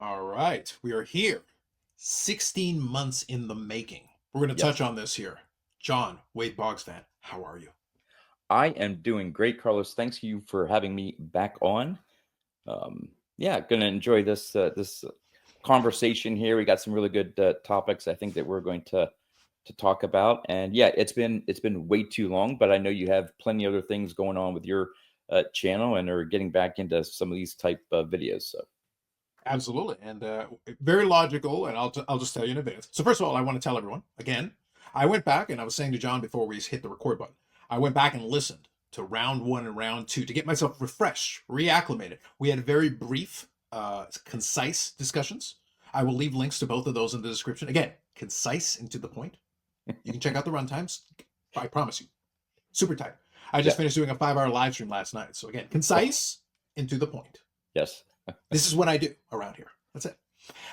All right, we are here. 16 months in the making. We're going to touch Yes. on this here. John, Wade Boggs Fan, how are you? I am doing great, Carlos. Thanks you for having me back on. Yeah, gonna enjoy this conversation here. We got some really good topics I think that we're going to talk about. And yeah, it's been way too long, but I know you have plenty of other things going on with your channel and are getting back into some of these type of videos. So Absolutely, and very logical, and I'll just tell you in advance. So first of all, I want to tell everyone, again, I went back, and I was saying to John before we hit the record button, I went back and listened to round one and round two to get myself refreshed, reacclimated. We had very brief, concise discussions. I will leave links to both of those in the description. Again, concise and to the point. You can check out the runtimes. I promise you. Super tight. I just yeah, finished doing a 5-hour live stream last night. So again, concise and to the point. yes, This is what I do around here. That's it.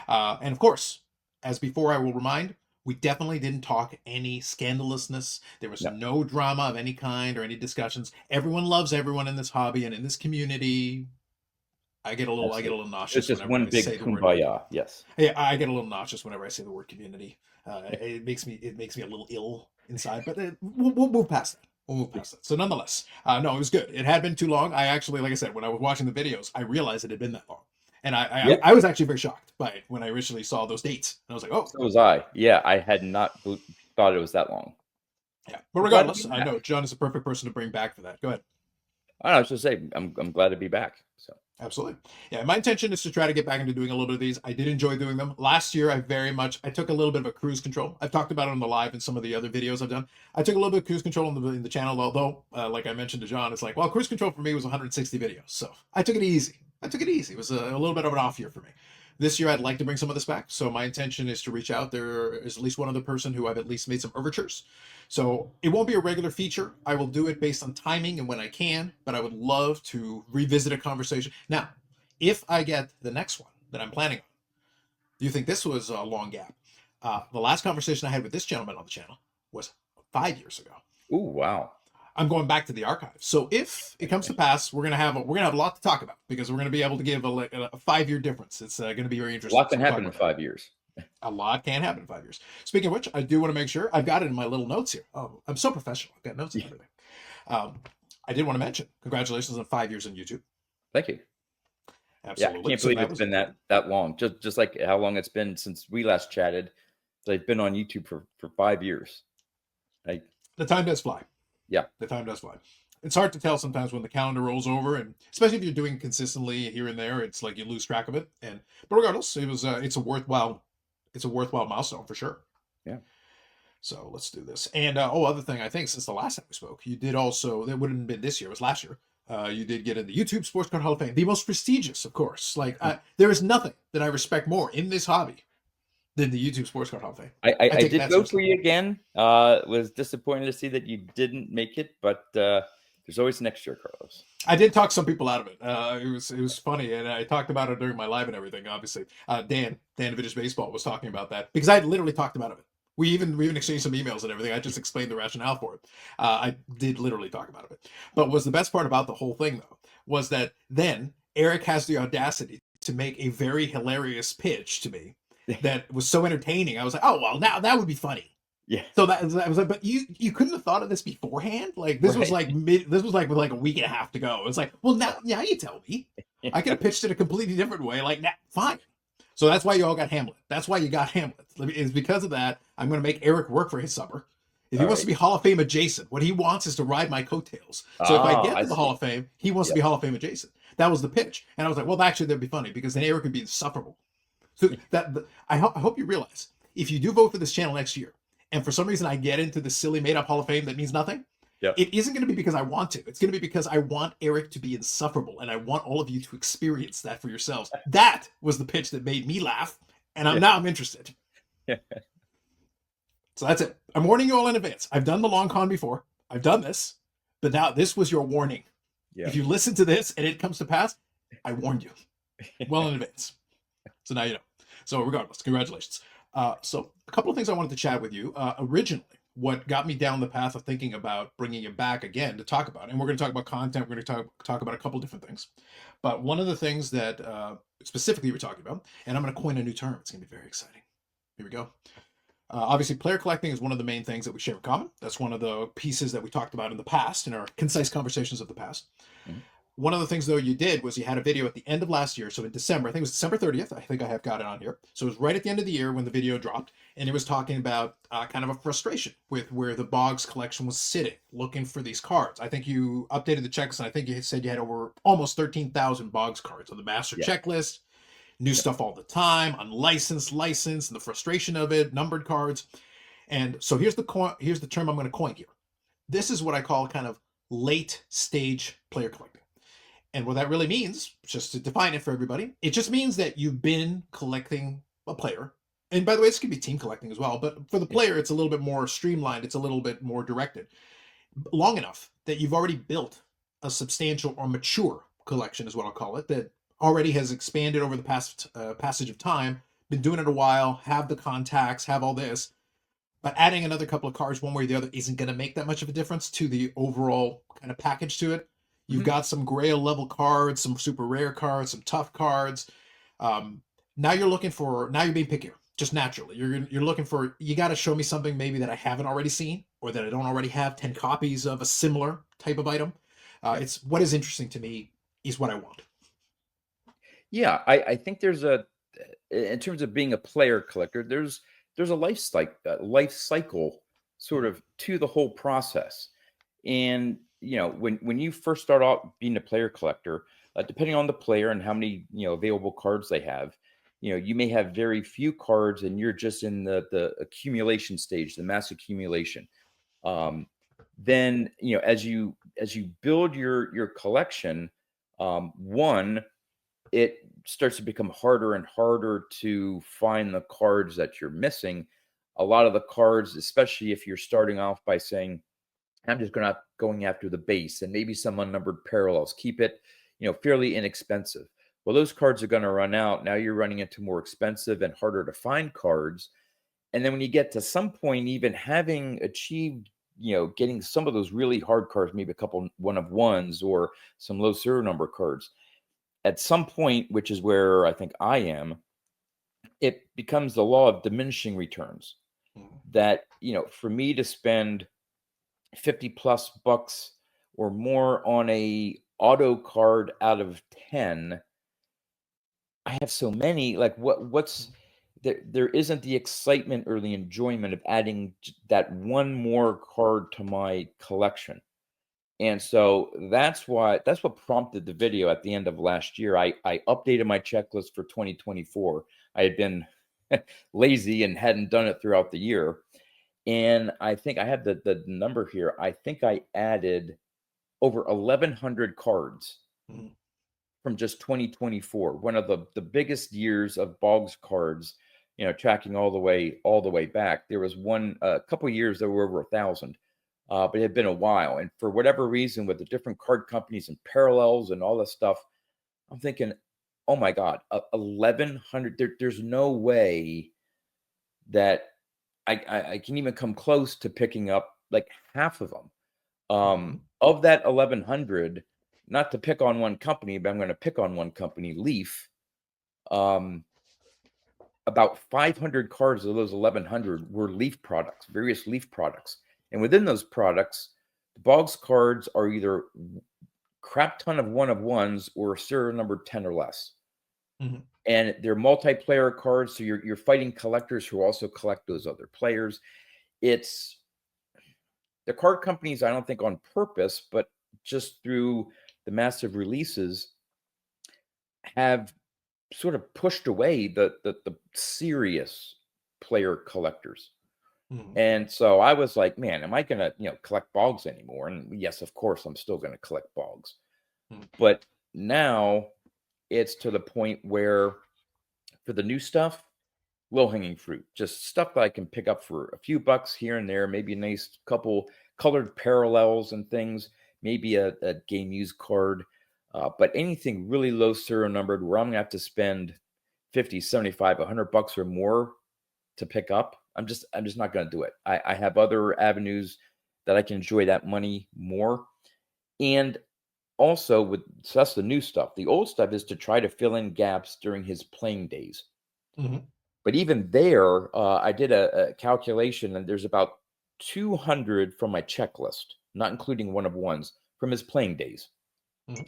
And of course, as before, I will remind, we definitely didn't talk any scandalousness. There was no, no drama of any kind or any discussions. Everyone loves everyone in this hobby and in this community. I get a absolutely. little It's nauseous just whenever one I big say the word. kumbaya. Yes. Yeah, I get a little nauseous whenever I say the word community. It makes me a little ill inside, but we'll move past that. We'll move past that. So nonetheless, no, it was good. It had been too long. I actually, like I said, when I was watching the videos, I realized it had been that long, and Yeah. I was actually very shocked by it when I originally saw those dates. And I was like, oh, So was I. Yeah, I had not thought it was that long. yeah. But I'm glad to be regardless, I back. know John is the perfect person to bring back for that. Go ahead. I don't know, I was just say I'm glad to be back. So Absolutely. Yeah, my intention is to try to get back into doing a little bit of these. I did enjoy doing them. Last year, I took a little bit of a cruise control. I've talked about it on the live and some of the other videos I've done. I took a little bit of cruise control in the channel, although, like I mentioned to John, it's like, well, cruise control for me was 160 videos. So I took it easy. I took it easy. It was a little bit of an off year for me. This year, I'd like to bring some of this back. So my intention is to reach out. There is at least one other person who I've at least made some overtures. So it won't be a regular feature. I will do it based on timing and when I can, but I would love to revisit a conversation. Now, if I get the next one that I'm planning on, do you think this was a long gap? The last conversation I had with this gentleman on the channel was 5 years ago. ooh, wow. I'm going back to the archives. So if it comes to pass, we're gonna have a lot to talk about because we're gonna be able to give a 5 year difference. It's going to be very A interesting. lot So can we'll talk happen in about that. 5 years. A lot can happen in 5 years. Speaking of which, I do want to make sure I've got it in my little notes here. Oh, I'm so professional. I've got notes and Yeah. everything. Um, I did want to mention congratulations on 5 years on YouTube. Thank you. Yeah, I Absolutely. can't So believe that it's was been that long. Just like how long it's been since we last chatted. So I've been on YouTube for 5 years. Like, the time does fly. yeah, The time does fly. It's hard to tell sometimes when the calendar rolls over, and especially if you're doing consistently here and there, it's like you lose track of it. And but regardless, it's a worthwhile milestone for sure. yeah. So let's do this. And other thing, I think since the last time we spoke, you did also. That wouldn't have been this year; it was last year. You did get in the YouTube Sports Card Hall of Fame, the most prestigious, of course. Like there is nothing that I respect more in this hobby than the YouTube Sports Card Hall of Fame. I I take did that vote for seriously. you again. Was disappointed to see that you didn't make it, but there's always next year, Carlos. I did talk some people out of it. It was funny, and I talked about it during my live and everything. Obviously, Dan Vintage Baseball was talking about that because I had literally talked about it. We even exchanged some emails and everything. I just explained the rationale for it. I did literally talk about it. But was the best part about the whole thing though was that then Eric has the audacity to make a very hilarious pitch to me that was so entertaining. I was like, oh well, now that would be funny. Yeah, So that was like, but you couldn't have thought of this beforehand. Like this was right. like this was like with like a week and a half to go. It's like, well now you tell me. I could have pitched it a completely different way. Like, nah, fine. So that's why you all got Hamlet. That's why you got Hamlet. Is because of that. I'm going to make Eric work for his summer. If he All wants to right. be Hall of Fame adjacent, what he wants is to ride my coattails. So if I Ah, get I to the Hall see. of Fame, he wants to Yeah, be Hall of Fame adjacent. That was the pitch, and I was like, well, actually, that'd be funny because then Eric would be insufferable. So I hope you realize if you do vote for this channel next year, and for some reason I get into the silly made up Hall of Fame that means nothing, yeah, it isn't going to be because I want to. It's going to be because I want Eric to be insufferable, and I want all of you to experience that for yourselves. That was the pitch that made me laugh, and yeah, I'm interested. yeah, So that's it. I'm warning you all in advance. I've done the long con before. I've done this, but now this was your warning. yeah. If you listen to this and it comes to pass, I warned you well in advance. So now you know. So regardless, congratulations. So a couple of things I wanted to chat with you. Originally, what got me down the path of thinking about bringing it back again to talk about. And we're going to talk about content. We're going to talk about a couple different things. But one of the things that specifically we're talking about, and I'm going to coin a new term. It's going to be very exciting. Here we go. Obviously, player collecting is one of the main things that we share in common. That's one of the pieces that we talked about in the past, in our concise conversations of the past. Mhm. One of the things, though, you did was you had a video at the end of last year. So in December, I think it was December 30th. I think I have got it on here. So it was right at the end of the year when the video dropped. And it was talking about kind of a frustration with where the Boggs collection was sitting, looking for these cards. I think you updated the checklist, and I think you said you had over almost 13,000 Boggs cards on the master Yeah. checklist. New stuff all the time, unlicensed, licensed, and the frustration of it, numbered cards. And so here's the term I'm going to coin here. This is what I call kind of late stage player collecting. And what that really means, just to define it for everybody, it just means that you've been collecting a player. And by the way, this could be team collecting as well, but for the player, it's a little bit more streamlined. It's a little bit more directed. Long enough that you've already built a substantial or mature collection, is what I'll call it, that already has expanded over the past passage of time, been doing it a while, have the contacts, have all this. But adding another couple of cards one way or the other isn't going to make that much of a difference to the overall kind of package to it. You've got some Grail level cards, some super rare cards, some tough cards. Now you're being pickier, just naturally. You're looking for, you got to show me something maybe that I haven't already seen or that I don't already have 10 copies of a similar type of item. It's what is interesting to me is what I want. Yeah, I think there's in terms of being a player collector, there's a life cycle sort of to the whole process. And when you first start out being a player collector, depending on the player and how many available cards they have, you may have very few cards, and you're just in the accumulation stage, the mass accumulation. Then as you build your collection, one, it starts to become harder and harder to find the cards that you're missing. A lot of the cards, especially if you're starting off by saying, I'm just going after the base and maybe some unnumbered parallels, keep it, fairly inexpensive. Well, those cards are going to run out. Now you're running into more expensive and harder to find cards. And then when you get to some point, even having achieved, getting some of those really hard cards, maybe a couple one of ones or some low serial number cards, at some point, which is where I think I am, it becomes the law of diminishing returns. That, for me to spend 50 plus bucks or more on a auto card out of 10, I have so many, like what's there isn't the excitement or the enjoyment of adding that one more card to my collection. And so that's what prompted the video at the end of last year. I updated my checklist for 2024. I had been lazy and hadn't done it throughout the year. And I think I have the number here. I think I added over 1,100 cards from just 2024. One of the biggest years of Boggs cards, tracking all the way back. There was a couple of years that were over 1,000. But it had been a while. And for whatever reason, with the different card companies and parallels and all this stuff, I'm thinking, oh my God, 1,100. There's no way that I can even come close to picking up like half of them. Of that 1,100, not to pick on one company, but I'm going to pick on one company, Leaf. About 500 cards of those 1,100 were Leaf products, various Leaf products. And within those products, the Boggs cards are either crap ton of one of ones or serial number 10 or less. And they're multiplayer cards, so you're fighting collectors who also collect those other players. It's the card companies, I don't think on purpose, but just through the massive releases, have sort of pushed away the serious player collectors. And so I was like, man, am I going to, collect Boggs anymore? And yes, of course, I'm still going to collect Boggs. But now it's to the point where for the new stuff, low-hanging fruit, just stuff that I can pick up for a few bucks here and there, maybe a nice couple colored parallels and things, maybe a game used card. But anything really low serial numbered where I'm going to have to spend 50, 75, 100 bucks or more to pick up, I'm just not going to do it. I have other avenues that I can enjoy that money more. And also so that's the new stuff. The old stuff is to try to fill in gaps during his playing days. Mhm. But even there, I did a calculation, and there's about 200 from my checklist, not including one of ones from his playing days. Mhm.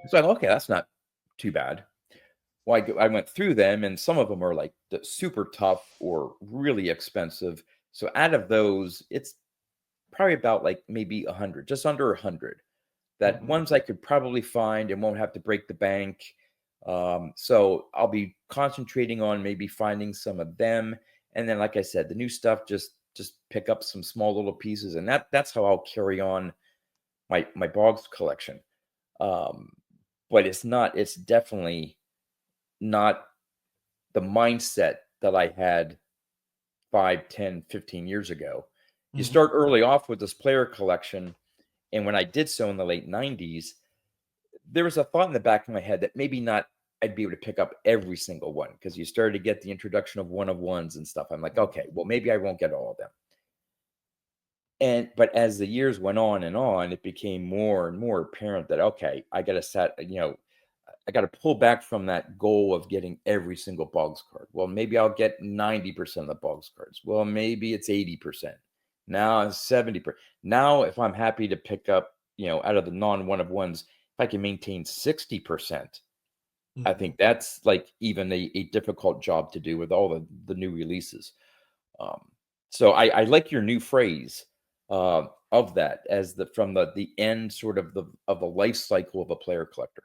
So I go, okay, that's not too bad. Well, I went through them, and some of them are like super tough or really expensive. So out of those, it's probably about like maybe 100, just under 100. That Mhm. ones I could probably find and won't have to break the bank. So I'll be concentrating on maybe finding some of them, and then, like I said, the new stuff just pick up some small little pieces, and that's how I'll carry on my Boggs collection. Um, but it's definitely not the mindset that I had 5, 10, 15 years ago. You Mhm. start early off with this player collection, and when I did so in the late 90s, there was a thought in the back of my head that maybe not I'd be able to pick up every single one because you started to get the introduction of one of ones and stuff. I'm like, okay, well, maybe I won't get all of them. And but as the years went on and on, it became more and more apparent that okay, I got to I got to pull back from that goal of getting every single Boggs card. Well, maybe I'll get 90% of the Boggs cards. Well, maybe it's 80%. Now it's 70%. Now, if I'm happy to pick up, out of the non one of ones, if I can maintain 60%, I Mhm. think that's like even a difficult job to do with all the new releases. Um, so I like your new phrase of that as from the end sort of the life cycle of a player collector.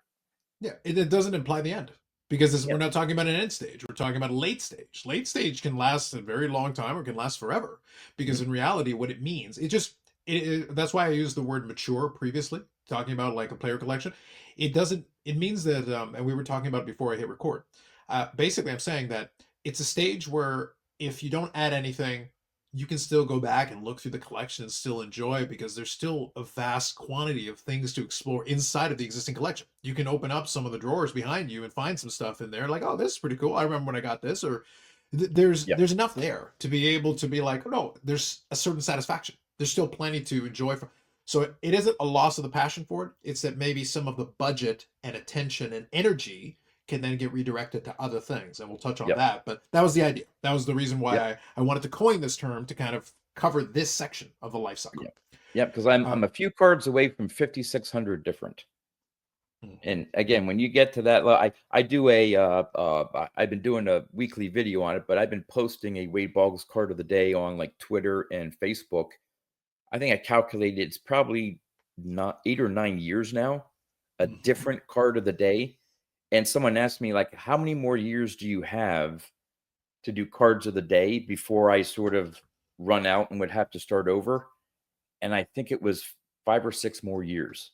Yeah, it doesn't imply the end because Yeah. we're not talking about an end stage. We're talking about a late stage. Late stage can last a very long time or can last forever because Mhm. in reality, what it means, that's why I used the word mature previously, talking about like a player collection. It means that, and we were talking about it before I hit record. Basically, I'm saying that it's a stage where if you don't add anything, you can still go back and look through the collection and still enjoy because there's still a vast quantity of things to explore inside of the existing collection. You can open up some of the drawers behind you and find some stuff in there like, oh, this is pretty cool. I remember when I got this, or Yeah. there's enough there to be able to be like, oh no, there's a certain satisfaction. There's still plenty to enjoy from. So it isn't a loss of the passion for it. It's that maybe some of the budget and attention and energy can then get redirected to other things. And we'll touch on Yep. that. But that was the idea. That was the reason why Yep. I wanted to coin this term to kind of cover this section of the life cycle. Yep. Yep. Because I'm Um, a few cards away from 5,600 different. mhm. And again, when you get to that, I do I've been doing a weekly video on it, but I've been posting a Wade Boggs card of the day on like Twitter and Facebook. I think I calculated it's probably not 8 or 9 years now, a Mhm. different card of the day. And someone asked me like, how many more years do you have to do cards of the day before I sort of run out and would have to start over? And I think it was 5 or 6 more years.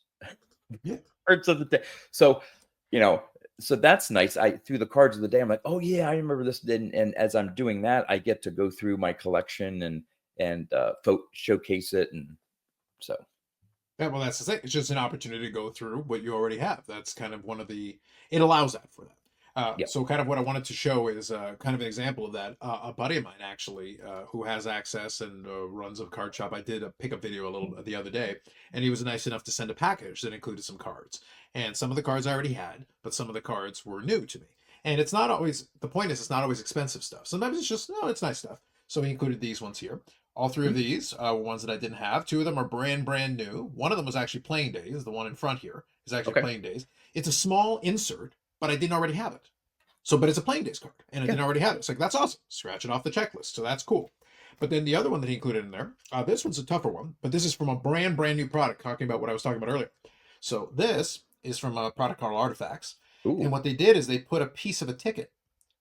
Yeah. Cards of the day. So, you know, so that's nice. I through the cards of the day, I'm like, oh yeah, I remember this. And as I'm doing that, I get to go through my collection and showcase it. And so, Yeah, well, that's the thing. It's just an opportunity to go through what you already have. That's kind of it allows that for that. yeah. So kind of what I wanted to show is kind of an example of that. A buddy of mine actually, who has access and runs a card shop. I did a pickup video a little the other day, and he was nice enough to send a package that included some cards. And some of the cards I already had, but some of the cards were new to me. And it's not always, the point is, it's not always expensive stuff. Sometimes it's just, no, it's nice stuff. So he included these ones here. All three of Mhm. these were ones that I didn't have. Two of them are brand new. One of them was actually playing days. The one in front here is actually Okay. playing days. It's a small insert, but I didn't already have it. So, but it's a playing days card, and I Yeah. didn't already have it. It's like that's awesome. Scratch it off the checklist. So that's cool. But then the other one that he included in there, this one's a tougher one, but this is from a brand new product. Talking about what I was talking about earlier. So this is from a product called Artifacts, and Ooh. what they did is they put a piece of a ticket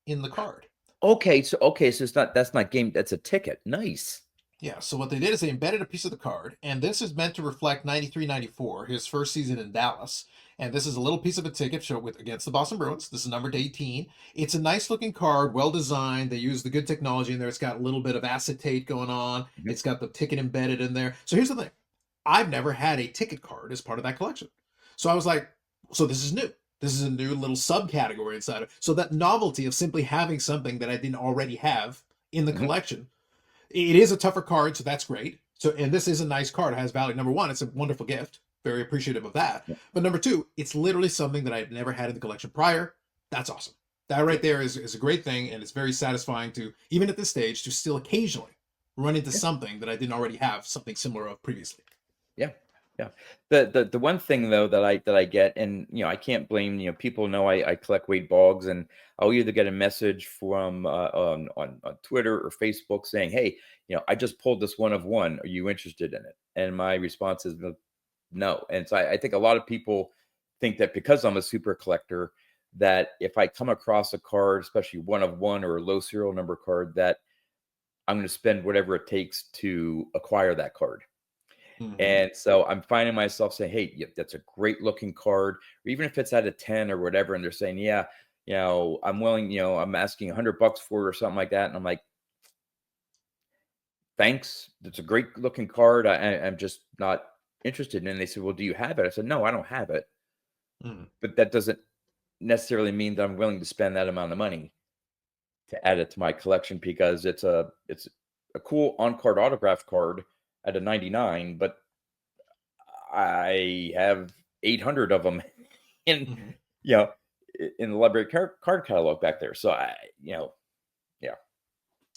in the card. Okay. So it's not that's not game. That's a ticket. Nice. Yeah, so what they did is they embedded a piece of the card, and this is meant to reflect 93-94, his first season in Dallas. And this is a little piece of a ticket show with against the Boston Bruins. This is numbered to 18. It's a nice looking card, well designed. They use the good technology in there. It's got a little bit of acetate going on. Mhm. It's got the ticket embedded in there. So here's the thing. I've never had a ticket card as part of that collection. So I was like, so this is new. This is a new little subcategory inside of it. So that novelty of simply having something that I didn't already have in the Mhm. collection It is a tougher card, so that's great. So, and this is a nice card. It has value. Number one, it's a wonderful gift. Very appreciative of that. Yeah. But number two, it's literally something that I've never had in the collection prior. That's awesome. That right there is a great thing, and it's very satisfying to, even at this stage, to still occasionally run into Yeah. something that I didn't already have something similar of previously. Yeah. Yeah. The one thing though that I get, and I can't blame, people know I collect Wade Boggs, and I'll either get a message from on Twitter or Facebook saying, hey, I just pulled this one of one. Are you interested in it? And my response is no. And so I think a lot of people think that because I'm a super collector, that if I come across a card, especially one of one or a low serial number card, that I'm going to spend whatever it takes to acquire that card. Mm-hmm. And so I'm finding myself saying, hey, yeah, that's a great looking card, or even if it's out of 10 or whatever, and they're saying, yeah, I'm willing, I'm asking $100 for it or something like that. And I'm like, thanks. It's a great looking card. I'm just not interested. And they said, well, do you have it? I said, no, I don't have it. Mm-hmm. But that doesn't necessarily mean that I'm willing to spend that amount of money to add it to my collection, because it's a cool on card autographed card at a 99, but I have 800 of them in, Mm-hmm. you know, in the library card catalog back there. So yeah,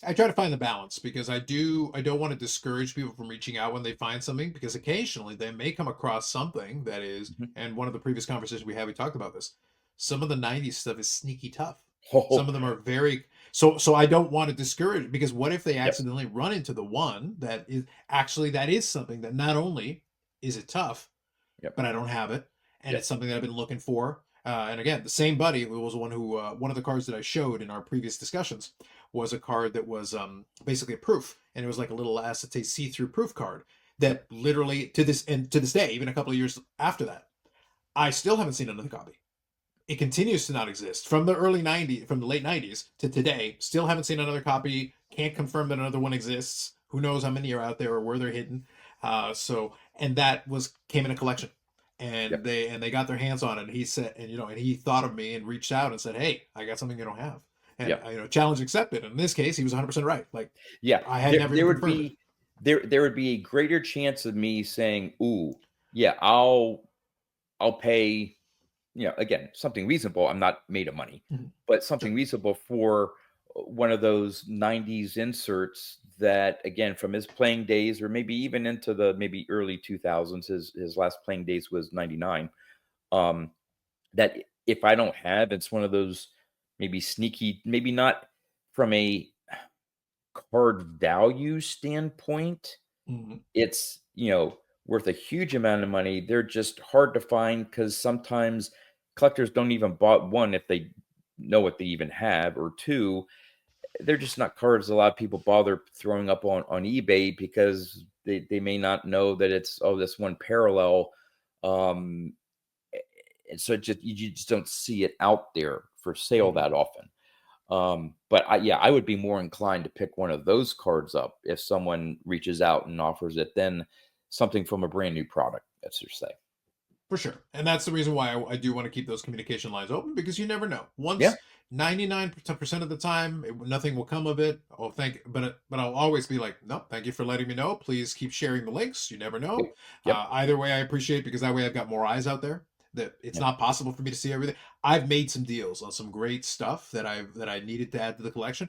I try to find the balance because I don't want to discourage people from reaching out when they find something, because occasionally they may come across something that is, Mhm. and one of the previous conversations we had, we talked about this. Some of the 90s stuff is sneaky tough. Some Oh, of them are very, so I don't want to discourage, because what if they yep, accidentally run into the one that is actually, that is something that not only is it tough, yep, but I don't have it, and it's yep, something that I've been looking for. And again, the same buddy who was one who one of the cards that I showed in our previous discussions was a card that was basically a proof, and it was like a little acetate see-through proof card yep, that literally to this day, even a couple of years after that, I still haven't seen another copy. It continues to not exist from the early 90s, from the late 90s to today. Still haven't seen another copy. Can't confirm that another one exists. Who knows how many are out there or where they're hidden. And that was came in a collection, and yep, they got their hands on it. And he said, and he thought of me and reached out and said, "Hey, I got something you don't have." And yep, challenge accepted. In this case, he was 100% right. Like, yeah. I had There never there even would confirmed it. be there would be a greater chance of me saying, "Ooh, yeah, I'll pay." Again, something reasonable. I'm not made of money, Mhm. but Sure. something reasonable for one of those 90s inserts that, again, from his playing days, or maybe even into the maybe early 2000s, his last playing days was 99. Um, that if I don't have, it's one of those maybe sneaky, maybe not from a card value standpoint, Mhm. it's, worth a huge amount of money. They're just hard to find because sometimes collectors don't even bought one if they know what they even have, or two, they're just not cards a lot of people bother throwing up on eBay because they may not know that it's, oh, this one parallel. Um, and so you just don't see it out there for sale Mhm. that often. But I would be more inclined to pick one of those cards up if someone reaches out and offers it than something from a brand new product, let's just say. For sure. And that's the reason why I do want to keep those communication lines open, because you never know. Yeah. Once 99% of the time, nothing will come of it. Oh, but I'll always be like, no, thank you for letting me know. Please keep sharing the links. You never know. Yep. Yep. Either way, I appreciate it, because that way I've got more eyes out there. That it's Yep. not possible for me to see everything. I've made some deals on some great stuff that I needed to add to the collection.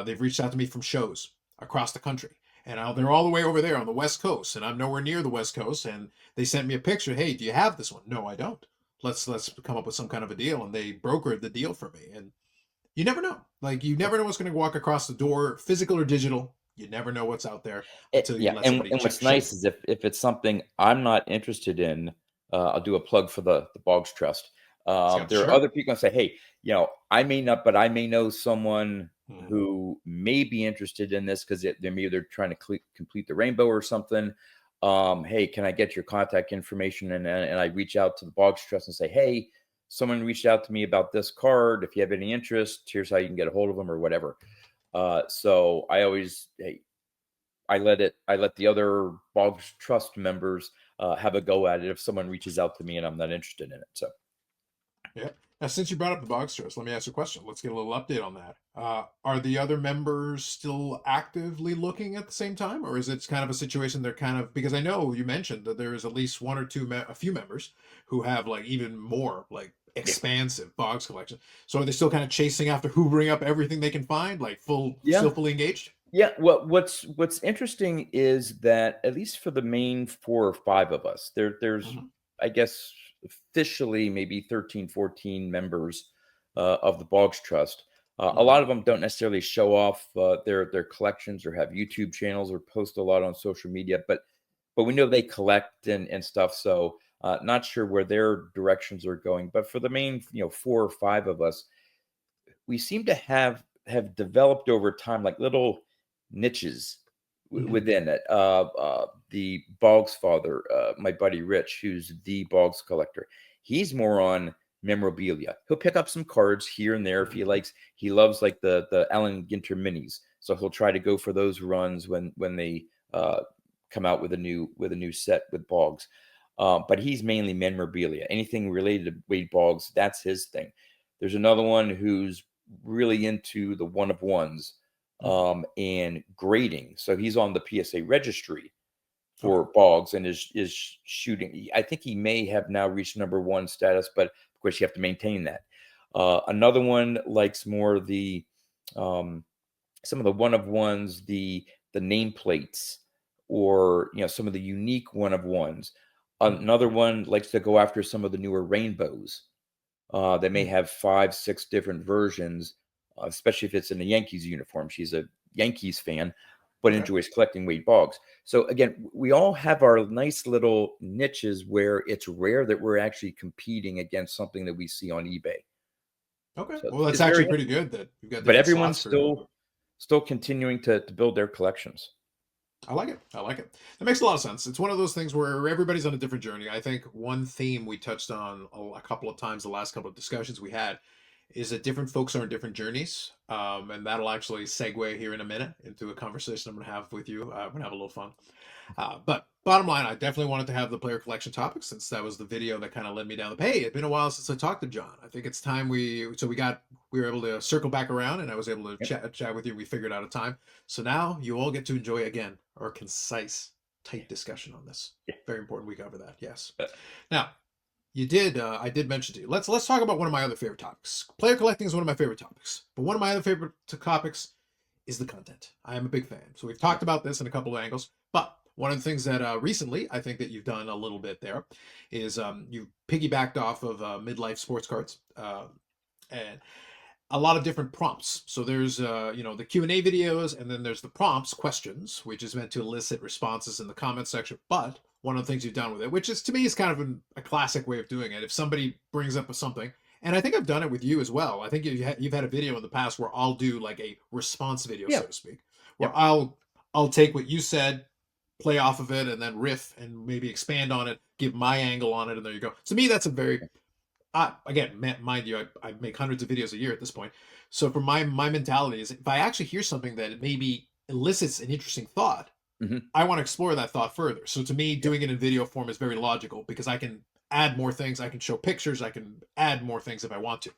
They've reached out to me from shows across the country, and they're all the way over there on the West Coast, and I'm nowhere near the West Coast, and they sent me a picture. Hey, do you have this one? No, I don't. Let's come up with some kind of a deal, and they brokered the deal for me. And you never know. Like, you never know what's going to walk across the door, physical or digital. You never know what's out there until you Yeah, let and somebody and check what's shit. nice is if it's something I'm not interested in, I'll do a plug for the Boggs Trust. There are Sure. other people that say, hey, I may not, but I may know someone Mhm. who may be interested in this because they're trying to complete the rainbow or something. Hey, can I get your contact information? And I reach out to the Boggs Trust and say, hey, someone reached out to me about this card. If you have any interest, here's how you can get a hold of them or whatever. So I always, hey, I let the other Boggs Trust members have a go at it if someone reaches out to me and I'm not interested in it. So Yeah. Now, since you brought up the Boggs Trust, let me ask you a question. Let's get a little update on that. Are the other members still actively looking at the same time, or is it kind of a situation they're kind of, because I know you mentioned that there is at least one or two, a few members who have like even more like Yeah. expansive Boggs collection. So are they still kind of chasing after hoovering up everything they can find, like Yeah. still fully engaged? Yeah, well, what's interesting is that at least for the main 4 or 5 of us, there's Mhm. I guess officially maybe 13, 14 members of the Boggs Trust. A lot Mhm. of them don't necessarily show off their collections or have YouTube channels or post a lot on social media, but we know they collect and stuff. So not sure where their directions are going. But for the main 4 or 5 of us, we seem to have developed over time like little niches Mhm. within it. The Boggs father, my buddy Rich, who's the Boggs collector, he's more on memorabilia. He'll pick up some cards here and there if he Mhm. likes. He loves like the Allen Ginter minis, so he'll try to go for those runs when they come out with a new set with Boggs. But he's mainly memorabilia. Anything related to Wade Boggs, that's his thing. There's another one who's really into the one of ones Mhm. and grading. So he's on the PSA registry Okay. for Boggs and is shooting. I think he may have now reached number 1 status, but of course you have to maintain that. Another one likes more the some of the one of ones, the nameplates, or some of the unique one of ones. Mhm. Another one likes to go after some of the newer rainbows. They may Mhm. have 5, 6 different versions, especially if it's in a Yankees uniform. She's a Yankees fan, but Okay. enjoys collecting Wade Boggs. So again, we all have our nice little niches where it's rare that we're actually competing against something that we see on eBay. Okay. So Well, that's it's very, actually pretty good that you've got but different everyone's slots for. still continuing to build their collections. I like it. I like it. That makes a lot of sense. It's one of those things where everybody's on a different journey. I think one theme we touched on a couple of times the last couple of discussions we had is that different folks are on different journeys. And that'll actually segue here in a minute into a conversation I'm going to have with you. We're going to have a little fun. But bottom line, I definitely wanted to have the player collection topic since that was the video that kind of led me down the. Hey, it's been a while since I talked to John. I think it's time we were able to circle back around, and I was able to Yep. chat with you. We figured out a time, so now you all get to enjoy again our concise, tight discussion on this. Very important. We cover that. Yes. Yeah. Now you did. I did mention to you. Let's talk about one of my other favorite topics. Player collecting is one of my favorite topics, but one of my other favorite topics is the content. I am a big fan. So we've talked about this in a couple of angles, but one of the things that recently I think that you've done a little bit there is you've piggybacked off of midlife sports cards and a lot of different prompts. So there's the Q&A videos, and then there's the prompts questions, which is meant to elicit responses in the comment section. But one of the things you've done with it, which is to me is kind of a classic way of doing it, if somebody brings up something, and I think I've done it with you as well. I think you've had a video in the past where I'll do like a response video, Yeah. so to speak, where Yep. I'll take what you said, play off of it, and then riff and maybe expand on it, give my angle on it, and there you go. To me, that's a very again, mind you, I make hundreds of videos a year at this point. So for my mentality is if I actually hear something that maybe elicits an interesting thought, Hmm. I want to explore that thought further. So to me, Yep. doing it in video form is very logical because I can add more things. I can show pictures. I can add more things if I want to.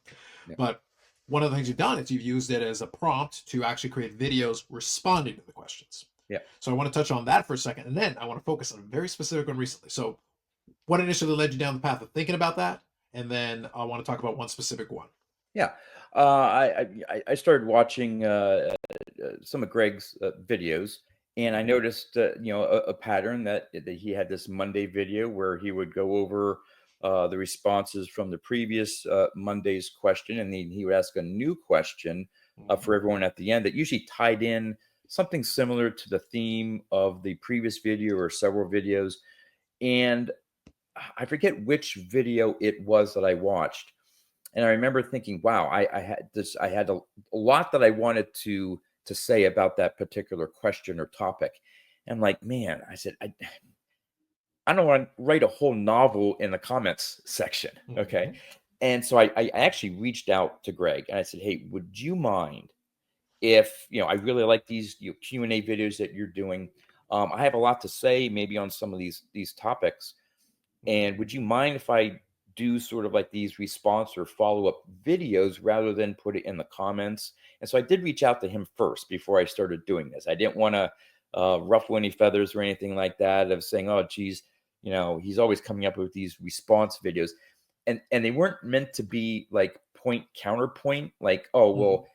Yep. But one of the things you've done is you've used it as a prompt to actually create videos responding to the questions. Yep. So I want to touch on that for a second, and then I want to focus on a very specific one recently. So what initially led you down the path of thinking about that? And then I want to talk about one specific one. Yeah. I started watching some of Greg's videos, and I Mhm. noticed a pattern that he had this Monday video where he would go over the responses from the previous Monday's question, and then he would ask a new question Mhm. for everyone at the end that usually tied in something similar to the theme of the previous video or several videos. And I forget which video it was that I watched, and I remember thinking, "Wow, I had a lot that I wanted to say about that particular question or topic." And I'm like, "Man," I said, I don't want to write a whole novel in the comments section, okay?" Mhm. And so I actually reached out to Greg and I said, "Hey, would you mind if I really like these Q&A videos that you're doing? I have a lot to say, maybe on some of these topics, and Mhm. would you mind if I do sort of like these response or follow-up videos rather than put it in the comments. And so I did reach out to him first before I started doing this. I didn't want to ruffle any feathers or anything like that of saying, oh, geez, he's always coming up with these response videos. And they weren't meant to be like point counterpoint, like, oh, well,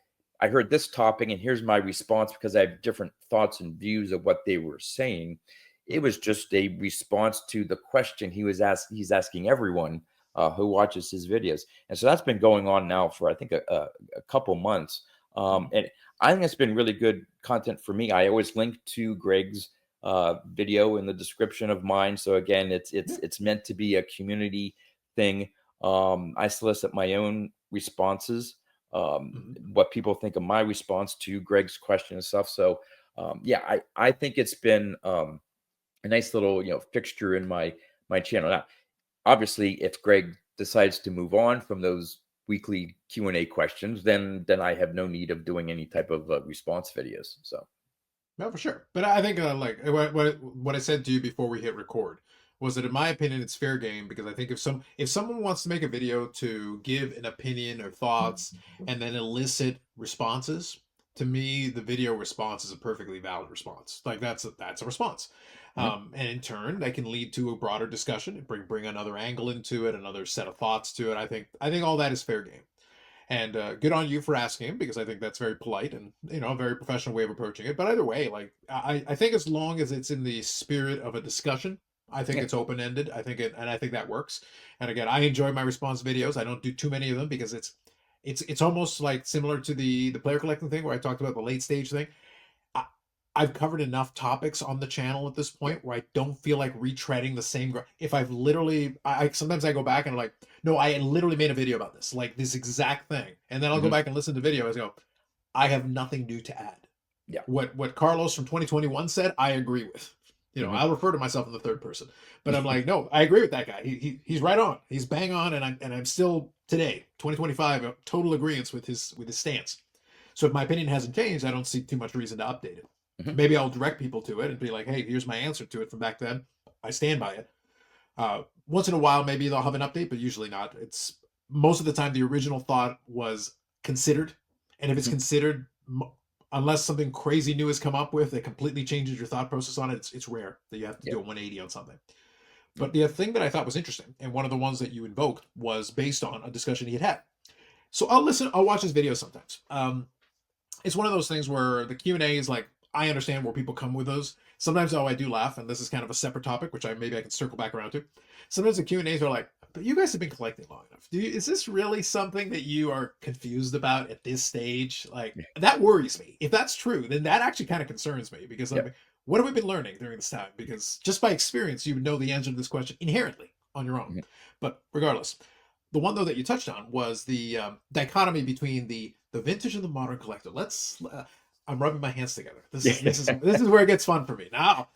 I heard this topic and here's my response because I have different thoughts and views of what they were saying. It was just a response to the question he's asking everyone who watches his videos. And so that's been going on now for, I think, a couple months. And I think it's been really good content for me. I always link to Greg's video in the description of mine. So again, it's meant to be a community thing. I solicit my own responses, what people think of my response to Greg's question and stuff. So yeah, I think it's been a nice little fixture in my channel. Now, obviously, if Greg decides to move on from those weekly Q&A questions, then I have no need of doing any type of response videos. So no, for sure. But I think like what I said to you before we hit record was that in my opinion it's fair game, because I think if someone wants to make a video to give an opinion or thoughts and then elicit responses, to me the video response is a perfectly valid response. Like that's a response. And in turn that can lead to a broader discussion and bring another angle into it, another set of thoughts to it. I think all that is fair game. And good on you for asking him, because I think that's very polite and a very professional way of approaching it. But either way, like I think as long as it's in the spirit of a discussion, I think it's open-ended. I think that works. And again, I enjoy my response videos. I don't do too many of them because it's almost like similar to the player collecting thing where I talked about the late stage thing. I've covered enough topics on the channel at this point where I don't feel like retreading the same. If I've literally, sometimes I go back and I'm like, no, I literally made a video about this, like this exact thing. And then I'll go back and listen to the video and go, I have nothing new to add. Yeah. What Carlos from 2021 said, I agree with. I'll refer to myself in the third person, but I'm like, no, I agree with that guy. He's right on. He's bang on. And I'm still today, 2025, total agreement with his stance. So if my opinion hasn't changed, I don't see too much reason to update it. Maybe I'll direct people to it and be like, hey, here's my answer to it from back then. I stand by it. Once in a while, maybe they'll have an update, but usually not. It's most of the time the original thought was considered. And if it's considered, unless something crazy new has come up with that completely changes your thought process on it, it's rare that you have to do a 180 on something. But the thing that I thought was interesting, and one of the ones that you invoked, was based on a discussion he had. So I'll watch his videos sometimes. It's one of those things where the Q&A is like, I understand where people come with those. Sometimes, I do laugh, and this is kind of a separate topic, which maybe I can circle back around to. Sometimes the Q&As are like, but you guys have been collecting long enough. Is this really something that you are confused about at this stage? Like, that worries me. If that's true, then that actually kind of concerns me, because what have we been learning during this time? Because just by experience, you would know the answer to this question inherently on your own. But regardless, the one, though, that you touched on was the dichotomy between the vintage and the modern collector. I'm rubbing my hands together. This is where it gets fun for me now,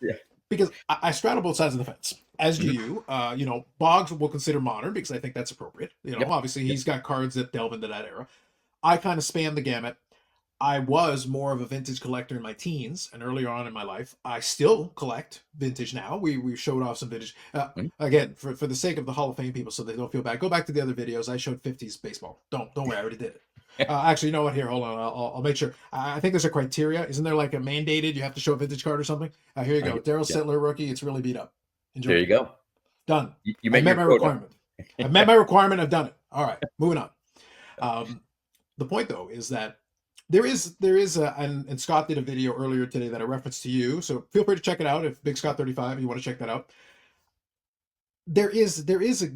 because I straddle both sides of the fence, as do you. Boggs will consider modern because I think that's appropriate. Obviously he's got cards that delve into that era. I kind of span the gamut. I was more of a vintage collector in my teens and earlier on in my life. I still collect vintage now. We showed off some vintage. Again, for the sake of the Hall of Fame people, so they don't feel bad, go back to the other videos. I showed 50s baseball. Don't worry, I already did it. Actually, you know what? Here, hold on. I'll make sure. I think there's a criteria. Isn't there like a mandated? You have to show a vintage card or something. Here you go. Daryl Sittler rookie. It's really beat up. Enjoy. There you go. Done. You met my requirement. I've met my requirement. I've done it. All right, moving on. The point though is that there is and Scott did a video earlier today that I referenced to you. So feel free to check it out if Big Scott 35. You want to check that out. There is a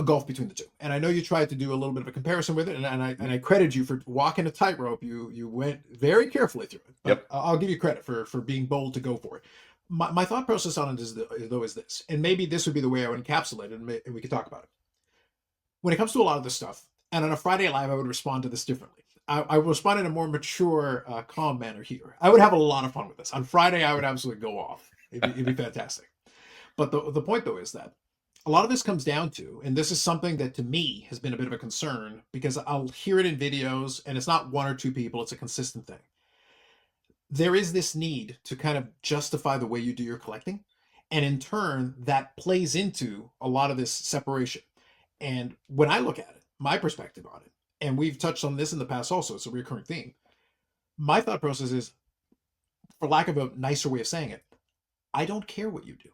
gulf between the two, and I know you tried to do a little bit of a comparison with it, and I credit you for walking a tightrope. You went very carefully through it, but I'll give you credit for being bold to go for it. My thought process on it is this, and maybe this would be the way I would encapsulate it, and we could talk about it. When it comes to a lot of this stuff, and on a Friday Live, I would respond to this differently. I will respond in a more mature, calm manner here. I would have a lot of fun with this. On Friday, I would absolutely go off. It'd be fantastic. But the point, though, is that a lot of this comes down to, and this is something that to me has been a bit of a concern, because I'll hear it in videos, and it's not one or two people, it's a consistent thing. There is this need to kind of justify the way you do your collecting, and in turn, that plays into a lot of this separation. And when I look at it, my perspective on it, and we've touched on this in the past also, it's a recurring theme. My thought process is, for lack of a nicer way of saying it, I don't care what you do.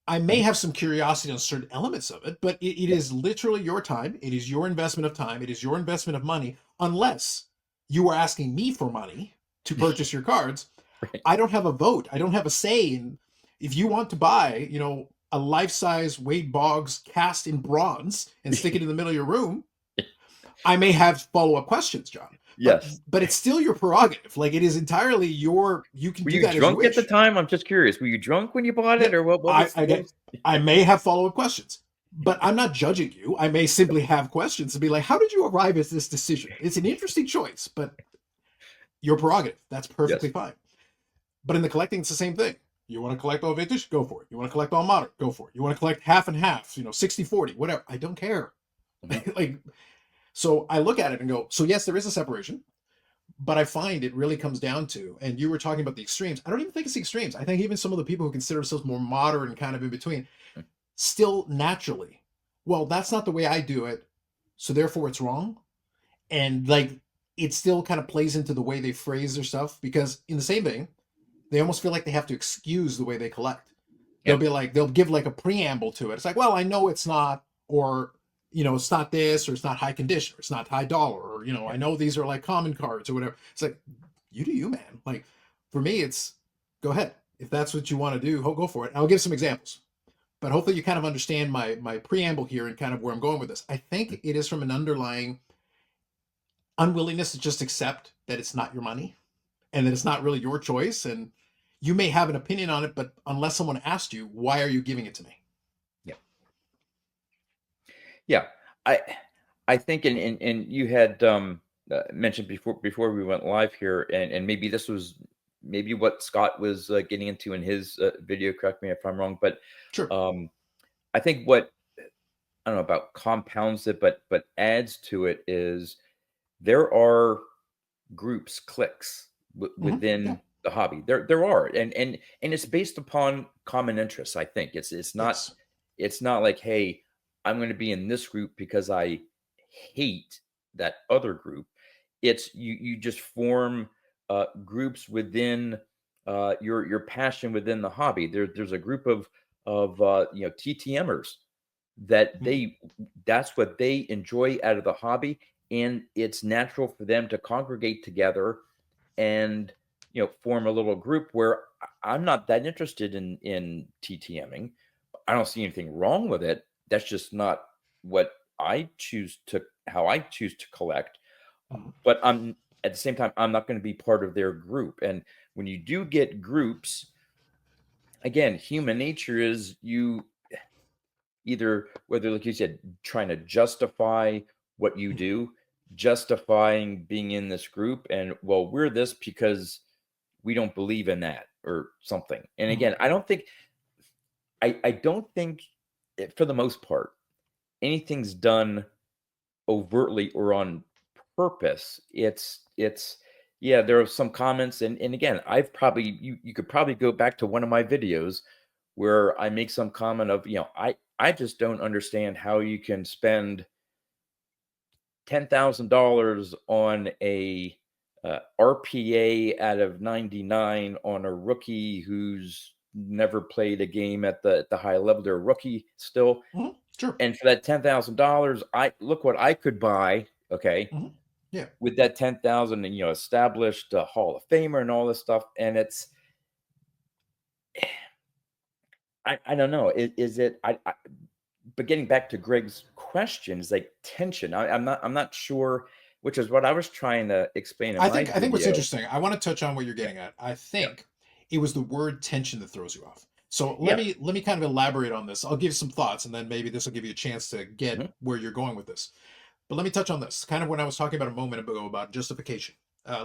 I may have some curiosity on certain elements of it, but it is literally your time. It is your investment of time. It is your investment of money, unless you are asking me for money to purchase your cards. Right. I don't have a vote. I don't have a say in if you want to buy, a life-size Wade Boggs cast in bronze and stick it in the middle of your room. I may have follow-up questions, John. Yes. But it's still your prerogative. Like, it is entirely you can Were do you that as you drunk at wish. the time? I'm just curious. Were you drunk when you bought it, or what was? I may have follow-up questions, but I'm not judging you. I may simply have questions and be like, how did you arrive at this decision? It's an interesting choice, but your prerogative. That's perfectly fine. But in the collecting, it's the same thing. You want to collect all vintage? Go for it. You want to collect all modern? Go for it. You want to collect half and half, 60-40, whatever. I don't care. Like, so I look at it and go, so yes, there is a separation, but I find it really comes down to, and you were talking about the extremes. I don't even think it's the extremes. I think even some of the people who consider themselves more moderate and kind of in between, still naturally, well, that's not the way I do it, so therefore it's wrong. And like, it still kind of plays into the way they phrase their stuff, because in the same vein, they almost feel like they have to excuse the way they collect. They'll be like, they'll give like a preamble to it. It's like, well, I know it's not, or it's not this, or it's not high condition, or it's not high dollar, or I know these are like common cards or whatever. It's like, you do you, man. Like, for me, it's go ahead. If that's what you want to do, go for it. And I'll give some examples. But hopefully you kind of understand my preamble here and kind of where I'm going with this. I think it is from an underlying unwillingness to just accept that it's not your money and that it's not really your choice. And you may have an opinion on it, but unless someone asked you, why are you giving it to me? Yeah. I think, and you had mentioned before we went live here, and maybe this was what Scott was getting into in his video. Correct me if I'm wrong, but sure. I think what I don't know about compounds it, but adds to it is there are groups, cliques within the hobby. There are, and it's based upon common interests. I think it's not it's not like, hey, I'm going to be in this group because I hate that other group. It's you just form groups within your passion within the hobby. There's a group of TTMers that that's what they enjoy out of the hobby, and it's natural for them to congregate together and form a little group where I'm not that interested in TTMing. I don't see anything wrong with it. That's just not what how I choose to collect. But I'm at the same time, I'm not going to be part of their group. And when you do get groups, again, human nature is you either, whether, like you said, trying to justify what you do, justifying being in this group, and well, we're this because we don't believe in that or something. And again, I don't think for the most part anything's done overtly or on purpose. It's there are some comments, and again, I've probably you could probably go back to one of my videos where I make some comment of, I just don't understand how you can spend $10,000 on a RPA out of 99 on a rookie who's never played a game at the high level. They're a rookie still. Sure. And for that $10,000, I look what I could buy. Okay. Yeah. With that 10,000 and, established Hall of Famer and all this stuff. And it's, I don't know. Is it, but getting back to Greg's question is like tension. I'm not sure, which is what I was trying to explain. I think what's interesting, I want to touch on what you're getting at. I think it was the word tension that throws you off. So let me kind of elaborate on this. I'll give some thoughts, and then maybe this will give you a chance to get where you're going with this. But let me touch on this. Kind of when I was talking about a moment ago about justification.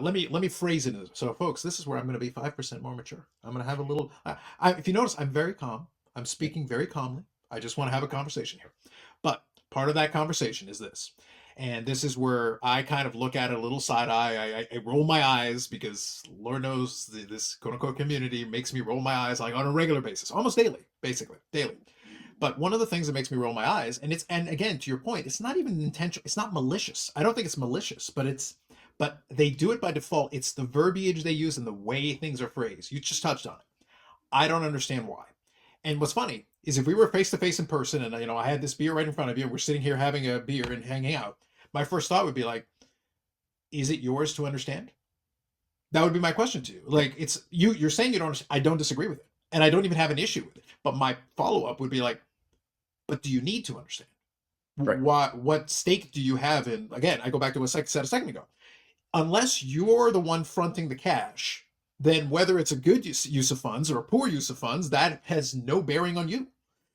Let me phrase it. So, folks, this is where I'm going to be 5% more mature. I'm going to have a little. If you notice, I'm very calm. I'm speaking very calmly. I just want to have a conversation here. But part of that conversation is this. And this is where I kind of look at it a little side eye. I roll my eyes because Lord knows this quote unquote community makes me roll my eyes like on a regular basis, almost daily, basically daily. But one of the things that makes me roll my eyes, and again, to your point, it's not even intentional. It's not malicious. I don't think it's malicious, but they do it by default. It's the verbiage they use and the way things are phrased. You just touched on it. I don't understand why. And what's funny is if we were face to face in person and I had this beer right in front of you and we're sitting here having a beer and hanging out, my first thought would be like, is it yours to understand? That would be my question to you. Like, it's you're saying you don't understand. I don't disagree with it. And I don't even have an issue with it. But my follow-up would be like, but do you need to understand? Right. What stake do you have in, again, I go back to what I said a second ago. Unless you're the one fronting the cash, then whether it's a good use of funds or a poor use of funds, that has no bearing on you.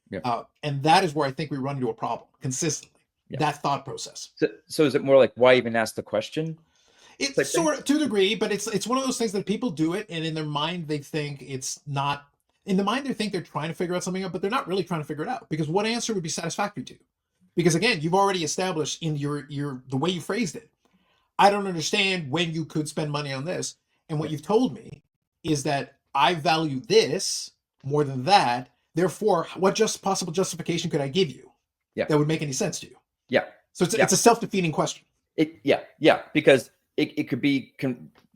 Yeah. And that is where I think we run into a problem consistently. Yeah. That thought process. So is it more like, why even ask the question? It's sort of to a degree, but it's one of those things that people do it, and in their mind they think it's not. In the mind they think they're trying to figure out something out, but they're not really trying to figure it out, because what answer would be satisfactory to you? Because again, you've already established in your the way you phrased it, I don't understand when you could spend money on this. And what you've told me is that I value this more than that. Therefore, what possible justification could I give you that would make any sense to you? Yeah. So it's a self-defeating question. Because it could be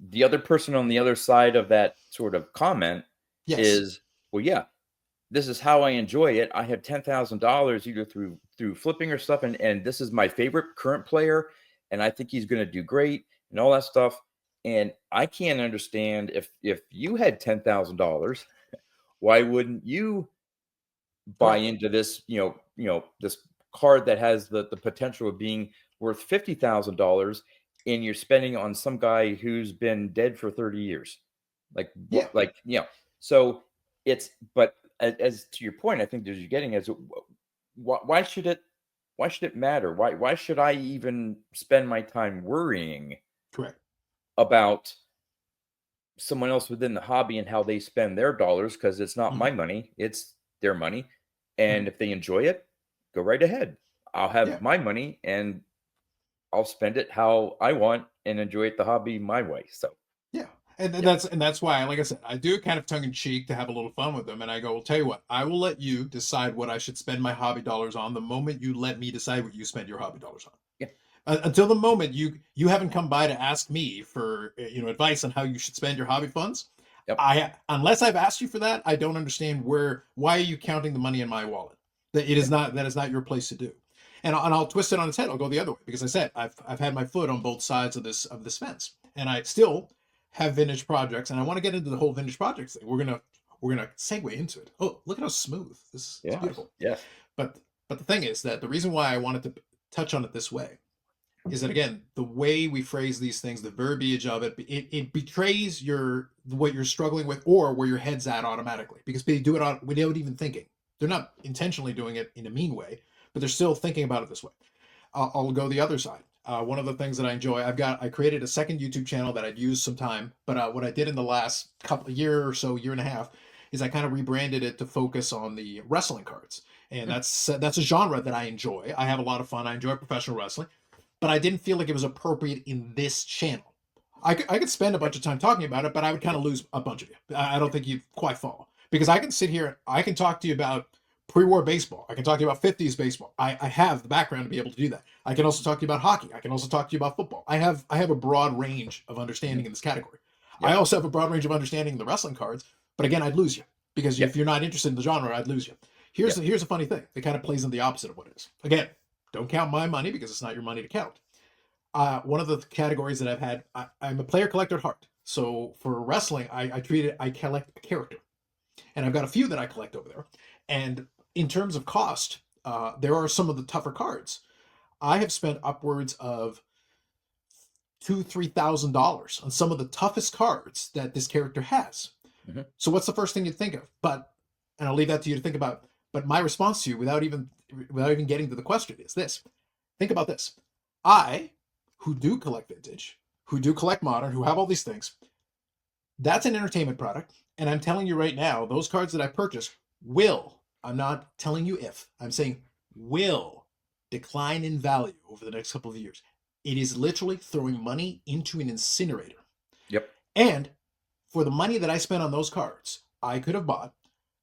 the other person on the other side of that sort of comment is, well, yeah, this is how I enjoy it. I have $10,000 either through flipping or stuff, and this is my favorite current player, and I think he's going to do great and all that stuff. And I can't understand if you had $10,000, why wouldn't you buy into this? This card that has the potential of being worth $50,000, and you're spending on some guy who's been dead for 30 years. So but as to your point, I think as you're getting is, why should it matter? Why should I even spend my time worrying about someone else within the hobby and how they spend their dollars? Because it's not my money, it's their money. And if they enjoy it, go right ahead. I'll have my money and I'll spend it how I want and enjoy it, the hobby, my way. So and that's why, like I said, I do it kind of tongue in cheek to have a little fun with them. And I go, well, tell you what, I will let you decide what I should spend my hobby dollars on the moment you let me decide what you spend your hobby dollars on. Until the moment you haven't come by to ask me for advice on how you should spend your hobby funds. Unless I've asked you for that, I don't understand why are you counting the money in my wallet? That is not your place to do. And I'll twist it on its head. I'll go the other way, because I said I've had my foot on both sides of this fence, and I still have vintage projects, and I want to get into the whole vintage projects thing. We're gonna segue into it. Oh, look at how smooth this is. Beautiful. Yeah. But the thing is that the reason why I wanted to touch on it this way is that, again, the way we phrase these things, the verbiage of it betrays what you're struggling with or where your head's at automatically, because they do it without even thinking. They're not intentionally doing it in a mean way, but they're still thinking about it this way. I'll go the other side. One of the things that I enjoy, I created a second YouTube channel that I'd used some time, but what I did in the last year and a half, is I kind of rebranded it to focus on the wrestling cards. And that's a genre that I enjoy. I have a lot of fun. I enjoy professional wrestling, but I didn't feel like it was appropriate in this channel. I could spend a bunch of time talking about it, but I would kind of lose a bunch of you. I don't think you'd quite follow, because I can sit here, I can talk to you about pre-war baseball. I can talk to you about 50s baseball. I have the background to be able to do that. I can also talk to you about hockey. I can also talk to you about football. I have a broad range of understanding in this category. I also have a broad range of understanding in the wrestling cards, but again, I'd lose you, because if you're not interested in the genre, I'd lose you. Here's a funny thing. It kind of plays in the opposite of what it is. Again, don't count my money, because it's not your money to count. One of the categories that I've had, I'm a player collector at heart. So for wrestling, I collect a character, and I've got a few that I collect over there. And in terms of cost, there are some of the tougher cards. I have spent upwards of $2,000-$3,000 on some of the toughest cards that this character has. So what's the first thing you'd think of? And I'll leave that to you to think about. But my response to you, without even getting to the question, is this: think about this. I, who do collect vintage, who do collect modern, who have all these things, that's an entertainment product. And I'm telling you right now, those cards that I purchase will, I'm not telling you if, I'm saying will decline in value over the next couple of years. It is literally throwing money into an incinerator. And for the money that I spent on those cards, I could have bought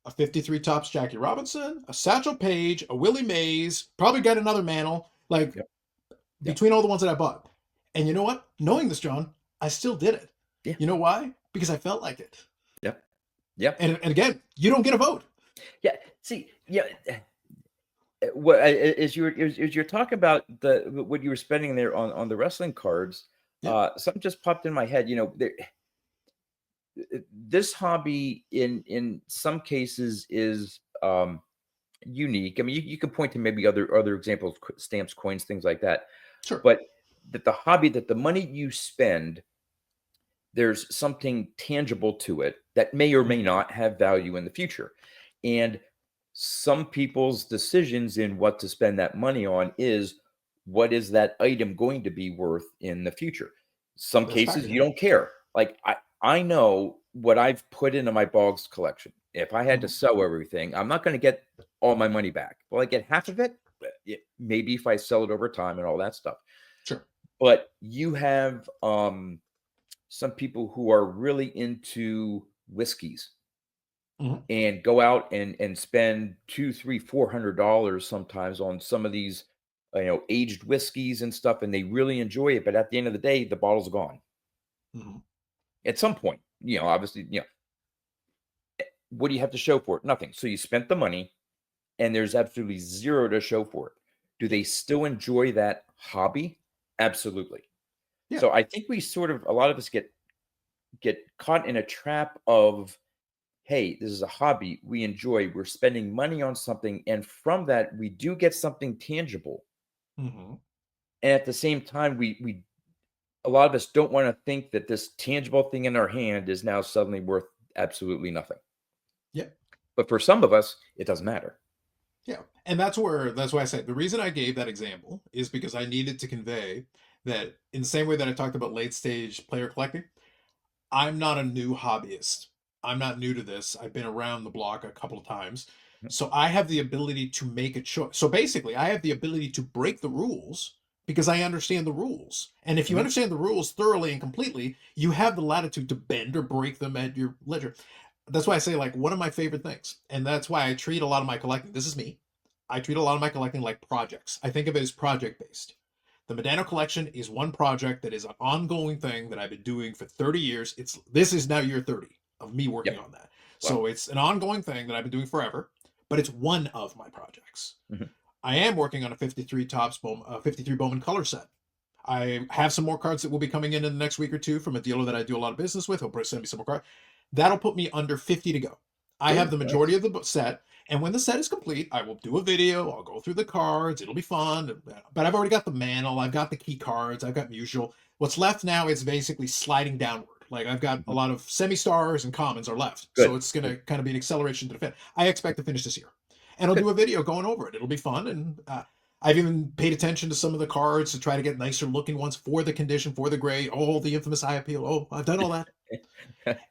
a 53 tops Jackie Robinson, a Satchel Paige, a Willie Mays, probably got another Mantle, like Yep. Yep. between all the ones that I bought. And you know what? Knowing this, John, I still did it. Yeah. You know why? Because I felt like it. Yep. Yep. And again, you don't get a vote. Yeah. See, yeah. What as you're talking about what you were spending there on the wrestling cards, Yeah. something just popped in my head. This hobby in some cases is unique. I mean, you could point to maybe other examples, stamps, coins, things like that. Sure. But that the hobby, that the money you spend, there's something tangible to it that may or may not have value in the future. And some people's decisions in what to spend that money on is, what is that item going to be worth in the future? Some That's cases factored you in. don't care. Like I know what I've put into my Boggs collection. If I had to sell everything, I'm not going to get all my money back. Will I get half of it? Maybe if I sell it over time and all that stuff. Sure. But you have some people who are really into whiskeys and go out and spend $200, $300, $400 sometimes on some of these aged whiskeys and stuff, and they really enjoy it. But at the end of the day, the bottle's gone. At some point, obviously, what do you have to show for it? Nothing. So you spent the money and there's absolutely zero to show for it. Do they still enjoy that hobby? Absolutely. Yeah. So I think a lot of us get caught in a trap of, hey, this is a hobby we enjoy. We're spending money on something, and from that we do get something tangible. And at the same time, we a lot of us don't want to think that this tangible thing in our hand is now suddenly worth absolutely nothing. Yeah. But for some of us, it doesn't matter. Yeah. And that's why I said the reason I gave that example is because I needed to convey that in the same way that I talked about late stage player collecting, I'm not a new hobbyist. I'm not new to this. I've been around the block a couple of times. So I have the ability to make a choice. So basically, I have the ability to break the rules because I understand the rules. And if you understand the rules thoroughly and completely, you have the latitude to bend or break them at your leisure. That's why I say, like, one of my favorite things, and that's why I treat a lot of my collecting, this is me, I treat a lot of my collecting like projects. I think of it as project-based. The Medano collection is one project that is an ongoing thing that I've been doing for 30 years. This is now year 30 of me working on that. Wow. So it's an ongoing thing that I've been doing forever, but it's one of my projects. I am working on a 53 Bowman color set. I have some more cards that will be coming in the next week or two from a dealer that I do a lot of business with. He'll send me some more cards. That'll put me under 50 to go. I have the majority of the set, and when the set is complete, I will do a video. I'll go through the cards. It'll be fun. But I've already got the Mantle. I've got the key cards. I've got Musial. What's left now is basically sliding downward. Like, I've got a lot of semi-stars and commons are left. Good. So it's going to kind of be an acceleration to the fit. I expect to finish this year. And I'll do a video going over it. It'll be fun. And I've even paid attention to some of the cards to try to get nicer looking ones for the condition, for the gray. Oh, the infamous eye appeal. Oh, I've done all that.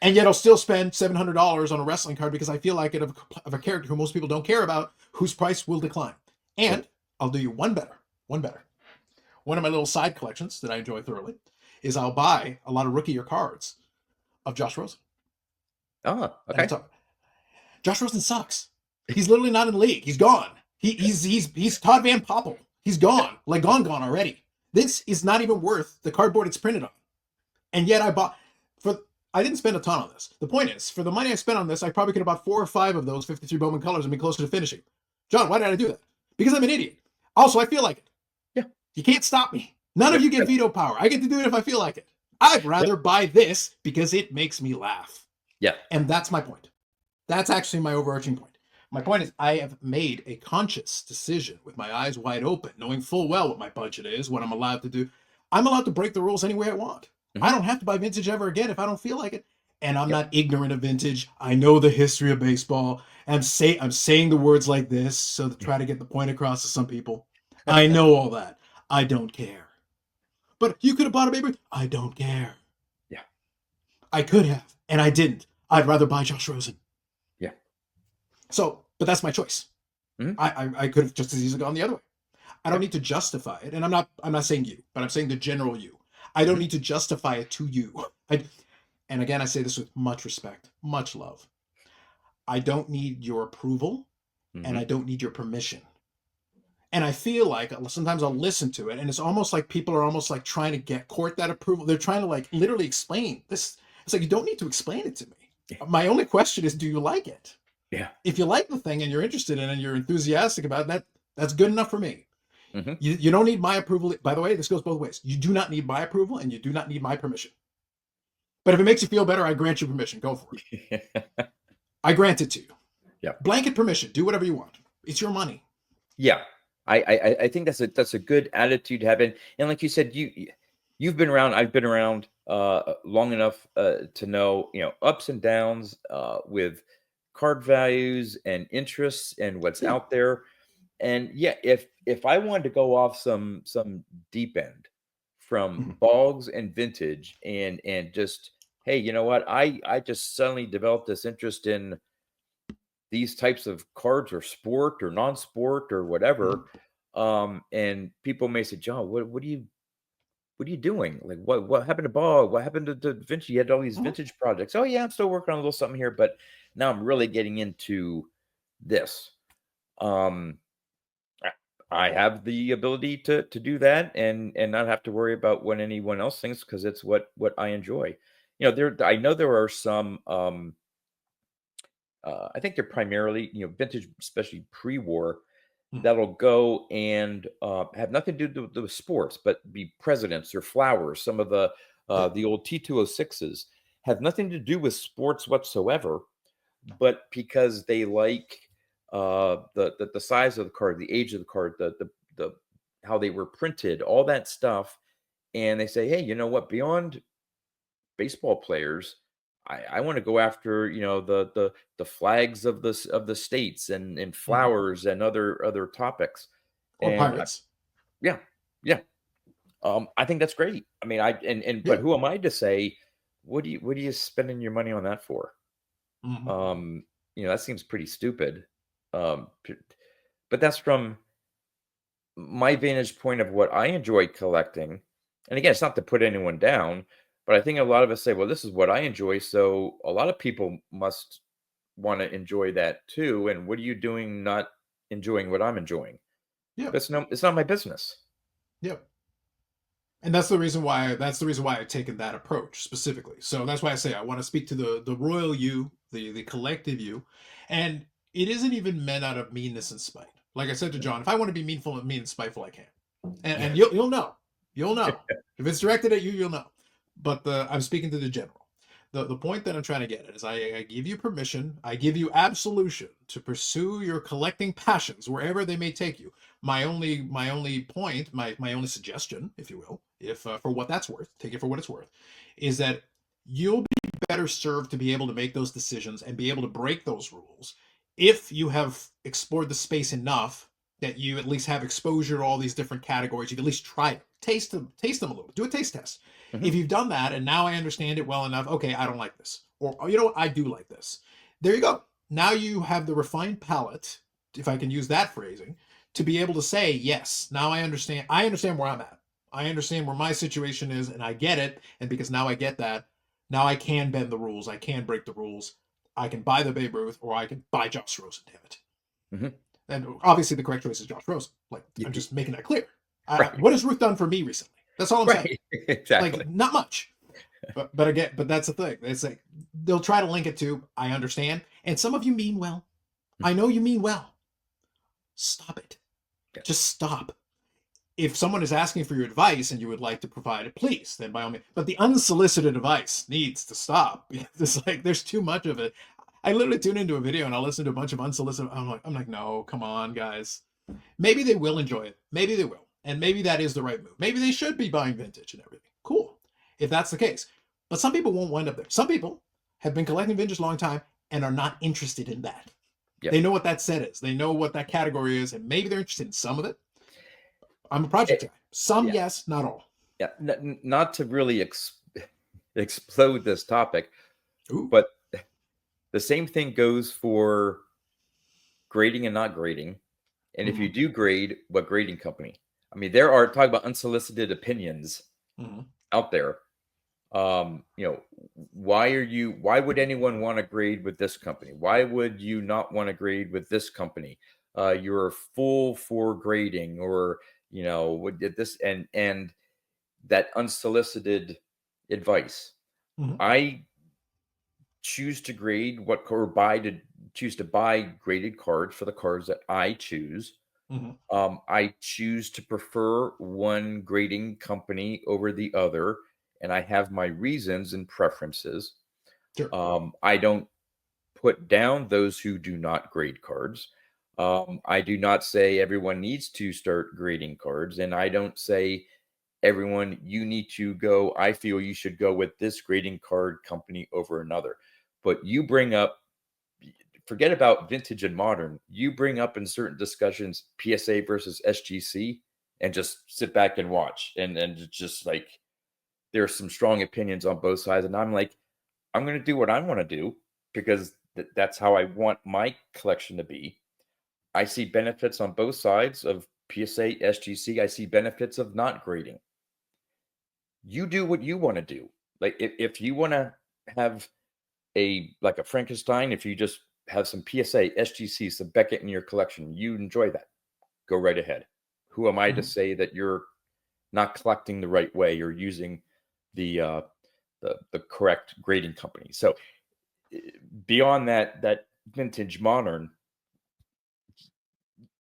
And yet I'll still spend $700 on a wrestling card because I feel like it of a character who most people don't care about, whose price will decline. And I'll do you one better. One of my little side collections that I enjoy thoroughly is I'll buy a lot of rookie year cards of Josh Rosen. Oh, okay. Josh Rosen sucks. He's literally not in the league. He's gone. He's Todd Van Poppel. He's gone. Like gone already. This is not even worth the cardboard it's printed on. And yet I didn't spend a ton on this. The point is, for the money I spent on this, I probably could have bought 4 or 5 of those 53 Bowman colors and be closer to finishing. John, why did I do that? Because I'm an idiot. Also, I feel like it. Yeah. You can't stop me. None of you get veto power. I get to do it if I feel like it. I'd rather buy this because it makes me laugh. Yeah. And that's my point. That's actually my overarching point. My point is, I have made a conscious decision with my eyes wide open, knowing full well what my budget is, what I'm allowed to do. I'm allowed to break the rules any way I want. I don't have to buy vintage ever again if I don't feel like it. And I'm not ignorant of vintage. I know the history of baseball. I'm saying the words like this so to try to get the point across to some people. I know all that. I don't care. But you could have bought a baby. I don't care. Yeah. I could have, and I didn't. I'd rather buy Josh Rosen. Yeah. So, but that's my choice. I could have just as easily gone the other way. I don't need to justify it. And I'm not saying you, but I'm saying the general you. I don't need to justify it to you. And again, I say this with much respect, much love. I don't need your approval, and Mm-hmm. I don't need your permission. And I feel like sometimes I'll listen to it, and it's almost like people are almost like trying to court that approval. They're trying to like literally explain this. It's like, you don't need to explain it to me. My only question is, do you like it? Yeah. If you like the thing and you're interested in it and you're enthusiastic about that, that's good enough for me. Mm-hmm. You don't need my approval. By the way, this goes both ways. You do not need my approval, and you do not need my permission. But if it makes you feel better, I grant you permission. Go for it. I grant it to you. Yeah. Blanket permission. Do whatever you want. It's your money. Yeah. I think that's a good attitude to have. And like you said, you've been around, I've been around long enough to know, ups and downs with card values and interests and what's Yeah. out there. And yeah, if I wanted to go off some deep end from Boggs and vintage and just, hey, you know what? I just suddenly developed this interest in these types of cards or sport or non-sport or whatever. And people may say, John, what are you doing? Like what happened to Boggs? What happened to vintage? You had all these vintage projects. Oh yeah, I'm still working on a little something here, but now I'm really getting into this. I have the ability to do that and not have to worry about what anyone else thinks, because it's what I enjoy. I know there are some I think they're primarily, vintage, especially pre-war, that'll go and have nothing to do with sports, but be presidents or flowers. Some of the old T206s have nothing to do with sports whatsoever, but because they like the size of the card, the age of the card, the how they were printed, all that stuff, and they say, hey, you know what? Beyond baseball players, I want to go after the flags of the states and flowers and other topics. Or And pirates. yeah, yeah. I think that's great. I mean, but who am I to say what are you spending your money on that for? That seems pretty stupid. But that's from my vantage point of what I enjoy collecting. And again, it's not to put anyone down, but I think a lot of us say, well, this is what I enjoy. So a lot of people must want to enjoy that too. And what are you doing not enjoying what I'm enjoying? Yeah. But it's not my business. Yep. And that's the reason why I've taken that approach specifically. So that's why I say I want to speak to the royal you, the collective you. And it isn't even meant out of meanness and spite. Like I said to John, if I want to be mean and spiteful, I can. And you'll know. You'll know. If it's directed at you, you'll know. But I'm speaking to the general. The point that I'm trying to get at is I give you permission, I give you absolution to pursue your collecting passions wherever they may take you. My only point, my only suggestion, if you will, if for what that's worth, take it for what it's worth, is that you'll be better served to be able to make those decisions and be able to break those rules if you have explored the space enough that you at least have exposure to all these different categories. You've at least tried it. Taste them a little. Do a taste test. If you've done that and now I understand it well enough, okay, I don't like this. Or, oh, you know what, I do like this. There you go. Now you have the refined palate, if I can use that phrasing, to be able to say, yes, now I understand where I'm at. I understand where my situation is, and I get it. And because now I get that, now I can bend the rules. I can break the rules. I can buy the Babe Ruth, or I can buy Josh Rosen, damn it. And obviously the correct choice is Josh Rosen. Like, I'm just making that clear. What has Ruth done for me recently? That's all I'm saying. Exactly. Like, not much. But again, that's the thing. It's like they'll try to link it to, I understand. And some of you mean well. I know you mean well. Stop it. Just stop. If someone is asking for your advice and you would like to provide it, please, then by all means. But the unsolicited advice needs to stop. It's like there's too much of it. I literally tune into a video and I'll listen to a bunch of unsolicited. I'm like, no, come on, guys. Maybe they will enjoy it. Maybe they will. And maybe that is the right move. Maybe they should be buying vintage and everything. Cool. If that's the case. But some people won't wind up there. Some people have been collecting vintage a long time and are not interested in that. Yep. They know what that set is. They know what that category is. And maybe they're interested in some of it. I'm a project guy. Some, yes, not all. Yeah. Not to really explode this topic, but the same thing goes for grading and not grading. And if you do grade, what grading company? I mean, there are, talk about unsolicited opinions out there. Why would anyone want to grade with this company? Why would you not want to grade with this company? You're full for grading, or what did this, and that unsolicited advice. Mhm, I choose to grade what or buy to choose to buy graded cards for the cards that I choose. mhm. I choose to prefer one grading company over the other, and I have my reasons and preferences. Sure. I don't put down those who do not grade cards. I do not say everyone needs to start grading cards, and I don't say everyone you need to go. I feel you should go with this grading card company over another. But you bring up, forget about vintage and modern. You bring up in certain discussions PSA versus SGC, and just sit back and watch, and it's just like there's some strong opinions on both sides, and I'm like, I'm going to do what I want to do because that's how I want my collection to be. I see benefits on both sides of PSA, SGC. I see benefits of not grading. You do what you want to do. Like if you want to have a Frankenstein, if you just have some PSA, SGC, some Beckett in your collection, you enjoy that. Go right ahead. Who am I to Mhm. say that you're not collecting the right way or using the the correct grading company? So eh, beyond that vintage modern,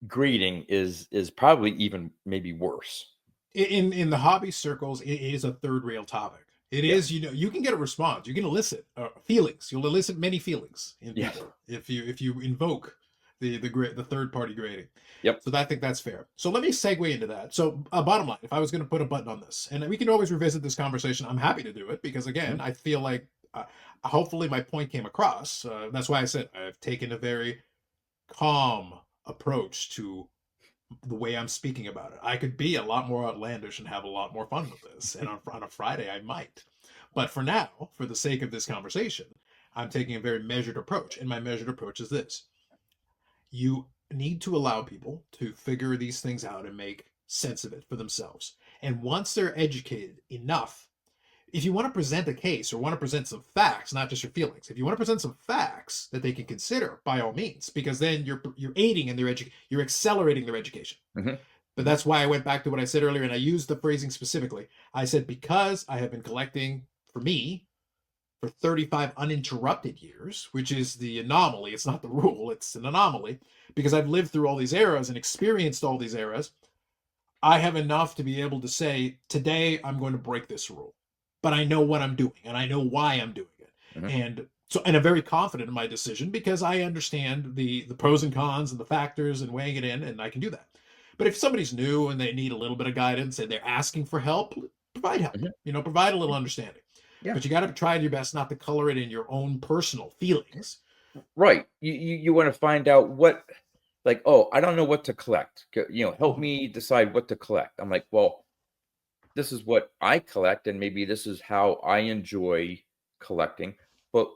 grading is probably even maybe worse. In the hobby circles, it is a third rail topic. It is, Yes. you can get a response. You can elicit feelings. You'll elicit many feelings in Yes. people if you invoke the third party grading. Yep. So I think that's fair. So let me segue into that. So bottom line, if I was going to put a button on this, and we can always revisit this conversation, I'm happy to do it because again, Mhm. I feel like hopefully my point came across. That's why I said I've taken a very calm approach to the way I'm speaking about it. I could be a lot more outlandish and have a lot more fun with this. And on a Friday, I might. But for now, for the sake of this conversation, I'm taking a very measured approach. And my measured approach is this: you need to allow people to figure these things out and make sense of it for themselves. And once they're educated enough, if you want to present a case or want to present some facts, not just your feelings, if you want to present some facts that they can consider, by all means, because then you're aiding in their you're accelerating their education. Mhm. But Mhm. that's why I went back to what I said earlier, and I used the phrasing specifically. I said, because I have been collecting for me for 35 uninterrupted years, which is the anomaly. It's not the rule, it's an anomaly. Because I've lived through all these eras and experienced all these eras, I have enough to be able to say, today I'm going to break this rule. But I know what I'm doing and I know why I'm doing it. Mhm. And I'm very confident in my decision because I understand the pros and cons and the factors and weighing it in, and I can do that. But if somebody's new and they need a little bit of guidance and they're asking for help, provide help. Mhm. Provide a little understanding. Yeah. But you got to try your best not to color it in your own personal feelings. Right. You want to find out what, like, oh, I don't know what to collect. Help Mhm. me decide what to collect. I'm like, well, this is what I collect, and maybe this is how I enjoy collecting. But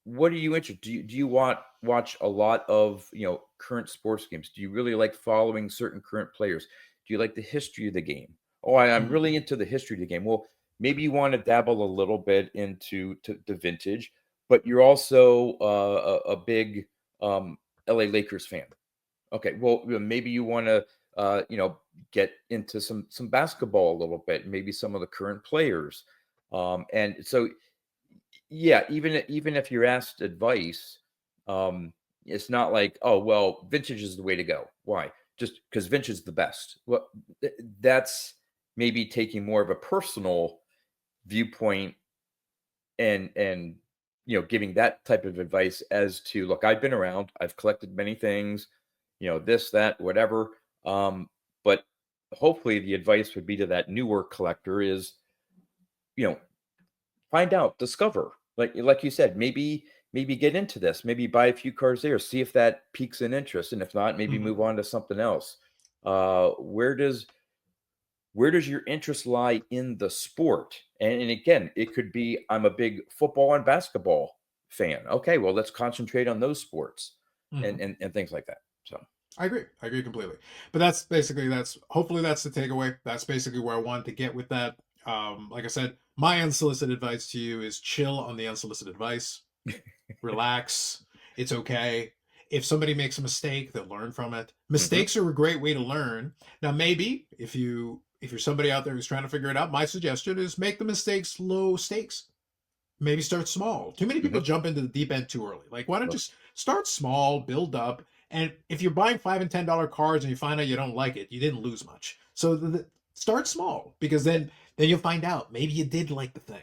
what are you interested? Do you watch a lot of current sports games? Do you really like following certain current players? Do you like the history of the game? Oh, I'm Mhm. really into the history of the game. Well, maybe you want to dabble a little bit into the vintage, but you're also a big um, LA Lakers fan. Okay, well, maybe you want to, get into some basketball a little bit, maybe some of the current players, and so yeah, even if you're asked advice, it's not like, oh well, vintage is the way to go. Why? Just because vintage is the best. Well, that's maybe taking more of a personal viewpoint and giving that type of advice as to, look, I've been around, I've collected many things, this, that, whatever, but hopefully the advice would be to that newer collector is, you know find out, discover, like you said, maybe get into this, maybe buy a few cards there, see if that piques an interest, and if not, maybe Mhm. move on to something else. Where does your interest lie in the sport? And again, it could be, I'm a big football and basketball fan. Okay, well, let's concentrate on those sports and Mhm. and things like that. So, I agree. I agree completely. But that's basically that's hopefully that's the takeaway. That's basically where I wanted to get with that. Like I said, my unsolicited advice to you is chill on the unsolicited advice. Relax. It's okay. If somebody makes a mistake, they'll learn from it. Hmm. Mistakes are a great way to learn. Now, maybe if you're somebody out there who's trying to figure it out, my suggestion is make the mistakes low stakes. Maybe start small. Too many people Hmm. jump into the deep end too early. Like, why don't just start small, build up, and if you're buying $5 and $10 cards and you find out you don't like it, you didn't lose much. So start small, because then you'll find out maybe you did like the thing.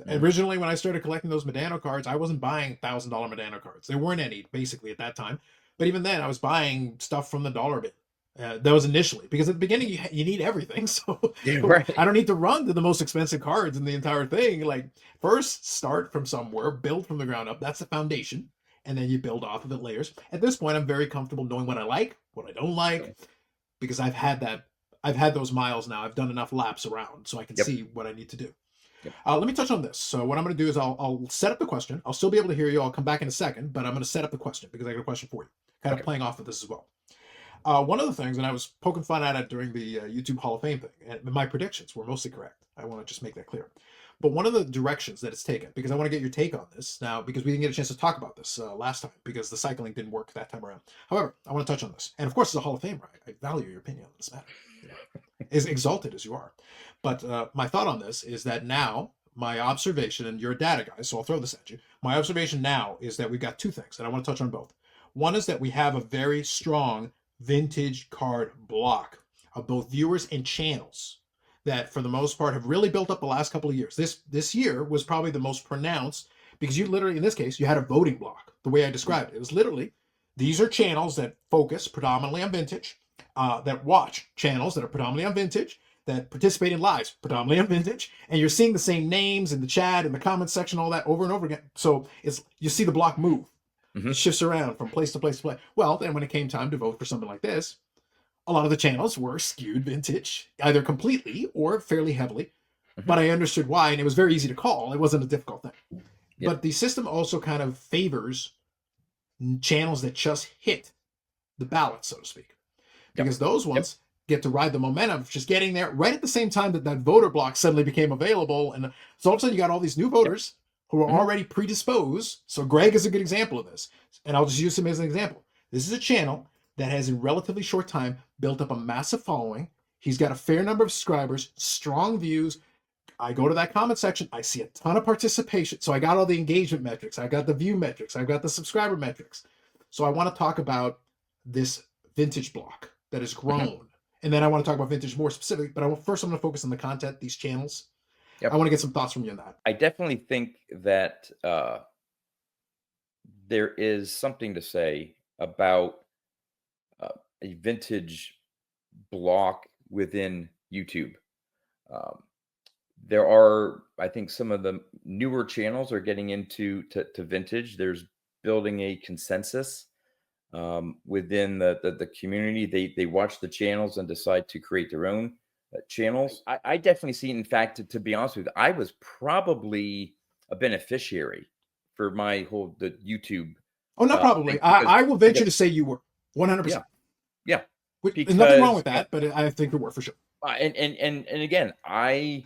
Hmm. Originally, when I started collecting those Medano cards, I wasn't buying $1,000 Medano cards. There weren't any basically at that time. But even then, I was buying stuff from the dollar bin. That was initially, because at the beginning you need everything. So Yeah, right. I don't need to run to the most expensive cards in the entire thing. Like, first start from somewhere, build from the ground up. That's the foundation, and then you build off of it layers. At this point, I'm very comfortable knowing what I like, what I don't like, because I've had that. I've had those miles now. I've done enough laps around, so I can Yep. see what I need to do. Yep. Let me touch on this. So what I'm going to do is I'll set up the question. I'll still be able to hear you. I'll come back in a second, but I'm going to set up the question because I got a question for you, kind of Okay. playing off of this as well. One of the things, and I was poking fun at it during the YouTube Hall of Fame thing, and my predictions were mostly correct. I want to just make that clear. But one of the directions that it's taken, because I want to get your take on this now, because we didn't get a chance to talk about this last time, because the cycling didn't work that time around. However, I want to touch on this. And of course, as a Hall of Famer, I value your opinion on this matter, you know, as exalted as you are. But my thought on this is that now, my observation, and you're a data guy, so I'll throw this at you. My observation now is that we've got two things, and I want to touch on both. One is that we have a very strong vintage card block of both viewers and channels that for the most part have really built up the last couple of years. This year was probably the most pronounced, because you literally, in this case, you had a voting block. The way I described it, it was literally, these are channels that focus predominantly on vintage, that watch channels that are predominantly on vintage, that participate in lives predominantly on vintage, and you're seeing the same names in the chat, in the comments section, all that over and over again. So it's, you see the block move. Hmm. It shifts around from place to place to place. Well, then when it came time to vote for something like this, a lot of the channels were skewed vintage, either completely or fairly heavily. Hmm. But I understood why, and it was very easy to call. It wasn't a difficult thing. Yep. But the system also kind of favors channels that just hit the ballot, so to speak, Yep. because those Yep. ones get to ride the momentum of just getting there right at the same time that that voter block suddenly became available. And so all of a sudden you got all these new Yep. voters who are Hmm. already predisposed. So Greg is a good example of this. And I'll just use him as an example. This is a channel that has in relatively short time built up a massive following. He's got a fair number of subscribers, strong views. I go to that comment section, I see a ton of participation. So I got all the engagement metrics, I got the view metrics, I've got the subscriber metrics. So I want to talk about this vintage block that has Hmm. grown. And then I want to talk about vintage more specifically, but first I'm going to focus on the content, these channels. I Yep. want to get some thoughts from you on that. I definitely think that there is something to say about uh, a vintage block within YouTube. Um, there are, I think, some of the newer channels are getting into to vintage. There's building a consensus within the community. They watch the channels and decide to create their own channels. I definitely see, in fact, to be honest with you, I was probably a beneficiary for my whole the YouTube Oh, not thing probably. because I will venture because to say you were yeah, 100%. yeah, There's nothing wrong because with that, but I think you were for sure. and again, I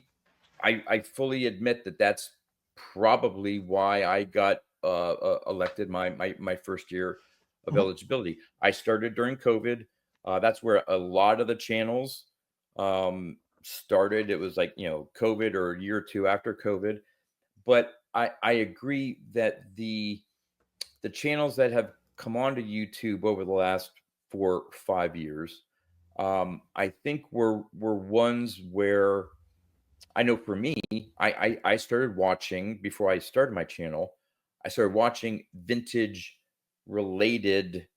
fully admit that that's probably why I got elected my first year of Mhm. eligibility. I started during COVID. That's where a lot of the channels started. It was like, COVID or a year or two after COVID. But I agree that the channels that have come onto YouTube over the last 4 5 years, I think were ones where I know for me, I started watching before I started my channel. I started watching vintage related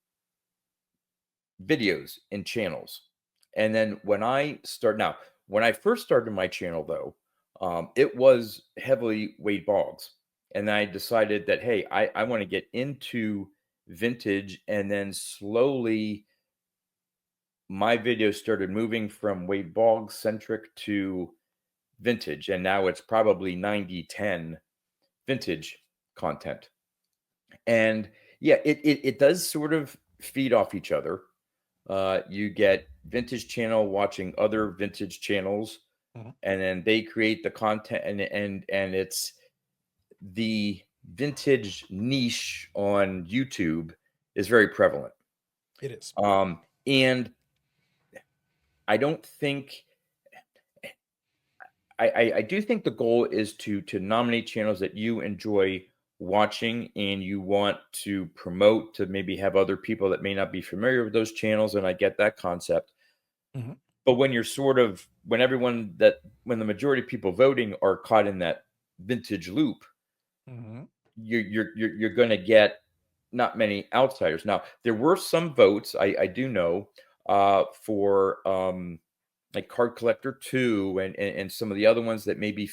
videos and channels, and then when I first started my channel though, it was heavily Wade Boggs, and I decided that hey, I want to get into vintage, and then slowly my videos started moving from Wade Boggs centric to vintage, and now it's probably 90-10 vintage content. And yeah, it does sort of feed off each other. You get vintage channel watching other vintage channels Mhm. and then they create the content, and it's the vintage niche on YouTube is very prevalent. It is. And I don't think I do think the goal is to nominate channels that you enjoy watching and you want to promote, to maybe have other people that may not be familiar with those channels, and I get that concept. Mhm. But when you're when the majority of people voting are caught in that vintage loop, Mhm. you're going to get not many outsiders. Now, there were some votes I do know for like Card Collector 2 and some of the other ones that maybe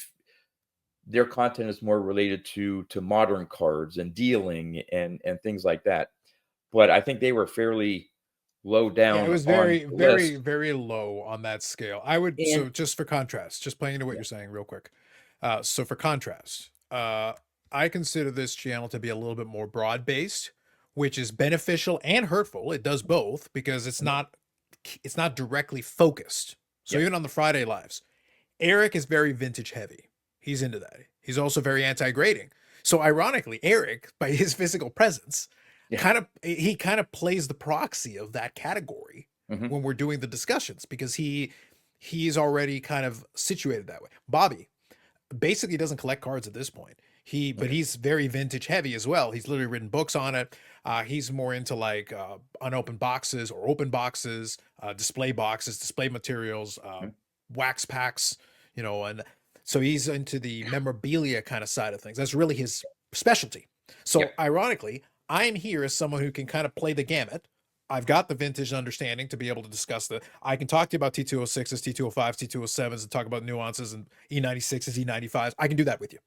their content is more related to modern cards and dealing and things like that. But I think they were fairly low Yeah, it down was on very, the very, list. very low on that scale. I would, And so just for contrast, just playing into what yeah, you're saying real quick. So for contrast, I consider this channel to be a little bit more broad based, which is beneficial and hurtful. It does both because mhm, it's not directly focused. So yeah, even on the Friday lives, Eric is very vintage heavy. He's into that. He's also very anti-grading. So ironically, Eric, by his physical presence, yeah, kind of plays the proxy of that category mhm, when we're doing the discussions because he's already kind of situated that way. Bobby basically doesn't collect cards at this point. But okay, he's very vintage heavy as well. He's literally written books on it. He's more into like unopened boxes or open boxes, display boxes, display materials, mhm, wax packs, and so he's into the memorabilia kind of side of things. That's really his specialty. yeah, So ironically, I'm here as someone who can kind of play the gamut. I've got the vintage understanding to be able to discuss I can talk to you about T206s, T205s, T207s, and talk about nuances and E96s, E95s. I can do that with you.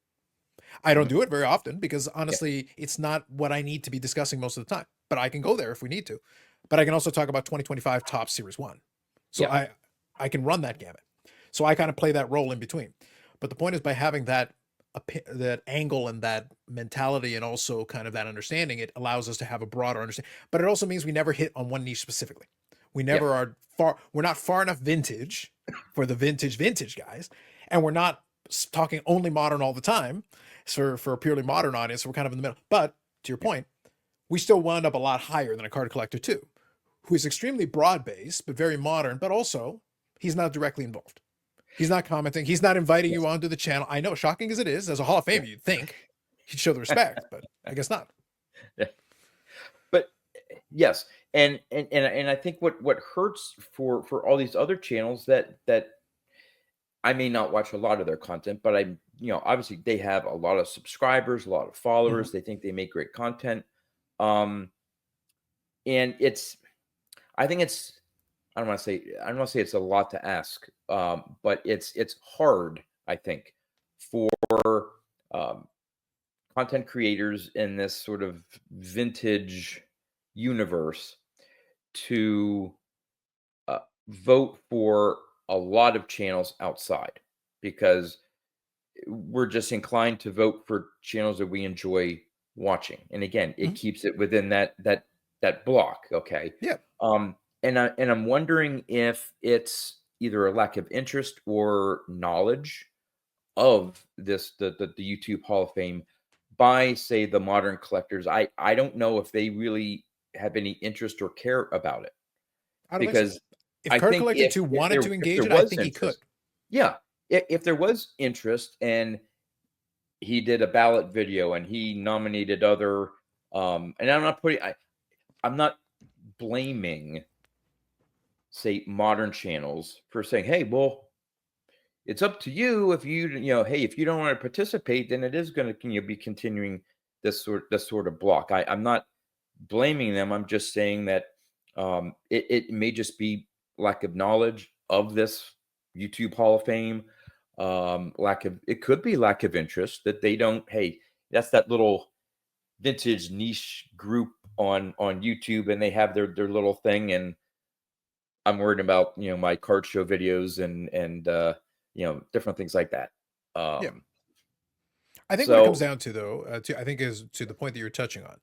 I don't mhm, do it very often because yeah, honestly, it's not what I need to be discussing most of the time. But I can go there if we need to. But I can also talk about 2025 Top Series 1. So yeah, I can run that gamut. So I kind of play that role in between. But the point is by having that angle and that mentality and also kind of that understanding, it allows us to have a broader understanding. But it also means we never hit on one niche specifically. We yeah, never are we're not far enough vintage for the vintage guys, and we're not talking only modern all the time for a purely modern audience. So we're kind of in the middle. But to your yeah, point, we still wound up a lot higher than a card collector too, who is extremely broad based but very modern. But also, he's not directly involved. He's not commenting. He's not inviting yes, you onto the channel. I know, shocking as it is, as a Hall of yeah, Famer, you'd think he'd show the respect, but I guess not. yeah. But yes, and I think what hurts for all these other channels that I may not watch a lot of their content, but obviously they have a lot of subscribers, a lot of Mhm. followers. They think they make great content. Um, and I think I don't want to say it's a lot to ask, but it's hard, I think, for um, content creators in this sort of vintage universe to uh, vote for a lot of channels outside, because we're just inclined to vote for channels that we enjoy watching. And again, it Mhm. keeps it within that block. Okay. Yeah. And I'm wondering if it's either a lack of interest or knowledge of the YouTube Hall of Fame by, say, the modern collectors. I don't know if they really have any interest or care about it, I don't think so. because If I Card think Collector 2 wanted to if there engage it, I was think he could. interest, yeah, if there was interest and he did a ballot video and he nominated other, and I'm not blaming, say, modern channels for saying, hey, well, it's up to you. If hey, if you don't want to participate, then it is going to be continuing this sort of block. I'm not blaming them. I'm just saying that it may just be lack of knowledge of this YouTube Hall of Fame. It could be lack of interest, that they don't. Hey, that's that little vintage niche group on YouTube, and they have their little thing, and I'm worried about my card show videos and different things like that. Yeah. Um, I think what it comes So, down to, though, I think is to the point that you're touching on.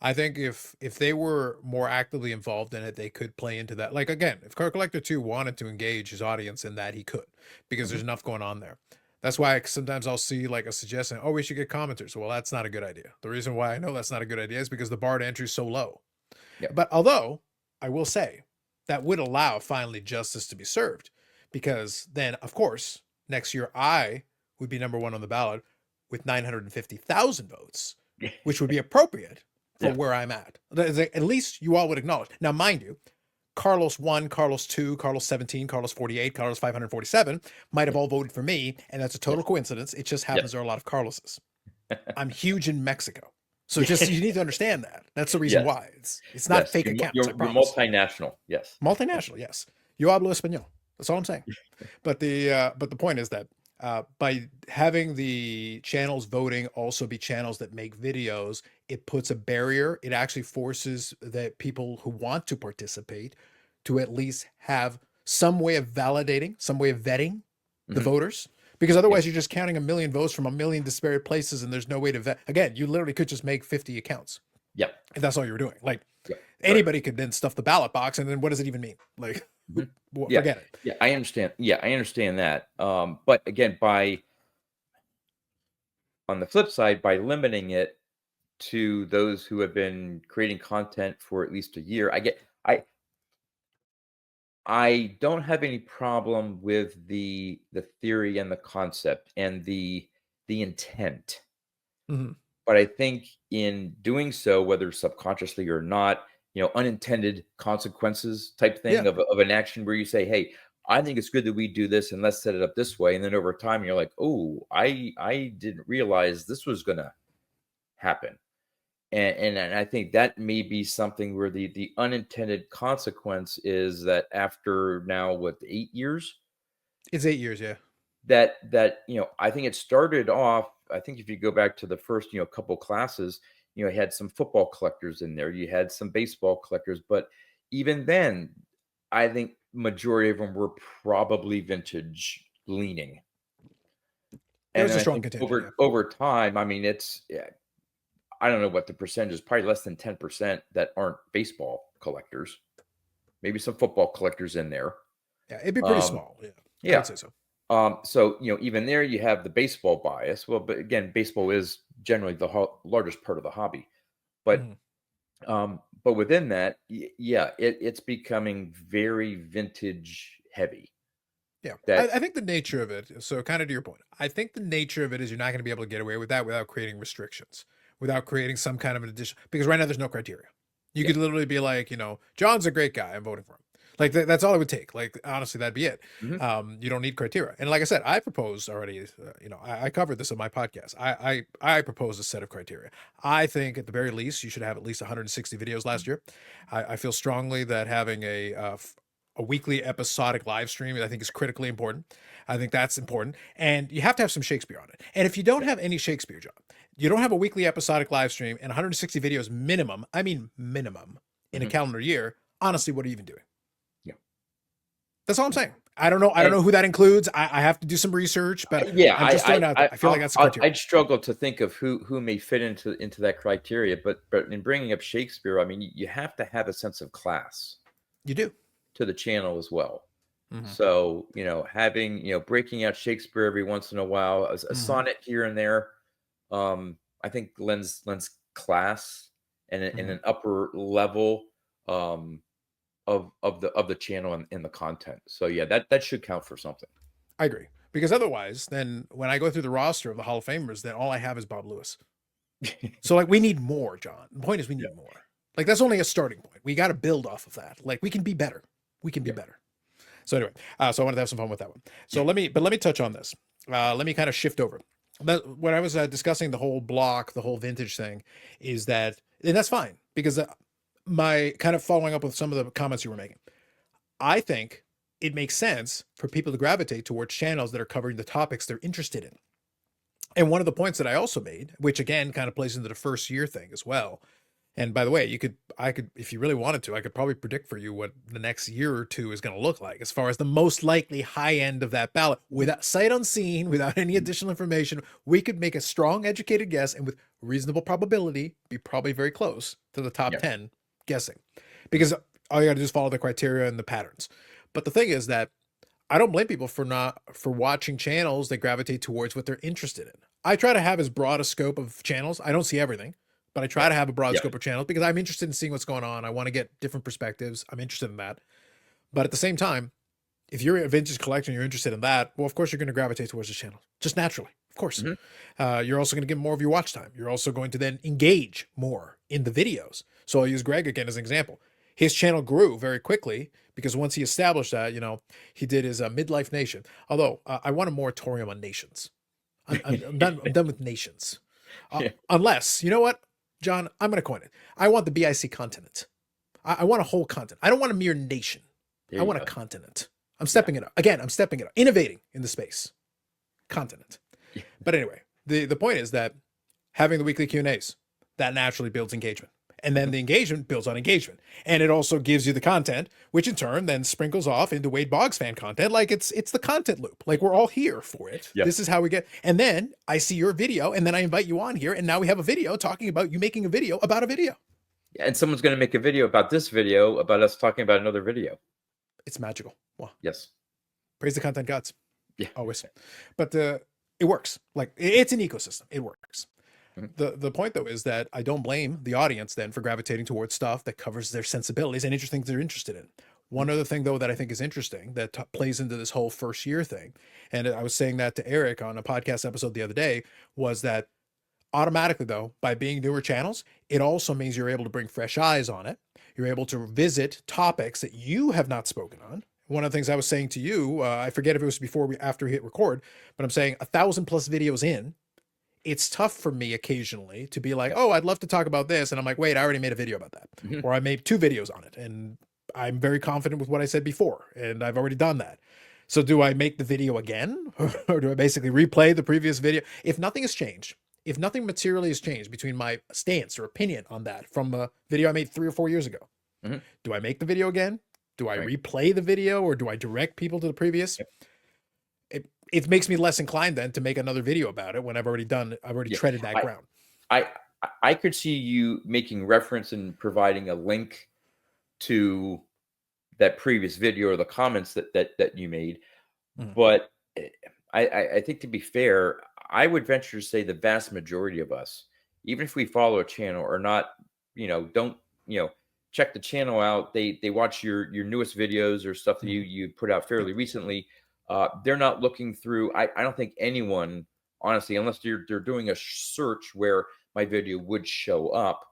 I think if they were more actively involved in it, they could play into that. Like again, if Card Collector 2 wanted to engage his audience in that, he could, because mhm, there's enough going on there. That's why sometimes I'll see like a suggestion, oh, we should get commenters. Well, that's not a good idea. The reason why I know that's not a good idea is because the bar to entry is so low. yeah, But although I will say that would allow finally justice to be served, because then, of course, next year I would be number one on the ballot with 950,000 votes, which would be appropriate for yeah, where I'm at. At least you all would acknowledge. Now, mind you, Carlos 1, Carlos 2, Carlos 17, Carlos 48, Carlos 547 might have yeah, all voted for me, and that's a total yes, coincidence. It just happens yes, there are a lot of Carloses. I'm huge in Mexico. So just you need to understand that. That's the reason yes, why. It's not yes. fake accounts, I You're promise. multinational. Yes. Multinational, yes. Yo hablo español. That's all I'm saying. But the point is that by having the channels voting also be channels that make videos, it puts a barrier. It actually forces that people who want to participate to at least have some way of validating, some way of vetting the Hmm. voters. Because Yeah, otherwise, you're just counting a million votes from a million disparate places, and there's no way to vet. Again, you literally could just make 50 accounts yeah, if that's all you were doing. Like yeah. Right. anybody could then stuff the ballot box, and then what does it even mean? Like, Mhm. well, Yeah, forget it. yeah. I understand. Yeah, I understand that. But again, by on the flip side, by limiting it to those who have been creating content for at least a year, I don't have any problem with the theory and the concept and the intent. Mhm. But I think in doing so, whether subconsciously or not, unintended consequences type Yeah, thing of an action where you say, "Hey, I think it's good that we do this, and let's set it up this way." And then over time, you're like, "Oh, I didn't realize this was gonna happen." And I think that may be something where the unintended consequence is that after now what 8 years it's 8 years. Yeah, I think it started off. I think if you go back to the first couple classes, you had some football collectors in there, you had some baseball collectors, but even then, I think majority of them were probably vintage leaning. there And was then a I strong think contingent. Yeah, over time, I mean, it's yeah, I don't know what the percentage is, probably less than 10% that aren't baseball collectors. Maybe some football collectors in there. yeah, it'd be pretty Um, small. Yeah, I yeah. would say so. So even there, you have the baseball bias. Well, but again, baseball is generally the largest part of the hobby. But Mhm. within that, yeah, it's becoming very vintage heavy. Yeah, That I think the nature of it. So, kind of to your point, I think the nature of it is you're not going to be able to get away with that without creating restrictions, without creating some kind of an addition. Because right now there's no criteria. You yeah, could literally be like, John's a great guy. I'm voting for him. Like that's all it would take. Like honestly, that'd be it. mhm, You don't need criteria. And like I said, I proposed already. I covered this on my podcast. I proposed a set of criteria. I think at the very least you should have at least 160 videos last year. I feel strongly that having a weekly episodic live stream I think is critically important. I think that's important, and you have to have some Shakespeare on it. And if you don't yeah, have any Shakespeare, John, you don't have a weekly episodic live stream and 160 videos minimum. I mean minimum in a mhm, calendar year. Honestly, what are you even doing? yeah, That's all I'm saying. I don't know. I don't and know who that includes. I have to do some research, but yeah, I'm just throwing it out there. I feel like that's the criteria. I'd struggle to think of who may fit into that criteria. But in bringing up Shakespeare, I mean, you have to have a sense of class You do. to the channel as well. Mm-hmm. So, having, breaking out Shakespeare every once in a while, a Mm-hmm. sonnet here and there, I think lends class and Mm-hmm. an upper level um, of the channel and the content. So yeah, that should count for something. I agree. Because otherwise, then when I go through the roster of the Hall of Famers, then all I have is Bob Lewis. So like we need more, John. The point is we Yeah, need more. Like that's only a starting point. We got to build off of that. Like we can be better. We can be yeah, better. So anyway, so I wanted to have some fun with that one. So let me touch on this. Let me kind of shift over. When I was discussing the whole block, the whole vintage thing, is that, and that's fine because my kind of following up with some of the comments you were making. I think it makes sense for people to gravitate towards channels that are covering the topics they're interested in. And one of the points that I also made, which again kind of plays into the first year thing as well, And by the way, I could, if you really wanted to, I could probably predict for you what the next year or two is going to look like as far as the most likely high end of that ballot, without sight unseen, without any additional information. We could make a strong, educated guess, and with reasonable probability, be probably very close to the top Yeah. 10 guessing, because all you got to do is follow the criteria and the patterns. But the thing is that I don't blame people for watching channels that gravitate towards what they're interested in. I try to have as broad a scope of channels. I don't see everything, but I try Yeah. to have a broad Yeah. scope of channels because I'm interested in seeing what's going on. I want to get different perspectives. I'm interested in that. But at the same time, if you're a vintage collector and you're interested in that, well, of course you're going to gravitate towards the channel, just naturally, of course. You're also going to get more of your watch time. You're also going to then engage more in the videos. So I'll use Greg again as an example. His channel grew very quickly because once he established that, he did his Midlife Nation. Although I want a moratorium on nations. I'm done. I'm done with nations. Yeah. Unless, you know what, John, I'm going to coin it. I want the BIC continent. I want a whole continent. I don't want a mere nation. There I you want go. a continent. I'm stepping it up. Again, I'm stepping it up. Innovating in the space. Continent. Yeah. But anyway, the point is that having the weekly Q&As, that naturally builds engagement. And then the engagement builds on engagement. And it also gives you the content, which in turn then sprinkles off into Wade Boggs fan content. Like it's the content loop. Like we're all here for it. Yeah. This is how we get. And then I see your video and then I invite you on here. And now we have a video talking about you making a video about a video. Yeah, and someone's going to make a video about this video about us talking about another video. It's magical. Wow. Yes. Praise the content gods. Yeah. Always. But it works. Like it's an ecosystem. It works. The point though is that I don't blame the audience then for gravitating towards stuff that covers their sensibilities and interesting things they're interested in. One other thing though that I think is interesting that plays into this whole first year thing, and I was saying that to Eric on a podcast episode the other day, was that automatically though, by being newer channels, it also means you're able to bring fresh eyes on it. You're able to visit topics that you have not spoken on. One of the things I was saying to you, I forget if it was after we hit record, but I'm saying 1,000+ videos in, it's tough for me occasionally to be like, oh, I'd love to talk about this. And I'm like, wait, I already made a video about that. Or I made 2 videos on it. And I'm very confident with what I said before. And I've already done that. So do I make the video again? Or do I basically replay the previous video? If nothing has changed, if nothing materially has changed between my stance or opinion on that from the video I made 3 or 4 years ago, do I make the video again? Do I replay the video or do I direct people to the previous? It makes me less inclined then to make another video about it when I've already treaded that ground. I could see you making reference and providing a link to that previous video or the comments that you made. But I think, to be fair, I would venture to say the vast majority of us, even if we follow a channel or not, don't, check the channel out. They watch your newest videos or stuff that you put out fairly recently. They're not looking through. I don't think anyone, honestly, unless they're doing a search where my video would show up,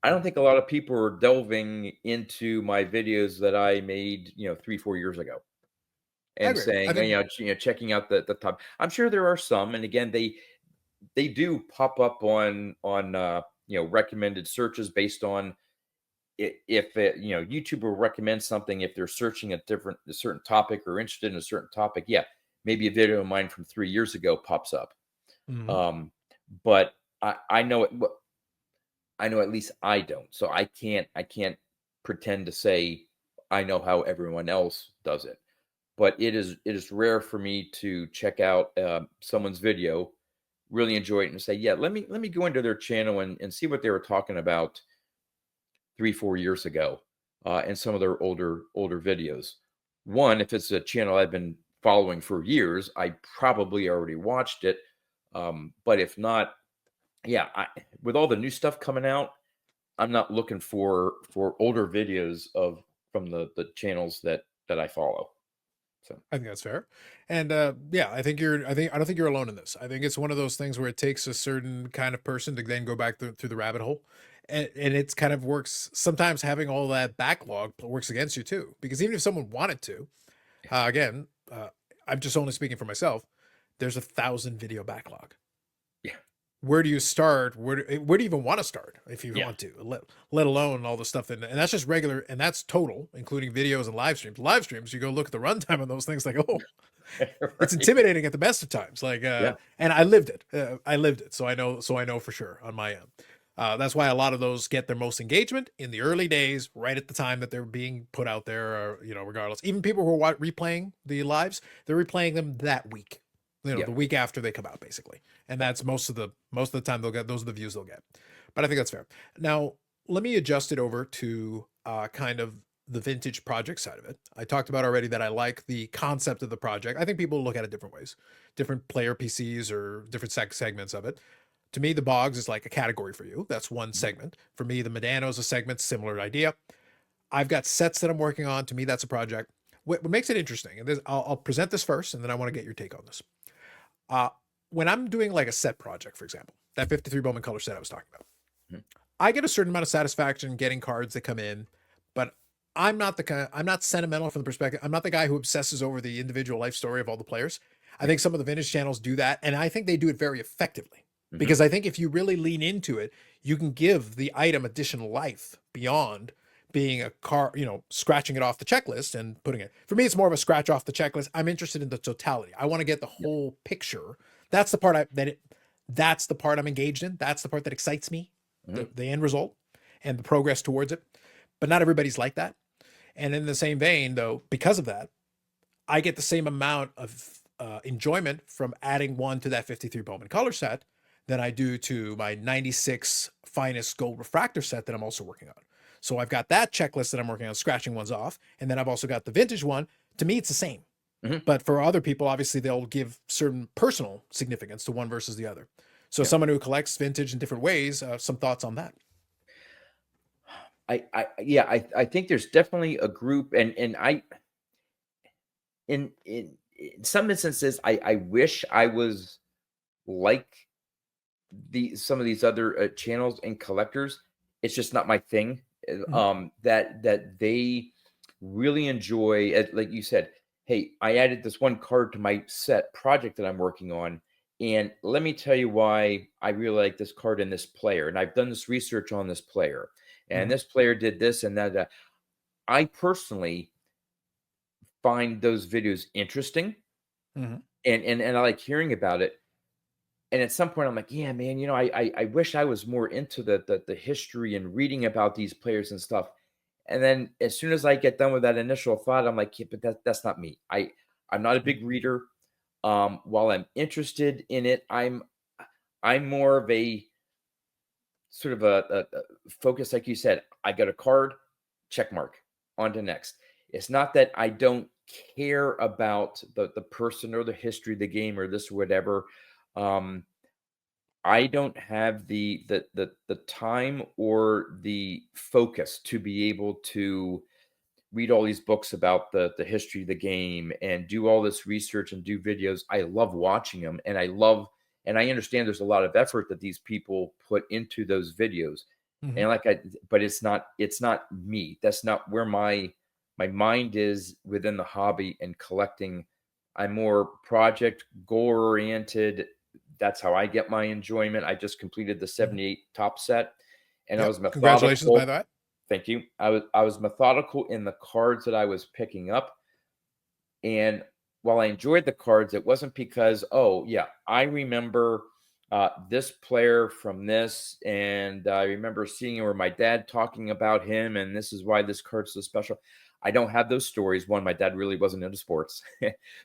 I don't think a lot of people are delving into my videos that I made, 3-4 years ago, and saying, checking out the top. I'm sure there are some, and again, they do pop up on recommended searches based on if YouTube will recommend something if they're searching a certain topic or interested in a certain topic. Yeah, maybe a video of mine from 3 years ago pops up. But I know it. I know at least I don't. So I can't pretend to say I know how everyone else does it. But it is rare for me to check out someone's video, really enjoy it, and say, yeah, let me go into their channel and see what they were talking about 3-4 years ago, and some of their older videos. One, if it's a channel I've been following for years, I probably already watched it. But if not, yeah, with all the new stuff coming out, I'm not looking for older videos from the channels that I follow. So I think that's fair. And yeah, I don't think you're alone in this. I think it's one of those things where it takes a certain kind of person to then go back through the rabbit hole. And it's kind of works. Sometimes having all that backlog works against you too, because even if someone wanted to, again, I'm just only speaking for myself. There's 1,000 video backlog. Yeah. Where do you start? Where do you even want to start if you want to, let alone all the stuff and that's just regular, and that's total, including videos and live streams. Live streams, you go look at the runtime on those things, like, oh, it's intimidating at the best of times. Like, and I lived it. So I know for sure on my end. That's why a lot of those get their most engagement in the early days, right at the time that they're being put out there, or, regardless. Even people who are replaying the lives, they're replaying them that week, Yeah. the week after they come out, basically. And that's most of the time they'll get, those are the views they'll get. But I think that's fair. Now, let me adjust it over to kind of the vintage project side of it. I talked about already that I like the concept of the project. I think people look at it different ways, different player PCs or different segments of it. To me, the Boggs is like a category for you. That's one segment. For me, the Medano is a segment, similar idea. I've got sets that I'm working on. To me, that's a project. What makes it interesting, and I'll present this first, and then I want to get your take on this. Uh, when I'm doing like a set project, for example, that 53 Bowman color set I was talking about, Mhm. I get a certain amount of satisfaction getting cards that come in, but I'm not sentimental from the perspective. I'm not the guy who obsesses over the individual life story of all the players. I Yeah. think some of the vintage channels do that, and I think they do it very effectively. Mhm. Because I think if you really lean into it, you can give the item additional life beyond being a car, scratching it off the checklist and putting it. For me, it's more of a scratch off the checklist. I'm interested in the totality. I want to get the Yeah. whole picture. That's the part that's the part I'm engaged in. That's the part that excites me, Mhm. the end result and the progress towards it. But not everybody's like that. And in the same vein, though, because of that, I get the same amount of enjoyment from adding one to that 53 Bowman color set than I do to my 96 finest gold refractor set that I'm also working on. So I've got that checklist that I'm working on, scratching ones off. And then I've also got the vintage one. To me, it's the same. Mhm. But for other people, obviously, they'll give certain personal significance to one versus the other. So Yeah. someone who collects vintage in different ways, some thoughts on that. I think there's definitely a group, and I in some instances I wish I was like some of these other channels and collectors. It's just not my thing. Mhm. That they really enjoy, like you said. Hey, I added this one card to my set project that I'm working on, and let me tell you why I really like this card and this player. And I've done this research on this player, and Mhm. this player did this and that. I personally find those videos interesting, Mhm. and I like hearing about it. And at some point, I'm like, yeah, man, I wish I was more into the history and reading about these players and stuff. And then as soon as I get done with that initial thought, I'm like, yeah, but that's not me. I'm not a Mhm. big reader. While I'm interested in it, I'm more of a sort of a focus, like you said. I got a card, check mark, on to next. It's not that I don't care about the person or the history of the game or this or whatever. Um, I don't have the time or the focus to be able to read all these books about the history of the game and do all this research and do videos. I love watching them, and I understand there's a lot of effort that these people put into those videos. Mhm. And but it's not me. That's not where my mind is within the hobby and collecting. I'm more project goal oriented. That's how I get my enjoyment. I just completed the Mhm. 78 top set, and I Yep. was Congratulations, by methodical. the way. Thank you. I was methodical in the cards that I was picking up, and while I enjoyed the cards, it wasn't because, oh yeah, I remember this player from this, and I remember seeing or my dad talking about him, and this is why this card's so special. I don't have those stories. One, my dad really wasn't into sports,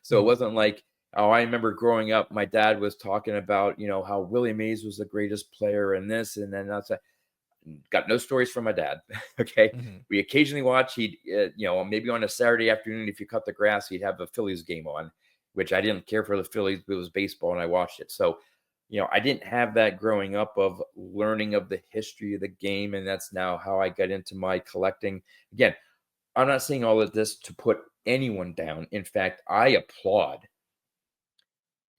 so it Mhm. wasn't like, oh, I remember growing up, my dad was talking about how Willie Mays was the greatest player, and this, and then that's got no stories from my dad. Okay. Mhm. We occasionally watch, maybe on a Saturday afternoon, if you cut the grass, he'd have a Phillies game on, which I didn't care for the Phillies, but it was baseball and I watched it. So, I didn't have that growing up of learning of the history of the game. And that's now how I got into my collecting. Again, I'm not saying all of this to put anyone down. In fact, I applaud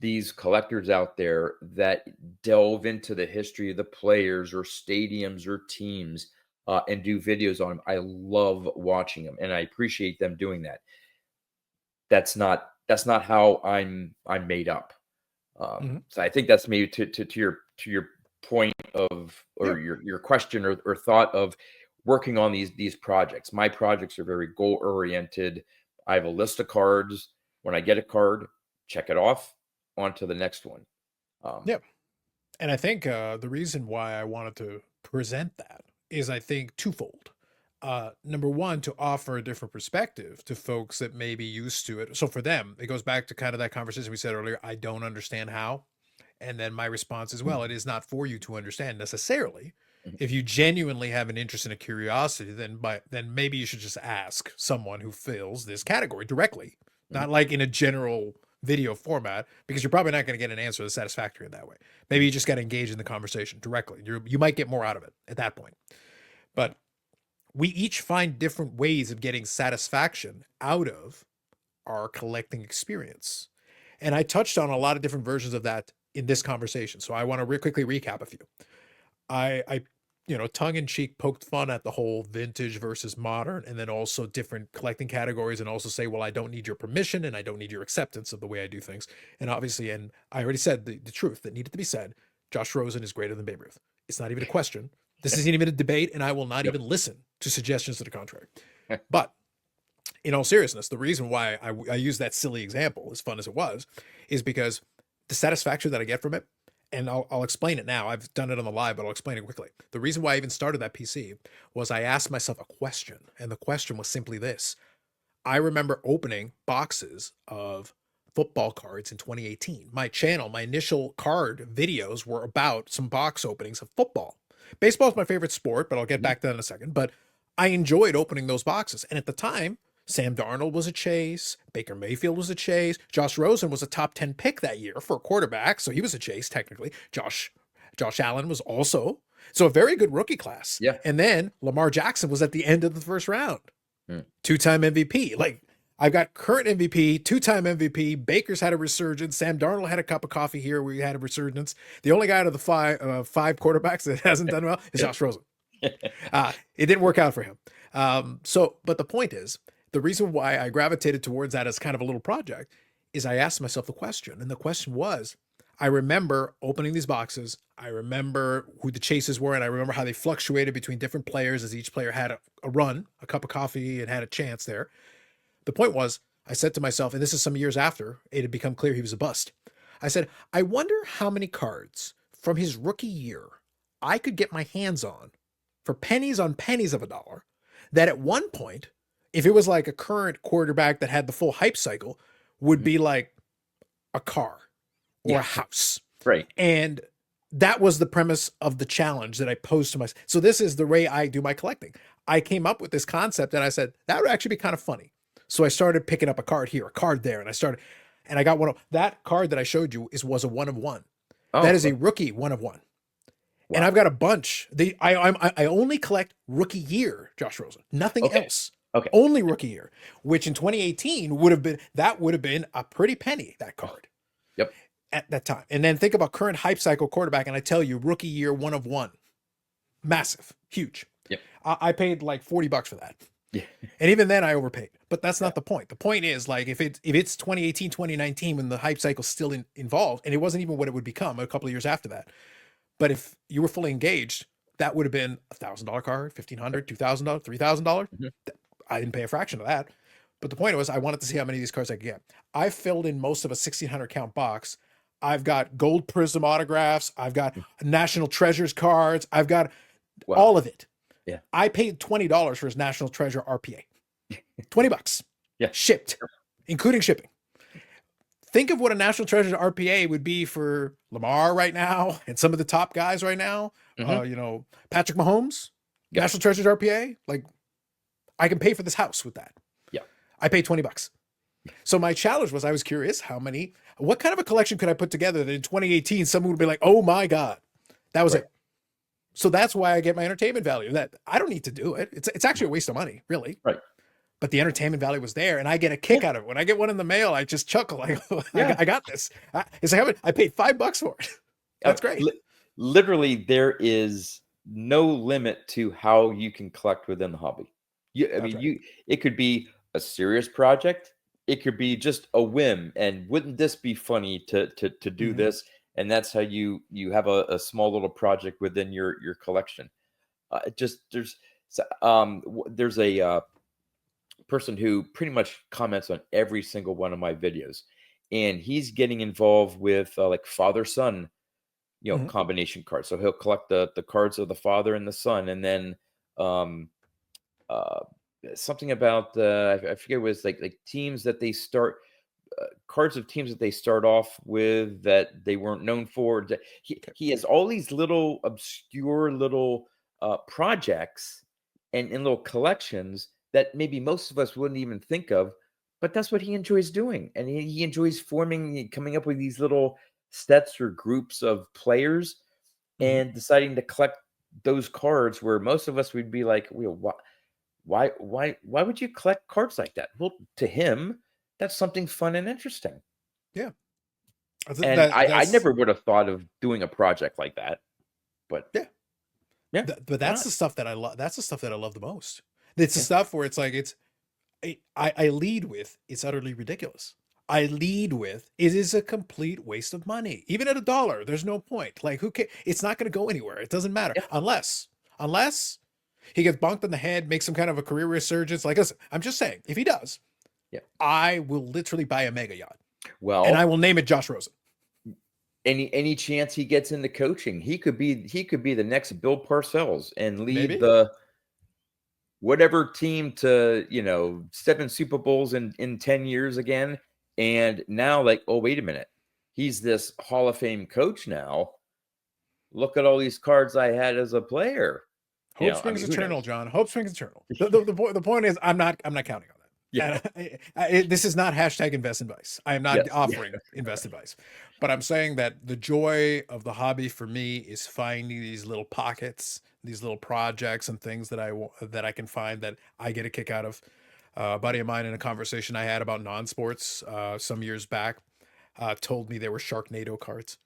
these collectors out there that delve into the history of the players or stadiums or teams and do videos on them. I love watching them, and I appreciate them doing that. That's not how I'm made up. Mhm. So I think that's maybe to your point of, Yeah. or your question or thought of working on these projects. My projects are very goal oriented. I have a list of cards. When I get a card, check it off, on to the next one. Um, Yeah. And I think the reason why I wanted to present that is, I think, twofold. Number one, to offer a different perspective to folks that may be used to it. So for them, it goes back to kind of that conversation we said earlier. I don't understand how. And then my response is, well, it is not for you to understand necessarily. If you genuinely have an interest and a curiosity, then maybe you should just ask someone who fills this category directly, not like in a general video format, because you're probably not going to get an answer that's satisfactory in that way. Maybe you just got to engage in the conversation directly. You might get more out of it at that point. But we each find different ways of getting satisfaction out of our collecting experience. And I touched on a lot of different versions of that in this conversation. So I want to quickly recap a few. I tongue in cheek poked fun at the whole vintage versus modern, and then also different collecting categories, and also say, well, I don't need your permission and I don't need your acceptance of the way I do things. And obviously, and I already said the truth that needed to be said, Josh Rosen is greater than Babe Ruth. It's not even a question. This isn't even a debate, and I will not even listen to suggestions to the contrary. But in all seriousness, the reason why I use that silly example, as fun as it was, is because the satisfaction that I get from it, and I'll explain it now. I've done it on the live, but I'll explain it quickly. The reason why I even started that PC was I asked myself a question, and the question was simply this. I remember opening boxes of football cards in 2018. My channel, my initial card videos were about some box openings of football. Baseball is my favorite sport, but I'll get back to that in a second. But I enjoyed opening those boxes. And at the time, Sam Darnold was a chase. Baker Mayfield was a chase. Josh Rosen was a top 10 pick that year for a quarterback. So he was a chase, technically. Josh Allen was also. So a very good rookie class. Yeah. And then Lamar Jackson was at the end of the first round. Two-time MVP. Like, I've got current MVP, two-time MVP. Baker's had a resurgence. Sam Darnold had a cup of coffee here. We had a resurgence. The only guy out of the five quarterbacks that hasn't done well is Josh Rosen. It didn't work out for him. But the point is, the reason why I gravitated towards that as kind of a little project is I asked myself the question. And the question was, I remember opening these boxes. I remember who the chases were, and I remember how they fluctuated between different players as each player had a run, a cup of coffee, and had a chance there. The point was, I said to myself, and this is some years after it had become clear he was a bust. I said, I wonder how many cards from his rookie year I could get my hands on for pennies on pennies of a dollar, that at one point, if it was like a current quarterback that had the full hype cycle, would be like a car or a house. Right. And that was the premise of the challenge that I posed to myself. So this is the way I do my collecting. I came up with this concept and I said, that would actually be kind of funny. So I started picking up a card here, a card there, and I got one of that card that I showed you was a 1 of 1. Oh, that is a rookie 1 of 1. Wow. And I've got a bunch. I only collect rookie year, Josh Rosen, nothing else. Okay. Only rookie year, which in 2018 would have been a pretty penny, that card. Yep. At that time. And then think about current hype cycle quarterback, and I tell you, rookie year 1 of 1. Massive, huge. Yep. I paid like $40 for that. Yeah. And even then I overpaid. But that's not the point. The point is, like, if it's 2018, 2019, when the hype cycle's still involved, and it wasn't even what it would become a couple of years after that. But if you were fully engaged, that would have been $1,000 card, $1,500, $2,000, $3,000. I didn't pay a fraction of that. But the point was, I wanted to see how many of these cards I could get. I filled in most of a 1,600 count box. I've got gold prism autographs. I've got National Treasures cards. I've got all of it. Yeah. I paid $20 for his National Treasure RPA. $20. Yeah. Shipped, including shipping. Think of what a National Treasure RPA would be for Lamar right now and some of the top guys right now. Patrick Mahomes, National Treasures RPA. Like, I can pay for this house with that. Yeah. I paid $20. So my challenge was, I was curious what kind of a collection could I put together that in 2018, someone would be like, oh my God, that was it. So that's why I get my entertainment value. That I don't need to do it. It's actually a waste of money, really. Right. But the entertainment value was there, and I get a kick out of it. When I get one in the mail, I just chuckle. I got this. It's like I paid $5 for it. That's great. Literally, there is no limit to how you can collect within the hobby. It could be a serious project. It could be just a whim. And wouldn't this be funny to do this? And that's how you have a small little project within your collection. There's a person who pretty much comments on every single one of my videos, and he's getting involved with like father-son Mhm. combination cards. So he'll collect the cards of the father and the son, and then um, uh, something about I forget, it was like teams that they start, cards of teams that they start off with that they weren't known for. He has all these little obscure little projects and little collections that maybe most of us wouldn't even think of, but that's what he enjoys doing, and he enjoys coming up with these little sets or groups of players Mhm. and deciding to collect those cards where most of us would be like, well, why would you collect cards like that? Well, to him, that's something fun and interesting. Yeah. And I That's never would have thought of doing a project like that, but yeah. yeah, But why that's not? the stuff that I love. That's the stuff that I love the most. It's the Yeah, stuff where it's like I lead with it's utterly ridiculous. I lead with it is a complete waste of money. Even at $1, there's no point. Like who cares? It's not going to go anywhere. It doesn't matter yeah, unless he gets bonked on the head, makes some kind of a career resurgence. Like listen, I'm just saying, if he does, yeah. I will literally buy a mega yacht and I Well, will name it Josh Rosen. any chance he gets into coaching, he could be the next Bill Parcells and lead Maybe. the whatever team to 7 Super Bowls in 10 years again. And now, like, oh, wait a minute, he's this Hall of Fame coach now. Look at all these cards I had as a player. Hope I springs mean, who eternal, knows? John. Hope springs eternal. The point is, I'm not counting on Yeah. that. And this is not hashtag invest advice. I am not Yes. Yeah. offering invest advice, but I'm saying that the joy of the hobby for me is finding these little pockets, these little projects and things that I can find that I get a kick out of. A buddy of mine in a conversation I had about non-sports some years back told me there were Sharknado cards.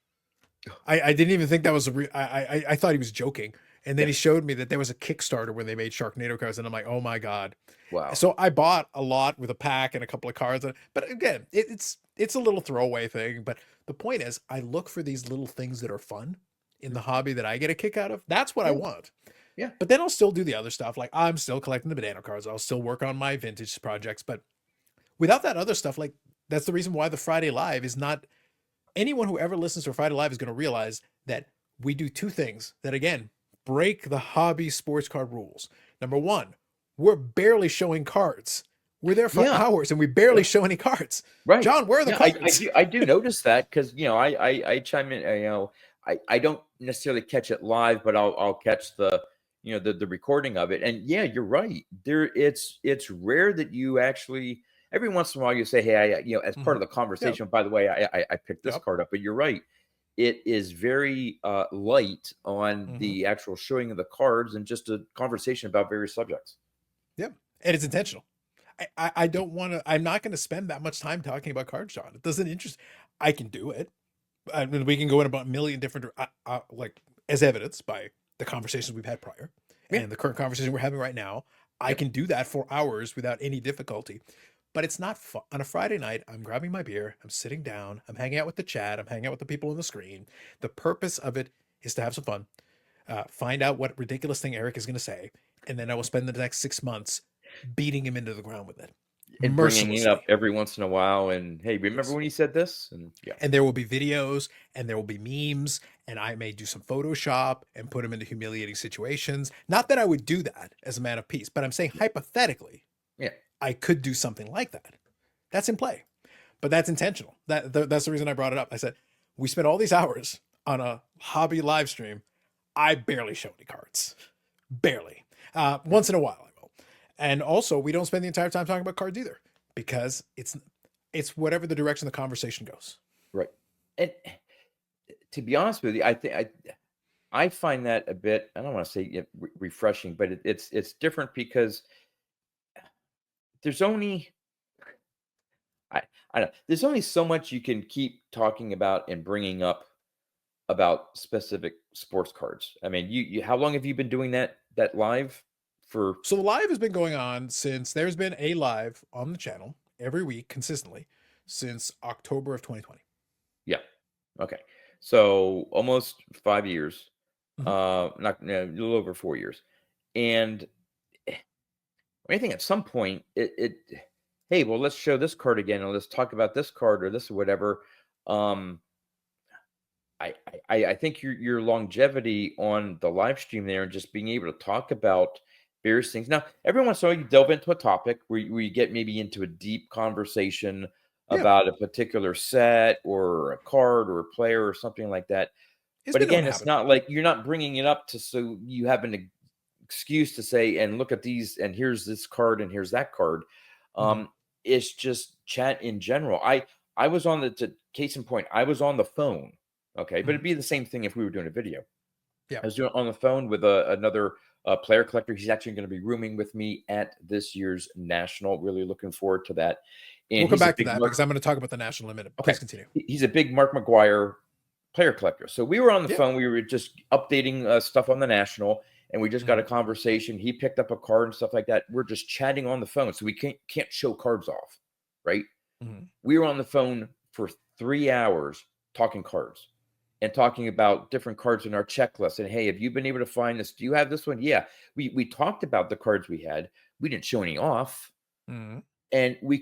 I didn't even think that was I thought he was joking. And then Yeah. he showed me that there was a Kickstarter where they made Sharknado cards, and I'm like, oh my god! Wow. So I bought a lot with a pack and a couple of cards. But again, it's a little throwaway thing. But the point is, I look for these little things that are fun in the hobby that I get a kick out of. That's what I Yeah. want. Yeah. But then I'll still do the other stuff. Like I'm still collecting the banana cards. I'll still work on my vintage projects. But without that other stuff, like that's the reason why the Friday Live is not anyone who ever listens to a Friday Live is going to realize that we do two things that again break the hobby sports card rules. Number one, we're barely showing cards. We're there for Yeah. hours and we barely show any cards. Right. John, where are the Yeah, I cards? do notice that because I chime in. I don't necessarily catch it live, but I'll catch the recording of it. And yeah, you're right. It's rare that you actually every once in a while you say, hey, as part Mhm. of the Yep. conversation. By the way, I picked this Yep. card up, but you're right. It is very light on Hmm. the actual showing of the cards and just a conversation about various subjects. Yep. And it's intentional. I don't want to. I'm not going to spend that much time talking about cards, John. It doesn't interest. I can do it. I mean, we can go in about a million different, like as evidenced by the conversations we've had prior Yeah. and the current conversation we're having right now. I Yep. can do that for hours without any difficulty. But it's not fun. On a Friday night, I'm grabbing my beer, I'm sitting down, I'm hanging out with the chat, I'm hanging out with the people on the screen. The purpose of it is to have some fun, find out what ridiculous thing Eric is going to say, and then I will spend the next 6 months beating him into the ground with it And bringing it up mercilessly. every once in a while, and hey, remember Yes. when you said this? And yeah. And there will be videos and there will be memes and I may do some Photoshop and put them into humiliating situations. Not that I would do that as a man of peace, but I'm saying hypothetically, Yeah. I could do something like that. That's in play, but that's intentional. That's the reason I brought it up. I said, we spent all these hours on a hobby live stream. I barely show any cards, barely. Once in a while I will. And also we don't spend the entire time talking about cards either because it's whatever the direction the conversation goes. Right. And to be honest with you, I think I find that a bit, I don't want to say refreshing, but it's different because there's only I I don't know, there's only so much you can keep talking about and bringing up about specific sports cards. I mean, you how long have you been doing that live for? So the live has been going on since there's been a live on the channel every week consistently since October of 2020. Yeah. Okay. So almost 5 years. Mhm. Not a little over 4 years. And I think at some point hey, well, let's show this card again, or let's talk about this card or this or whatever. Um, I think your longevity on the live stream there and just being able to talk about various things. Now, every once in a while, you delve into a topic where you get maybe into a deep conversation Yeah, about a particular set or a card or a player or something like that. it's But been known again, to it's happen. not like you're not bringing it up to so you have an excuse to say, and look at these, and here's this card, and here's that card. Mhm. Um, it's just chat in general. I was on case in point, I was on the phone. Okay, but it'd Mhm. be the same thing if we were doing a video. Yeah, I was doing on the phone with another player collector. He's actually going to be rooming with me at this year's national. Really looking forward to that. we'll And come he's a back to big that Mark. because I'm going to talk about the national limit. Okay, Please continue. he's a big Mark McGuire player collector. So we were on the Yeah. phone. We were just updating stuff on the national, and we just got a Mhm. conversation. He picked up a card and stuff like that. We're just chatting on the phone, so we can't show cards off, right? Mhm. We were on the phone for 3 hours talking cards and talking about different cards in our checklist. And hey, have you been able to find this? Do you have this one? Yeah. We talked about the cards we had. We didn't show any off, Mhm. and we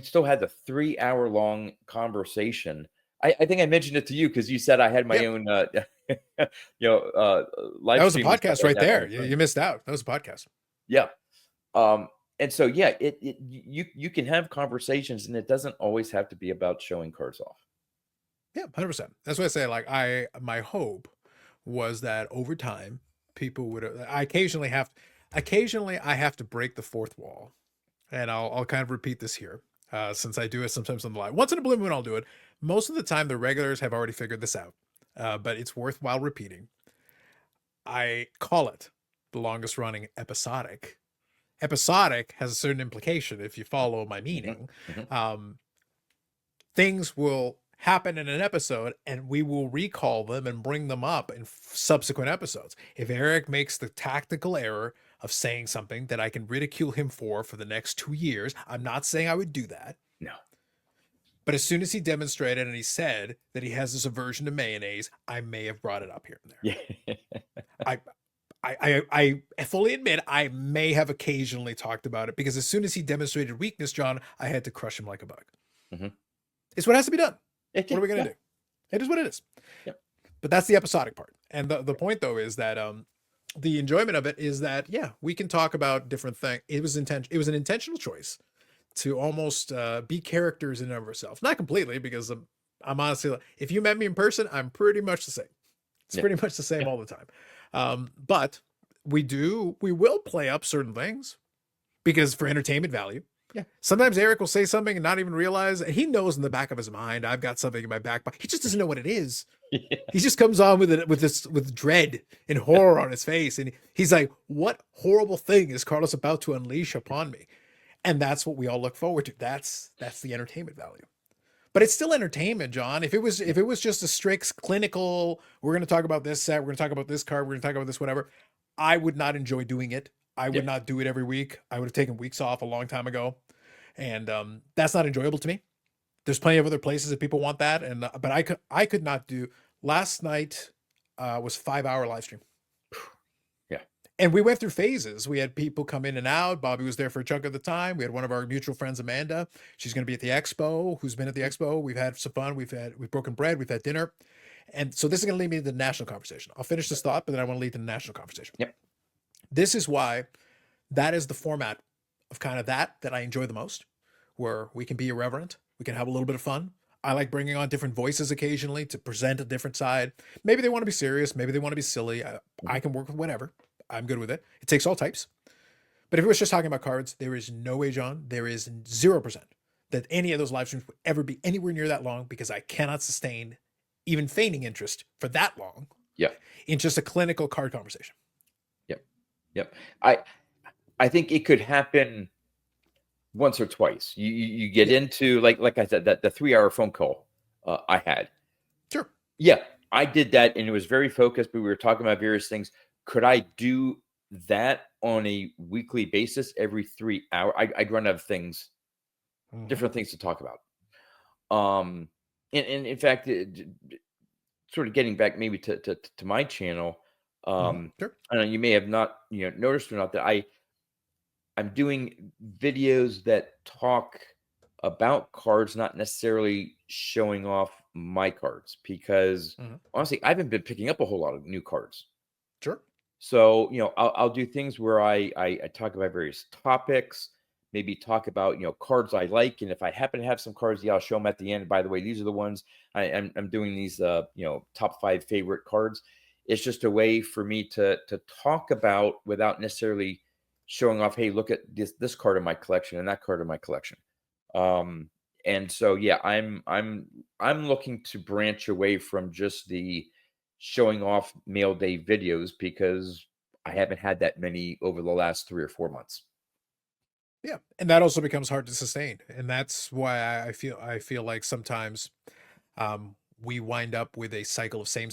still had the 3 hour long conversation. I think I mentioned it to you because you said I had my Yeah, own live that was a stream and stuff podcast like right that on there. the You phone. missed out. That was a podcast. Yeah. And so yeah, you can have conversations, and it doesn't always have to be about showing cards off. Yeah, 100%. That's why I say, like, my hope was that over time, people would. Occasionally I have to break the fourth wall, and I'll kind of repeat this here, since I do it sometimes on the live. Once in a blue moon, I'll do it. Most of the time, the regulars have already figured this out, but it's worthwhile repeating. I call it the longest running episodic. Episodic has a certain implication if you follow my Mhm, meaning. mhm. Um, things will happen in an episode and we will recall them and bring them up in subsequent episodes. If Eric makes the tactical error of saying something that I can ridicule him for the next 2 years, I'm not saying I would do that. No. But as soon as he demonstrated and he said that he has this aversion to mayonnaise, I may have brought it up here and there. Yeah. I I fully admit I may have occasionally talked about it because as soon as he demonstrated weakness, John, I had to crush him like a bug. Mhm. It's what has to be done. What Yeah, are we gonna yeah, do? It is what it is. yeah, But that's the episodic part. And the point though is that the enjoyment of it is that yeah, we can talk about different things. It was an intentional choice to almost be characters in and of ourselves. Not completely because I'm honestly if you met me in person, I'm pretty much the same. It's yeah, pretty much the same yeah, all the time. But we will play up certain things because for entertainment value. yeah, Sometimes Eric will say something and not even realize he knows in the back of his mind I've got something in my back, but he just doesn't know what it is. yeah, He just comes on with it with dread and horror on his face, and he's like, "What horrible thing is Carlos about to unleash upon me?" And that's what we all look forward to. That's the entertainment value. But it's still entertainment, John. yeah, If it was just a strict clinical, we're going to talk about this set, we're going to talk about this card, we're going to talk about this whatever, I would not enjoy doing it. I yeah, would not do it every week. I would have taken weeks off a long time ago, and that's not enjoyable to me. There's plenty of other places that people want that, and but I could not do. Last night was 5 hour live stream. yeah, And we went through phases. We had people come in and out. Bobby was there for a chunk of the time. We had one of our mutual friends, Amanda. She's going to be at the expo. Who's been at the mhm, expo? We've had some fun. We've broken bread. We've had dinner, and so this is going to lead me to the national conversation. I'll finish this thought, but then I want to lead to the national conversation. yep, This is why that is the format of kind of that I enjoy the most, where we can be irreverent, we can have a little bit of fun. I like bringing on different voices occasionally to present a different side. Maybe they want to be serious, maybe they want to be silly. I mhm, can work with whatever. I'm good with it. It takes all types. But if it was just talking about cards, there is no way, John, there is 0% that any of those live streams would ever be anywhere near that long because I cannot sustain even feigning interest for that long yeah, in just a clinical card conversation. yep, yep. I think it could happen once or twice. You get Yeah, into like I said that the 3 hour phone call I had. sure. Yeah, I did that, and it was very focused. But we were talking about various things. Could I do that on a weekly basis every 3 hours? I'd run out of things, Mhm, different things to talk about. And in fact, sort of getting back maybe to my channel, sure. I don't know, you may have not noticed or not that I'm doing videos that talk about cards, not necessarily showing off my cards because Mhm. honestly, I haven't been picking up a whole lot of new cards. Sure. So, I'll do things where I talk about various topics, maybe talk about, cards I like. And if I happen to have some cards, yeah, I'll show them at the end. By the way, these are the ones I'm doing these, top 5 favorite cards. It's just a way for me to talk about without necessarily showing off, hey, look at this card in my collection and that card in my collection. Um, and so, yeah, I'm looking to branch away from just the showing off mail day videos because I haven't had that many over the last 3 or 4 months. Yeah, and that also becomes hard to sustain, and that's why I feel like sometimes we wind up with a cycle of same.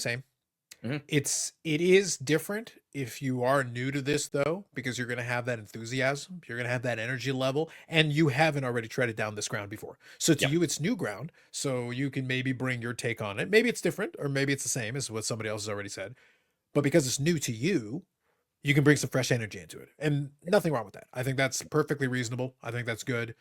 Mhm. It is different if you are new to this though, because you're going to have that enthusiasm, you're going to have that energy level, and you haven't already treaded down this ground before. So to Yeah. you, it's new ground. So you can maybe bring your take on it. Maybe it's different, or maybe it's the same as what somebody else has already said. But because it's new to you, you can bring some fresh energy into it, and nothing wrong with that. I think that's perfectly reasonable. I think that's good.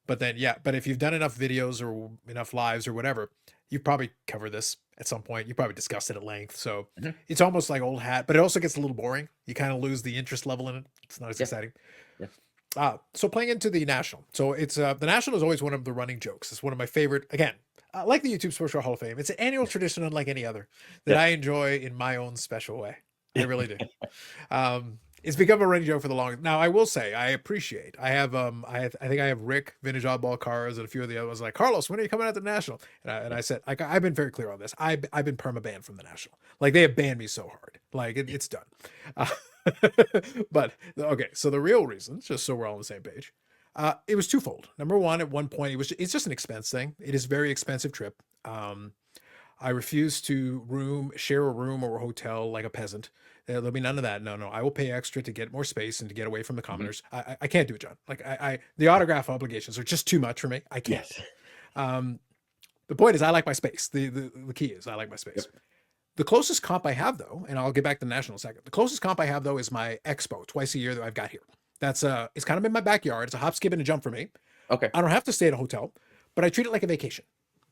But then, yeah, but if you've done enough videos or enough lives or whatever, you've probably covered this at some point. You probably discussed it at length. So Mhm. it's almost like old hat, but it also gets a little boring. You kind of lose the interest level in it. It's not as Yeah. exciting. Yeah. So playing into the national. So it's the national is always one of the running jokes. It's one of my favorite. Again, like the YouTube Sports Show Hall of Fame. It's an annual tradition unlike any other that Yeah. I enjoy in my own special way. I really do. It's become a running joke for the longest. Now I will say I appreciate. I think I have Rick Vintage Oddball Cars and a few of the other ones like Carlos. When are you coming out to the national? And I said like I've been very clear on this. I've been perma banned from the national. Like they have banned me so hard. Like it's done. Uh, but okay, so the real reason, just so we're all on the same page, it was twofold. Number one, at one point it's just an expense thing. It is a very expensive trip. I refuse to share a room or a hotel like a peasant. There'll be none of that. No, no. I will pay extra to get more space and to get away from the Mhm. commoners. I can't do it, John. Like the autograph obligations are just too much for me. I can't. Yes. Um, the point is, I like my space. The key is, I like my space. Yep. The closest comp I have, though, and I'll get back to the national in a second. The closest comp I have, though, is my expo twice a year that I've got here. That's it's kind of in my backyard. It's a hop, skip, and a jump for me. Okay. I don't have to stay at a hotel, but I treat it like a vacation.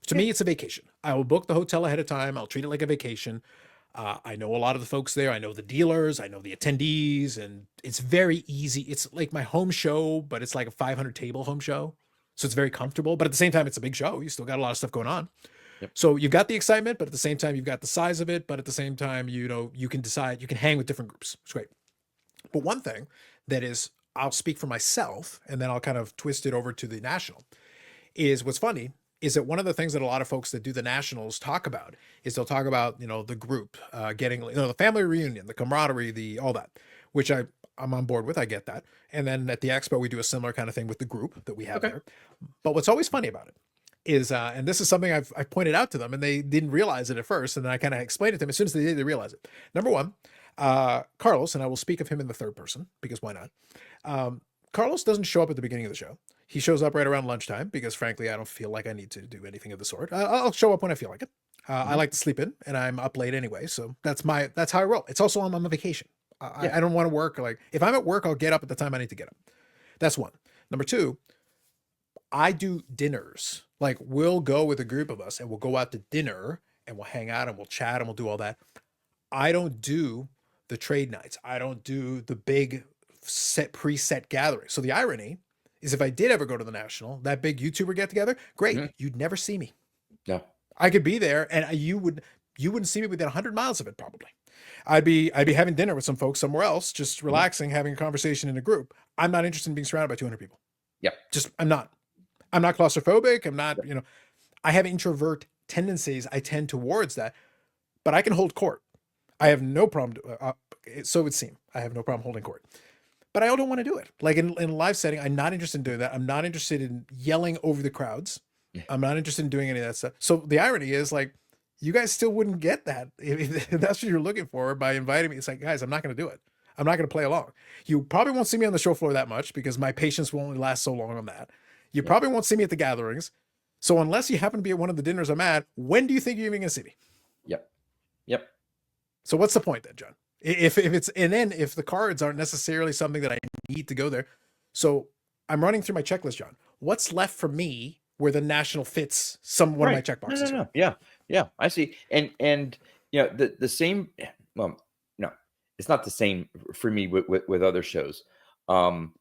To Yeah. me, it's a vacation. I will book the hotel ahead of time. I'll treat it like a vacation. I know a lot of the folks there. I know the dealers. I know the attendees, and it's very easy. It's like my home show, but it's like a 500 table home show, so it's very comfortable. But at the same time, it's a big show. You still got a lot of stuff going on. Yep. So you've got the excitement, but at the same time, you've got the size of it. But at the same time, you can decide. You can hang with different groups. It's great. But one thing that is, I'll speak for myself, and then I'll kind of twist it over to the national. Is what's funny is that one of the things that a lot of folks that do the nationals talk about is they'll talk about the group getting the family reunion, the camaraderie, the all that, which I'm on board with. I get that. And then at the expo we do a similar kind of thing with the group that we have Okay. there. But what's always funny about it is and this is something I've pointed out to them and they didn't realize it at first, and then I kind of explained it to them. As soon as they did, they realized it. Number one, Carlos, and I will speak of him in the third person because why not? Carlos doesn't show up at the beginning of the show. He shows up right around lunchtime because, frankly, I don't feel like I need to do anything of the sort. I'll show up when I feel like it. I Mhm. like to sleep in, and I'm up late anyway, so that's how I roll. It's also I'm on vacation. Yeah. I don't want to work. Like if I'm at work, I'll get up at the time I need to get up. That's one. Number two, I do dinners. Like we'll go with a group of us, and we'll go out to dinner, and we'll hang out, and we'll chat, and we'll do all that. I don't do the trade nights. I don't do the big preset gatherings. So the irony is if I did ever go to the national, that big YouTuber get together, great. Mhm. You'd never see me. Yeah. I could be there and you wouldn't see me within 100 miles of it probably. I'd be having dinner with some folks somewhere else, just Mhm. relaxing, having a conversation in a group. I'm not interested in being surrounded by 200 people. Yeah. Just I'm not. I'm not claustrophobic. I'm not, Yep. I have introvert tendencies. I tend towards that, but I can hold court. I have no problem. So it would seem I have no problem holding court, but I don't want to do it. Like in a live setting, I'm not interested in doing that. I'm not interested in yelling over the crowds. Yeah. I'm not interested in doing any of that stuff. So the irony is like, you guys still wouldn't get that if that's what you're looking for by inviting me. It's like, guys, I'm not going to do it. I'm not going to play along. You probably won't see me on the show floor that much because my patience will only last so long on that. You Yeah. probably won't see me at the gatherings. So unless you happen to be at one of the dinners I'm at, when do you think you're even going to see me? Yep. Yep. So what's the point then, John? If it's and then if the cards aren't necessarily something that I need to go there, so I'm running through my checklist, John. What's left for me where the national fits one of my check No, boxes? no, no. Yeah. Yeah, I see. And the same. Well, no, it's not the same for me with other shows. Um,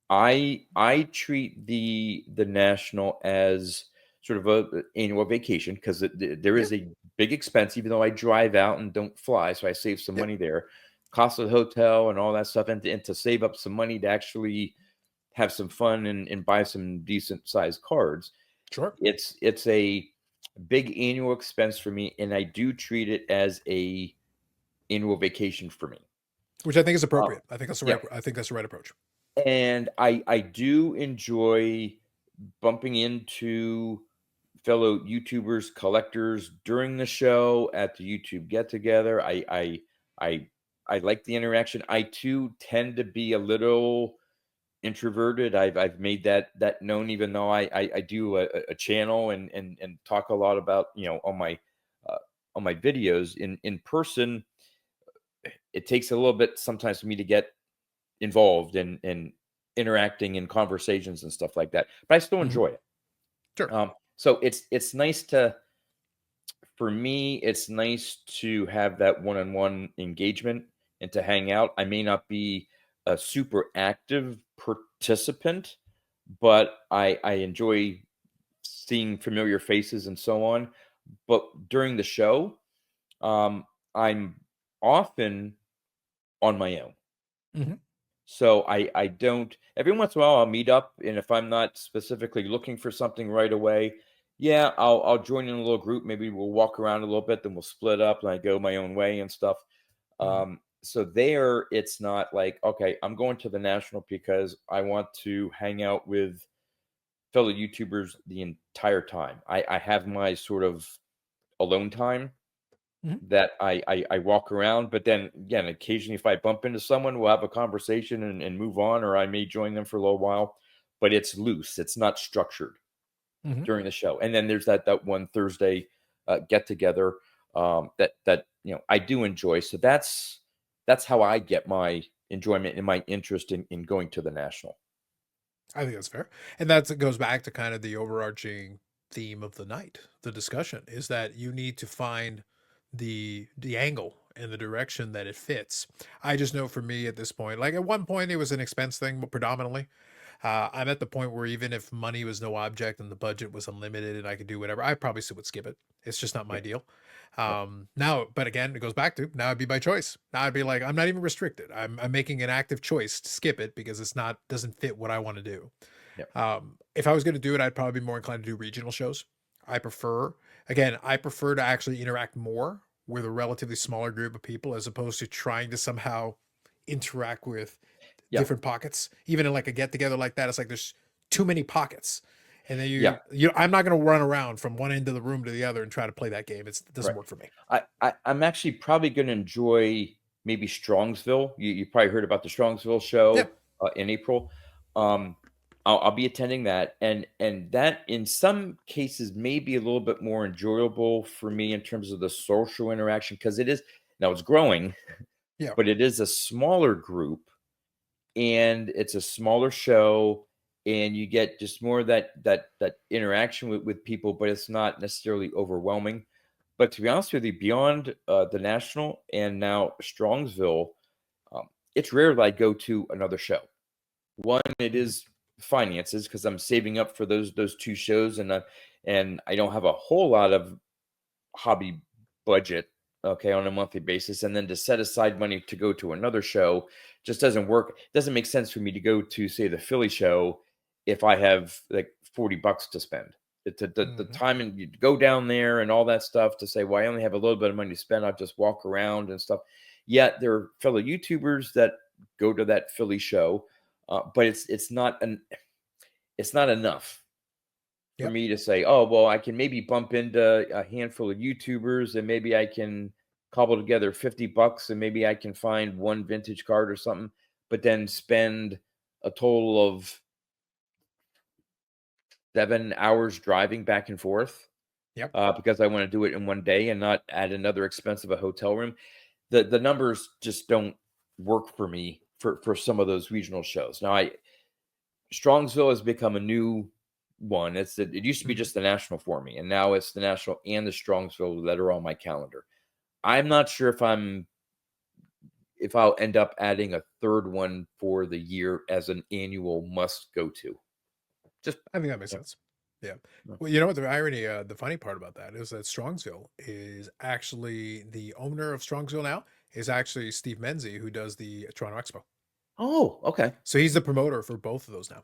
I treat the national as sort of a annual vacation because there Yeah, is a big expense, even though I drive out and don't fly, so I save some yeah, money there. Cost of the hotel and all that stuff, and to save up some money to actually have some fun and buy some decent sized cards. sure. It's a big annual expense for me, and I do treat it as a annual vacation for me. Which I think is Uh, appropriate. I think that's the yeah, right. I think that's the right approach. and I do enjoy bumping into fellow YouTubers, collectors during the show at the YouTube get together. I I like the interaction. I too tend to be a little introverted. I've made that known, even though I do a channel and talk a lot about uh, on my videos in person. It takes a little bit sometimes for me to get involved in interacting in conversations and stuff like that, but I still Hmm. enjoy it. Sure. So it's nice to for me, it's nice to have that one-on-one engagement and to hang out. I may not be a super active participant, but I enjoy seeing familiar faces and so on. But during the show, um, I'm often on my own. Hmm. So I don't every once in a while I'll meet up, and if I'm not specifically looking for something right away, yeah, I'll join in a little group. Maybe we'll walk around a little bit, then we'll split up and I go my own way and stuff. Hmm. So there it's not like, okay, I'm going to the national because I want to hang out with fellow YouTubers the entire time. I have my sort of alone time Hmm. that I walk around, but then again, occasionally if I bump into someone, we'll have a conversation and move on, or I may join them for a little while, but it's loose. It's not structured Hmm. during the show. And then there's that one Thursday get together that I do enjoy. So that's how I get my enjoyment and my interest in going to the national. I think that's fair, and that's it goes back to kind of the overarching theme of the night. The discussion is that you need to find the angle and the direction that it fits. I just know for me at this point, like at one point it was an expense thing, but predominantly I'm at the point where even if money was no object and the budget was unlimited and I could do whatever, I probably still would skip it. It's just not Yeah, my deal. yeah, Now, but again, it goes back to now it'd be by choice. Now I'd be like, I'm not even restricted. I'm making an active choice to skip it because it's not doesn't fit what I want to do. yeah, If I was going to do it, I'd probably be more inclined to do regional shows. I prefer, again, I prefer to actually interact more with a relatively smaller group of people as opposed to trying to somehow interact with yeah, different pockets. Even in like a get together like that, it's like there's too many pockets. And then yeah. I'm not going to run around from one end of the room to the other and try to play that game. It doesn't Right. work for me. I'm actually probably going to enjoy maybe Strongsville. You probably heard about the Strongsville show Yep. in April. Um, I'll be attending that, and that in some cases may be a little bit more enjoyable for me in terms of the social interaction because it is now it's growing, Yeah. but it is a smaller group and it's a smaller show and you get just more of that interaction with people, but it's not necessarily overwhelming. But to be honest with you, beyond the national and now Strongsville, it's rare that I go to another show. One, it Mhm. is finances because I'm saving up for those two shows, and I don't have a whole lot of hobby budget, okay, on a monthly basis, and then to set aside money to go to another show just doesn't work. It doesn't make sense for me to go to, say, the Philly show if I have like $40 to spend. The Mhm. time and you go down there and all that stuff to say, well, I only have a little bit of money to spend. I'll just walk around and stuff. Yet there are fellow YouTubers that go to that Philly show, but it's not enough for Yep. me to say, oh, well, I can maybe bump into a handful of YouTubers and maybe I can cobble together $50 and maybe I can find one vintage card or something, but then spend a total of 7 hours driving back and forth Yep. because I want to do it in one day and not add another expense of a hotel room. The numbers just don't work for me for some of those regional shows. Now, I Strongsville has become a new one. It used to be Mhm. just the national for me, and now it's the national and the Strongsville that are on my calendar. I'm not sure if I'll end up adding a third one for the year as an annual must go to. Just I think that makes yeah, sense. Yeah. yeah. Well, you know what the irony, the funny part about that is that Strongsville is actually the owner of Strongsville now is actually Steve Menzie, who does the Toronto Expo. Oh, okay. So he's the promoter for both of those now.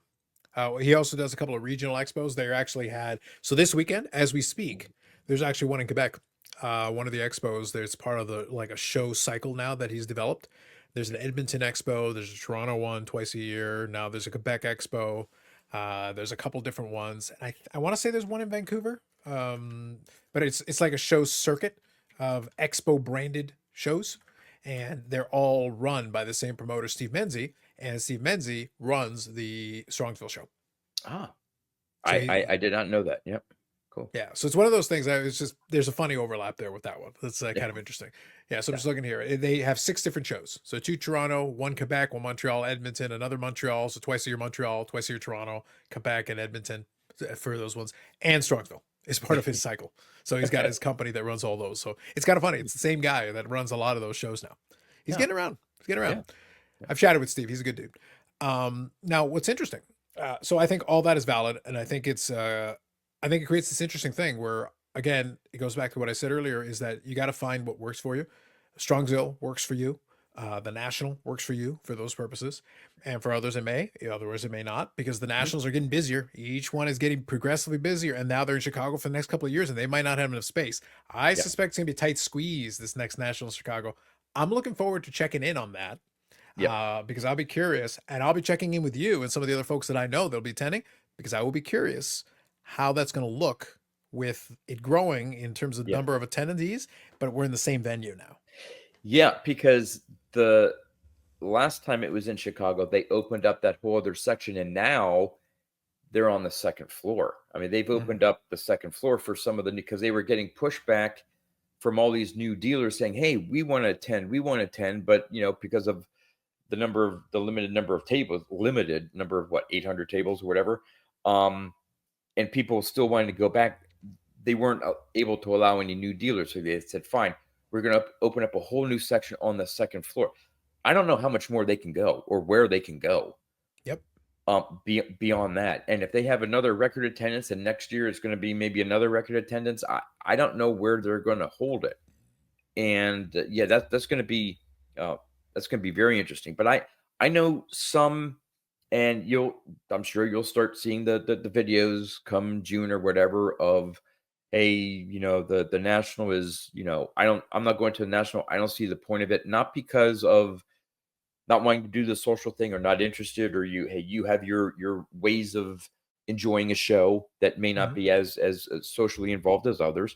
He also does a couple of regional expos. They actually had so this weekend, as we speak, there's actually one in Quebec. One of the expos. There's part of the like a show cycle now that he's developed. There's an Edmonton expo. There's a Toronto one twice a year. Now there's a Quebec expo. There's a couple different ones. I want to say there's one in Vancouver. But it's like a show circuit of expo branded shows, and they're all run by the same promoter, Steve Menzie, and Steve Menzie runs the Strongsville show. Ah, So I did not know that. Yep. Cool. yeah, so it's one of those things that it's just there's a funny overlap there with that one. That's Yeah. kind of interesting. Yeah, so I'm Yeah. just looking here. They have 6 different shows. So 2 Toronto, 1 Quebec, 1 Montreal, Edmonton, another Montreal. So twice a year Montreal, twice a year Toronto, Quebec, and Edmonton for those ones. And Strongsville is part of his cycle. So he's got his company that runs all those. So it's kind of funny. It's the same guy that runs a lot of those shows now. He's Yeah. getting around. He's getting around. Yeah. Yeah. I've chatted with Steve. He's a good dude. Now, what's interesting? So I think all that is valid, and I think it creates this interesting thing where, again, it goes back to what I said earlier: is that you got to find what works for you. Strongsville works for you. The national works for you for those purposes, and for others it may. Otherwise, it may not because the Mhm. nationals are getting busier. Each one is getting progressively busier, and now they're in Chicago for the next couple of years, and they might not have enough space. I Yeah. suspect it's gonna be a tight squeeze this next national in Chicago. I'm looking forward to checking in on that Yeah. because I'll be curious and I'll be checking in with you and some of the other folks that I know that'll be attending because I will be curious how that's going to look with it growing in terms of Yeah. number of attendees, but we're in the same venue now. Yeah. Because the last time it was in Chicago, they opened up that whole other section, and now they're on the second floor. I mean, they've Mhm. opened up the second floor for some of the because they were getting pushback from all these new dealers saying, "Hey, we want to attend," but because of the limited number of tables, limited number of what 800 tables or whatever, um, and people still wanting to go back, they weren't able to allow any new dealers. So they said, "Fine, we're going to open up a whole new section on the second floor." I don't know how much more they can go or where they can go Yep. beyond that. And if they have another record attendance and next year it's going to be maybe another record attendance, I don't know where they're going to hold it. And yeah, uh, that's going to be very interesting. But I know some, and I'm sure you'll start seeing the videos come June or whatever of, hey, the national is, I'm not going to the national. I don't see the point of it, not because of not wanting to do the social thing or not interested, or you have your ways of enjoying a show that may not Mhm. be as socially involved as others,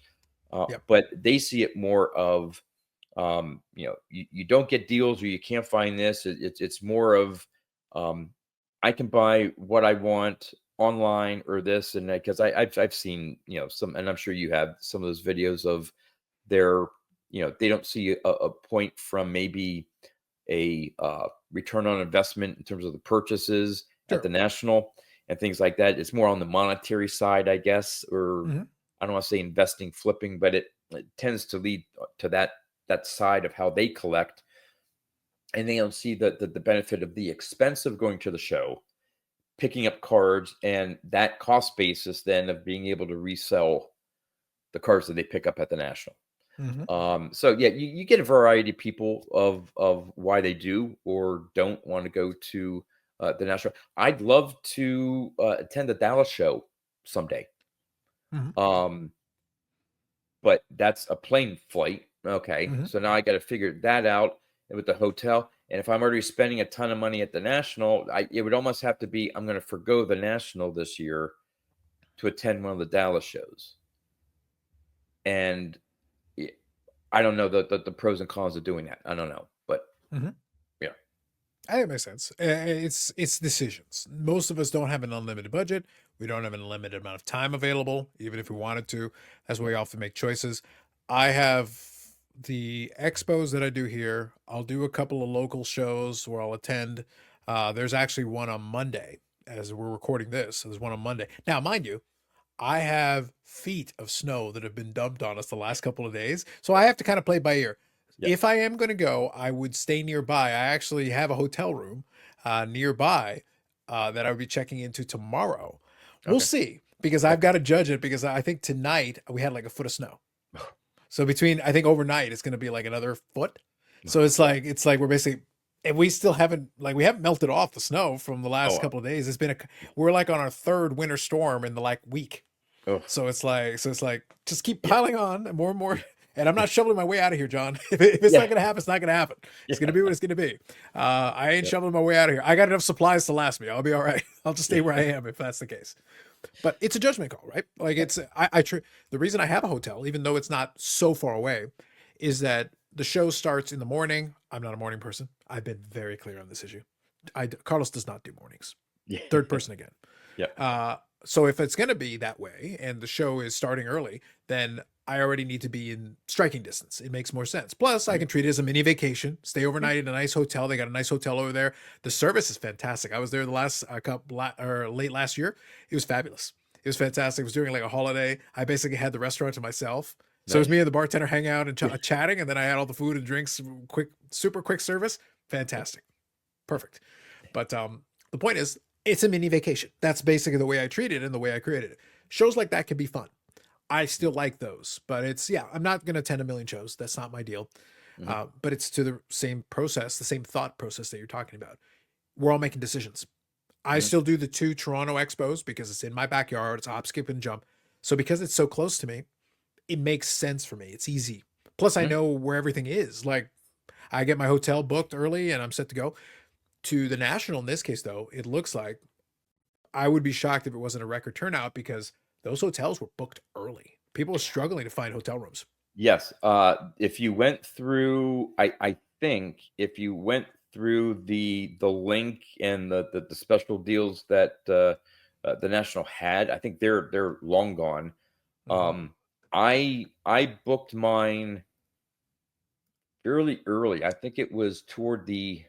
Yep. but they see it more of you don't get deals or you can't find this. It's more of um, I can buy what I want online or this and that because I've seen some, and I'm sure you have some of those videos of their they don't see a point from maybe a return on investment in terms of the purchases at Sure. the national and things like that. It's more on the monetary side, I guess, or Mhm. I don't want to say investing, flipping, but it tends to lead to that side of how they collect, and they don't see the benefit of the expense of going to the show, picking up cards, and that cost basis then of being able to resell the cards that they pick up at the national. Mhm. So yeah, you get a variety of people of why they do or don't want to go to the national. I'd love to attend the Dallas show someday. Mhm. Um, but that's a plane flight. Okay, Mhm. so now I got to figure that out with the hotel. And if I'm already spending a ton of money at the national, it would almost have to be I'm going to forego the national this year to attend one of the Dallas shows. And yeah, I don't know the pros and cons of doing that. I don't know, but Mhm. yeah. I think it makes sense. It's decisions. Most of us don't have an unlimited budget. We don't have an unlimited amount of time available, even if we wanted to. That's why Yeah. we often make choices. I have the expos that I do here. I'll do a couple of local shows where I'll attend. There's actually one on Monday as we're recording this. So there's one on Monday. Now, mind you, I have feet of snow that have been dumped on us the last couple of days. So I have to kind of play by ear. Yeah. If I am going to go, I would stay nearby. I actually have a hotel room nearby that I would be checking into tomorrow. We'll Okay. see, because I've got to judge it, because I think tonight we had like a foot of snow. So between, I think overnight it's going to be like another foot. So it's like we're basically, and we still haven't, like, we haven't melted off the snow from the last Oh, couple of days. It's been we're like on our third winter storm in the like week. oh, So it's like, just keep yeah. piling on and more and more. And I'm not shoveling my way out of here, John. If it's Yeah. not gonna happen, it's not gonna happen. It's Yeah. gonna be what it's gonna be. I ain't Yeah. shoveling my way out of here. I got enough supplies to last me. I'll be all right. I'll just stay where I am if that's the case. But it's a judgment call, right? Like, it's the reason I have a hotel, even though it's not so far away, is that the show starts in the morning. I'm not a morning person. I've been very clear on this issue. Carlos does not do mornings. Yeah. Third person again. Yeah. So if it's going to be that way and the show is starting early, then I already need to be in striking distance. It makes more sense. Plus, I can treat it as a mini vacation, stay overnight in a nice hotel. They got a nice hotel over there. The service is fantastic. I was there the last late last year. It was fabulous. It was fantastic. It was during like a holiday. I basically had the restaurant to myself. So it was Nice. me and the bartender hang out and chatting, and then I had all the food and drinks, super quick service. Fantastic. Perfect. But the point is, it's a mini vacation. That's basically the way I treat it and the way I created it. Shows like that can be fun. I still like those, but I'm not going to attend a million shows. That's not my deal. Mhm. But it's to the same process, the same thought process that you're talking about. We're all making decisions. I Mhm. still do the 2 Toronto expos because it's in my backyard. It's hop, skip, and jump. So because it's so close to me, it makes sense for me. It's easy. Plus, I Mhm. know where everything is. Like, I get my hotel booked early and I'm set to go. To the national, in this case, though, it looks like I would be shocked if it wasn't a record turnout, because those hotels were booked early. People are struggling to find hotel rooms. Yes. If you went through, I think if you went through the link and the special deals that the National had, I think they're long gone. Mhm. I booked mine fairly early. I think it was toward the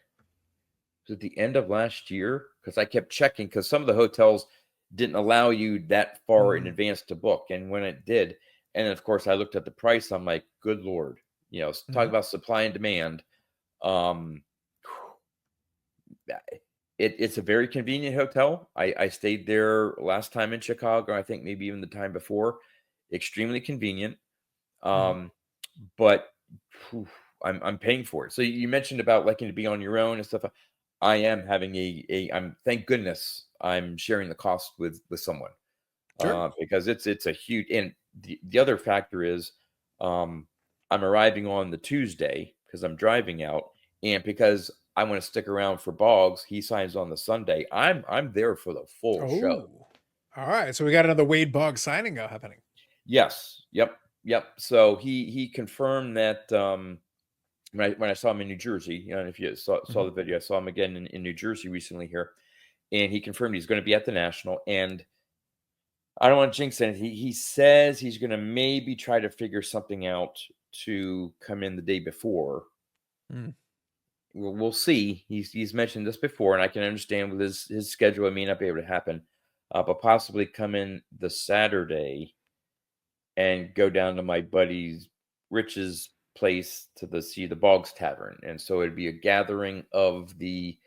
end of last year, because I kept checking, because some of the hotels didn't allow you that far in Mhm. advance to book, and when it did, and of course I looked at the price, I'm like, good lord, talk Mhm. about supply and demand. Um, it's a very convenient hotel. I stayed there last time in Chicago. I think maybe even the time before. Extremely convenient. Mhm. Um, but phew, I'm paying for it. So you mentioned about liking to be on your own and stuff. I am having I'm thank goodness I'm sharing the cost with someone, Sure. because it's a huge, and the other factor is, um, I'm arriving on the Tuesday because I'm driving out, and because I want to stick around for Boggs, he signs on the Sunday. I'm there for the full show. Oh, all right. So we got another Wade Boggs signing happening. Yes. Yep. Yep. So he confirmed that, when I saw him in New Jersey, and if you saw Mhm. the video, I saw him again in New Jersey recently here, and he confirmed he's going to be at the National. And I don't want to jinx anything. He says he's going to maybe try to figure something out to come in the day before. Mm. We'll see. He's mentioned this before, and I can understand with his schedule, it may not be able to happen, but possibly come in the Saturday and go down to my buddy's Rich's place to see the Boggs Tavern, and so it'd be a gathering of the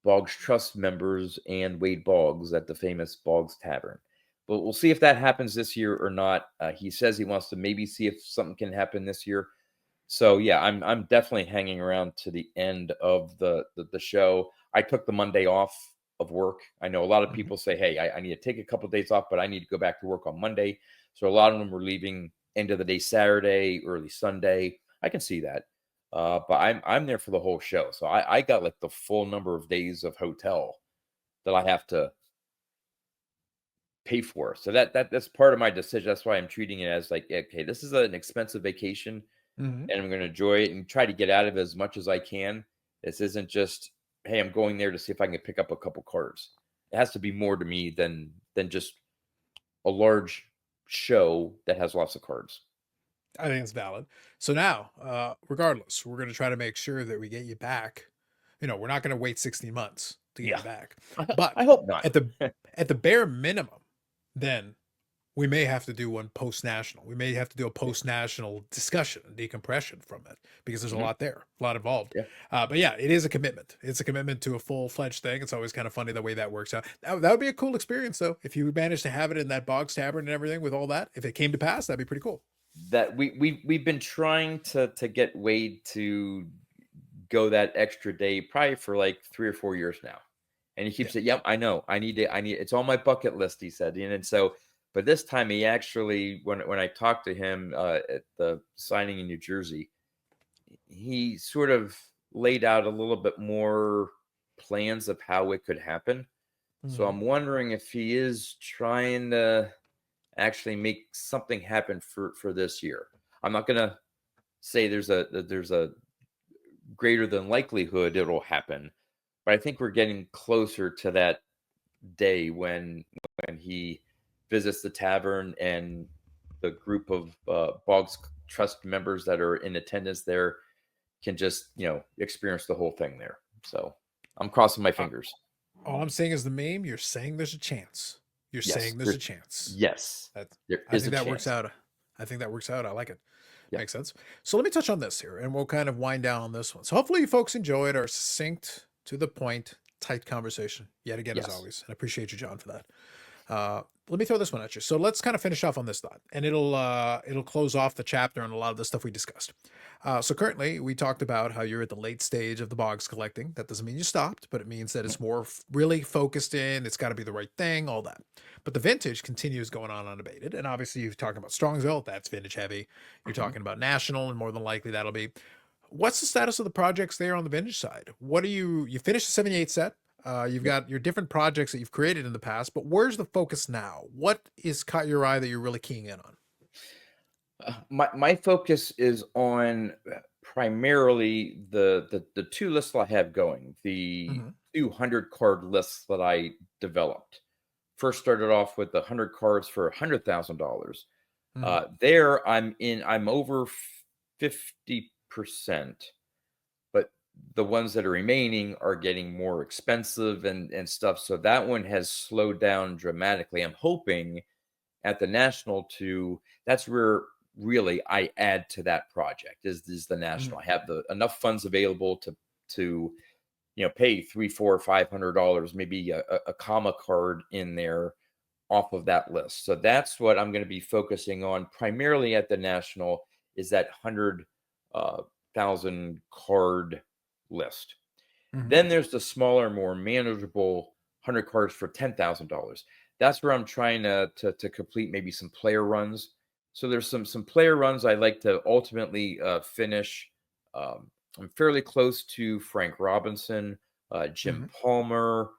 Boggs Trust members and Wade Boggs at the famous Boggs Tavern. But we'll see if that happens this year or not. He says he wants to maybe see if something can happen this year. So yeah, I'm definitely hanging around to the end of the show. I took the Monday off of work. I know a lot of Mhm. people say, "Hey, I need to take a couple of days off, but I need to go back to work on Monday." So a lot of them were leaving end of the day Saturday, early Sunday. I can see that, but I'm there for the whole show. So I got like the full number of days of hotel that I have to pay for. So that's part of my decision. That's why I'm treating it as like, okay, this is an expensive vacation, Mhm. and I'm going to enjoy it and try to get out of it as much as I can. This isn't just, hey, I'm going there to see if I can pick up a couple cards. It has to be more to me than just a large show that has lots of cards. I think it's valid. So now, regardless, we're going to try to make sure that we get you back. We're not going to wait 16 months to get Yeah. you back. I But hope not. at the bare minimum, then we may have to do one post national. We may have to do a post national discussion and decompression from it because there's a Mhm. lot there, a lot involved. Yeah. But yeah, it is a commitment. It's a commitment to a full fledged thing. It's always kind of funny the way that works out. That would be a cool experience though. If you managed to have it in that Boggs Tavern and everything with all that, if it came to pass, that'd be pretty cool. That we've been trying to get Wade to go that extra day probably for like 3 or 4 years now. And he keeps Yeah. saying, "Yep, I know. I need it. I need it's on my bucket list," he said. And so, but this time he actually, when I talked to him at the signing in New Jersey, he sort of laid out a little bit more plans of how it could happen. So Mhm. I'm wondering if he is trying to actually make something happen for this year. I'm not gonna say there's a greater than likelihood it'll happen, but I think we're getting closer to that day when he visits the tavern and the group of Boggs Trust members that are in attendance there can just experience the whole thing there. So I'm crossing my Uh, fingers. all I'm saying is the meme. You're saying there's a chance. You're Yes, saying there's a chance. yes, That there I is a think that works chance. out. I think that works out. I like it. Yeah. Makes sense. So let me touch on this here and we'll kind of wind down on this one. So hopefully you folks enjoyed our succinct, to the point, tight conversation yet again, as Yes. always. And I appreciate you, John, for that. Let me throw this one at you. So let's kind of finish off on this thought, and it'll close off the chapter on a lot of the stuff we discussed. So currently, we talked about how you're at the late stage of the Boggs collecting. That doesn't mean you stopped, but it means that it's more really focused in. It's got to be the right thing, all that. But the vintage continues going on unabated, and obviously, you're talking about Strongsville. That's vintage heavy. You're Mhm. talking about National, and more than likely that'll be. What's the status of the projects there on the vintage side? What do you finished the 78 set? You've Yep. got your different projects that you've created in the past, but where's the focus now? What is caught your eye that you're really keying in on? My focus is on primarily the two lists I have going, the Hmm. 200 card lists that I developed. First started off with the 100 cards for $100,000. Hmm. There I'm over 50%, but the ones that are remaining are getting more expensive and stuff. So that one has slowed down dramatically. I'm hoping at the national to that's where really I add to that project is the national. I have the enough funds available to pay three, four, $500, maybe a comma card in there off of that list. So that's what I'm going to be focusing on primarily at the national is that 100,000 card list. Hmm. Then there's the smaller, more manageable 100 cards for $10,000. That's where I'm trying to complete maybe some player runs. So there's some player runs I like to ultimately finish. I'm fairly close to Frank Robinson, Jim Hmm. Palmer,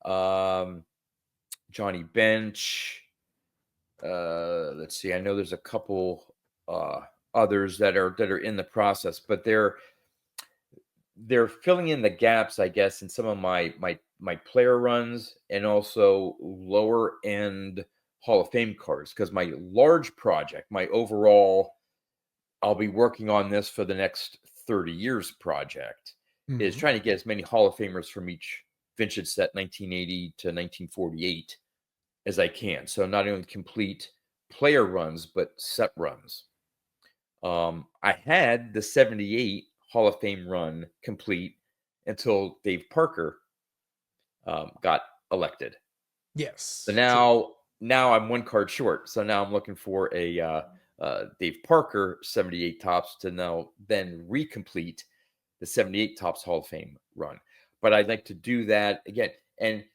um, Johnny Bench. Let's see. I know there's a couple others that are in the process, but they're filling in the gaps, I guess, in some of my player runs and also lower end Hall of Fame cards. Because my large project, my overall, I'll be working on this for the next 30 years project, is Hmm. trying to get as many Hall of Famers from each vintage set 1980 to 1948 as I can. So not only complete player runs, but set runs. I had the 78 Hall of Fame run complete until Dave Parker got elected. So Yes, true. now I'm one card short. So now I'm looking for a Dave Parker 78 tops to now then recomplete the 78 tops Hall of Fame run. But I'd like to do that again. And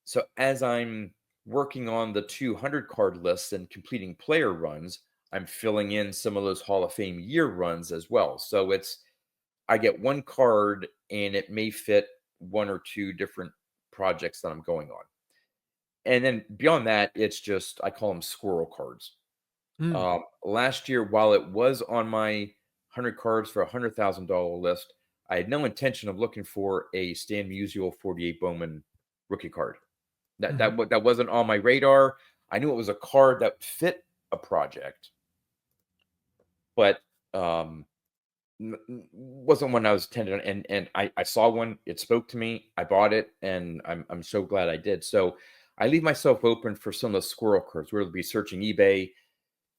so as I'm working on the 200 card lists and completing player runs, I'm filling in some of those Hall of Fame year runs as well. So I get one card and it may fit one or two different projects that I'm going on. And then beyond that, it's just I call them squirrel cards. Mm. Last year, while it was on my 100 cards for $100,000 list, I had no intention of looking for a Stan Musial 48 Bowman rookie card. Hmm. That wasn't on my radar. I knew it was a card that fit a project, but um, wasn't one I was tended on, and I saw one. It spoke to me. I bought it, and I'm so glad I did. So I leave myself open for some of those squirrel cards. Where it'll be searching eBay,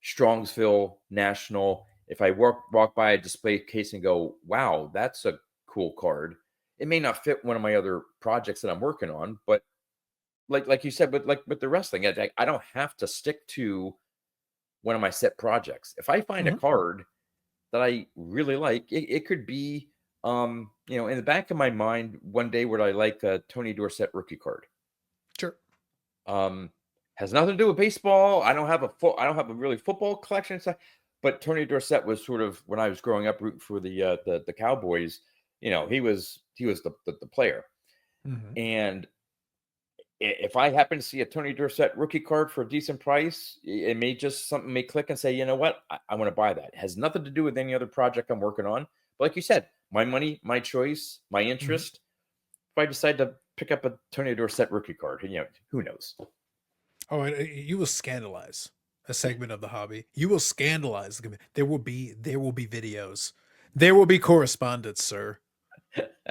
Strongsville, National. If I walk by a display case and go, "Wow, that's a cool card," it may not fit one of my other projects that I'm working on, but like you said, but like with the wrestling, I don't have to stick to one of my set projects. If I find a Mhm. card that I really like, it could be, in the back of my mind, one day would I like a Tony Dorsett rookie card. Sure. Um, has nothing to do with baseball. I don't have a really football collection and stuff. But Tony Dorsett was sort of when I was growing up rooting for the Cowboys. He was the player. Mhm. And if I happen to see a Tony Dorsett rookie card for a decent price, it may just something may click and say, you know what, I want to buy that. It has nothing to do with any other project I'm working on. But like you said, my money, my choice, my Mhm. interest. If I decide to pick up a Tony Dorsett rookie card, who knows? Oh, and you will scandalize a segment of the hobby. You will scandalize the community. There will be videos. There will be correspondence, sir.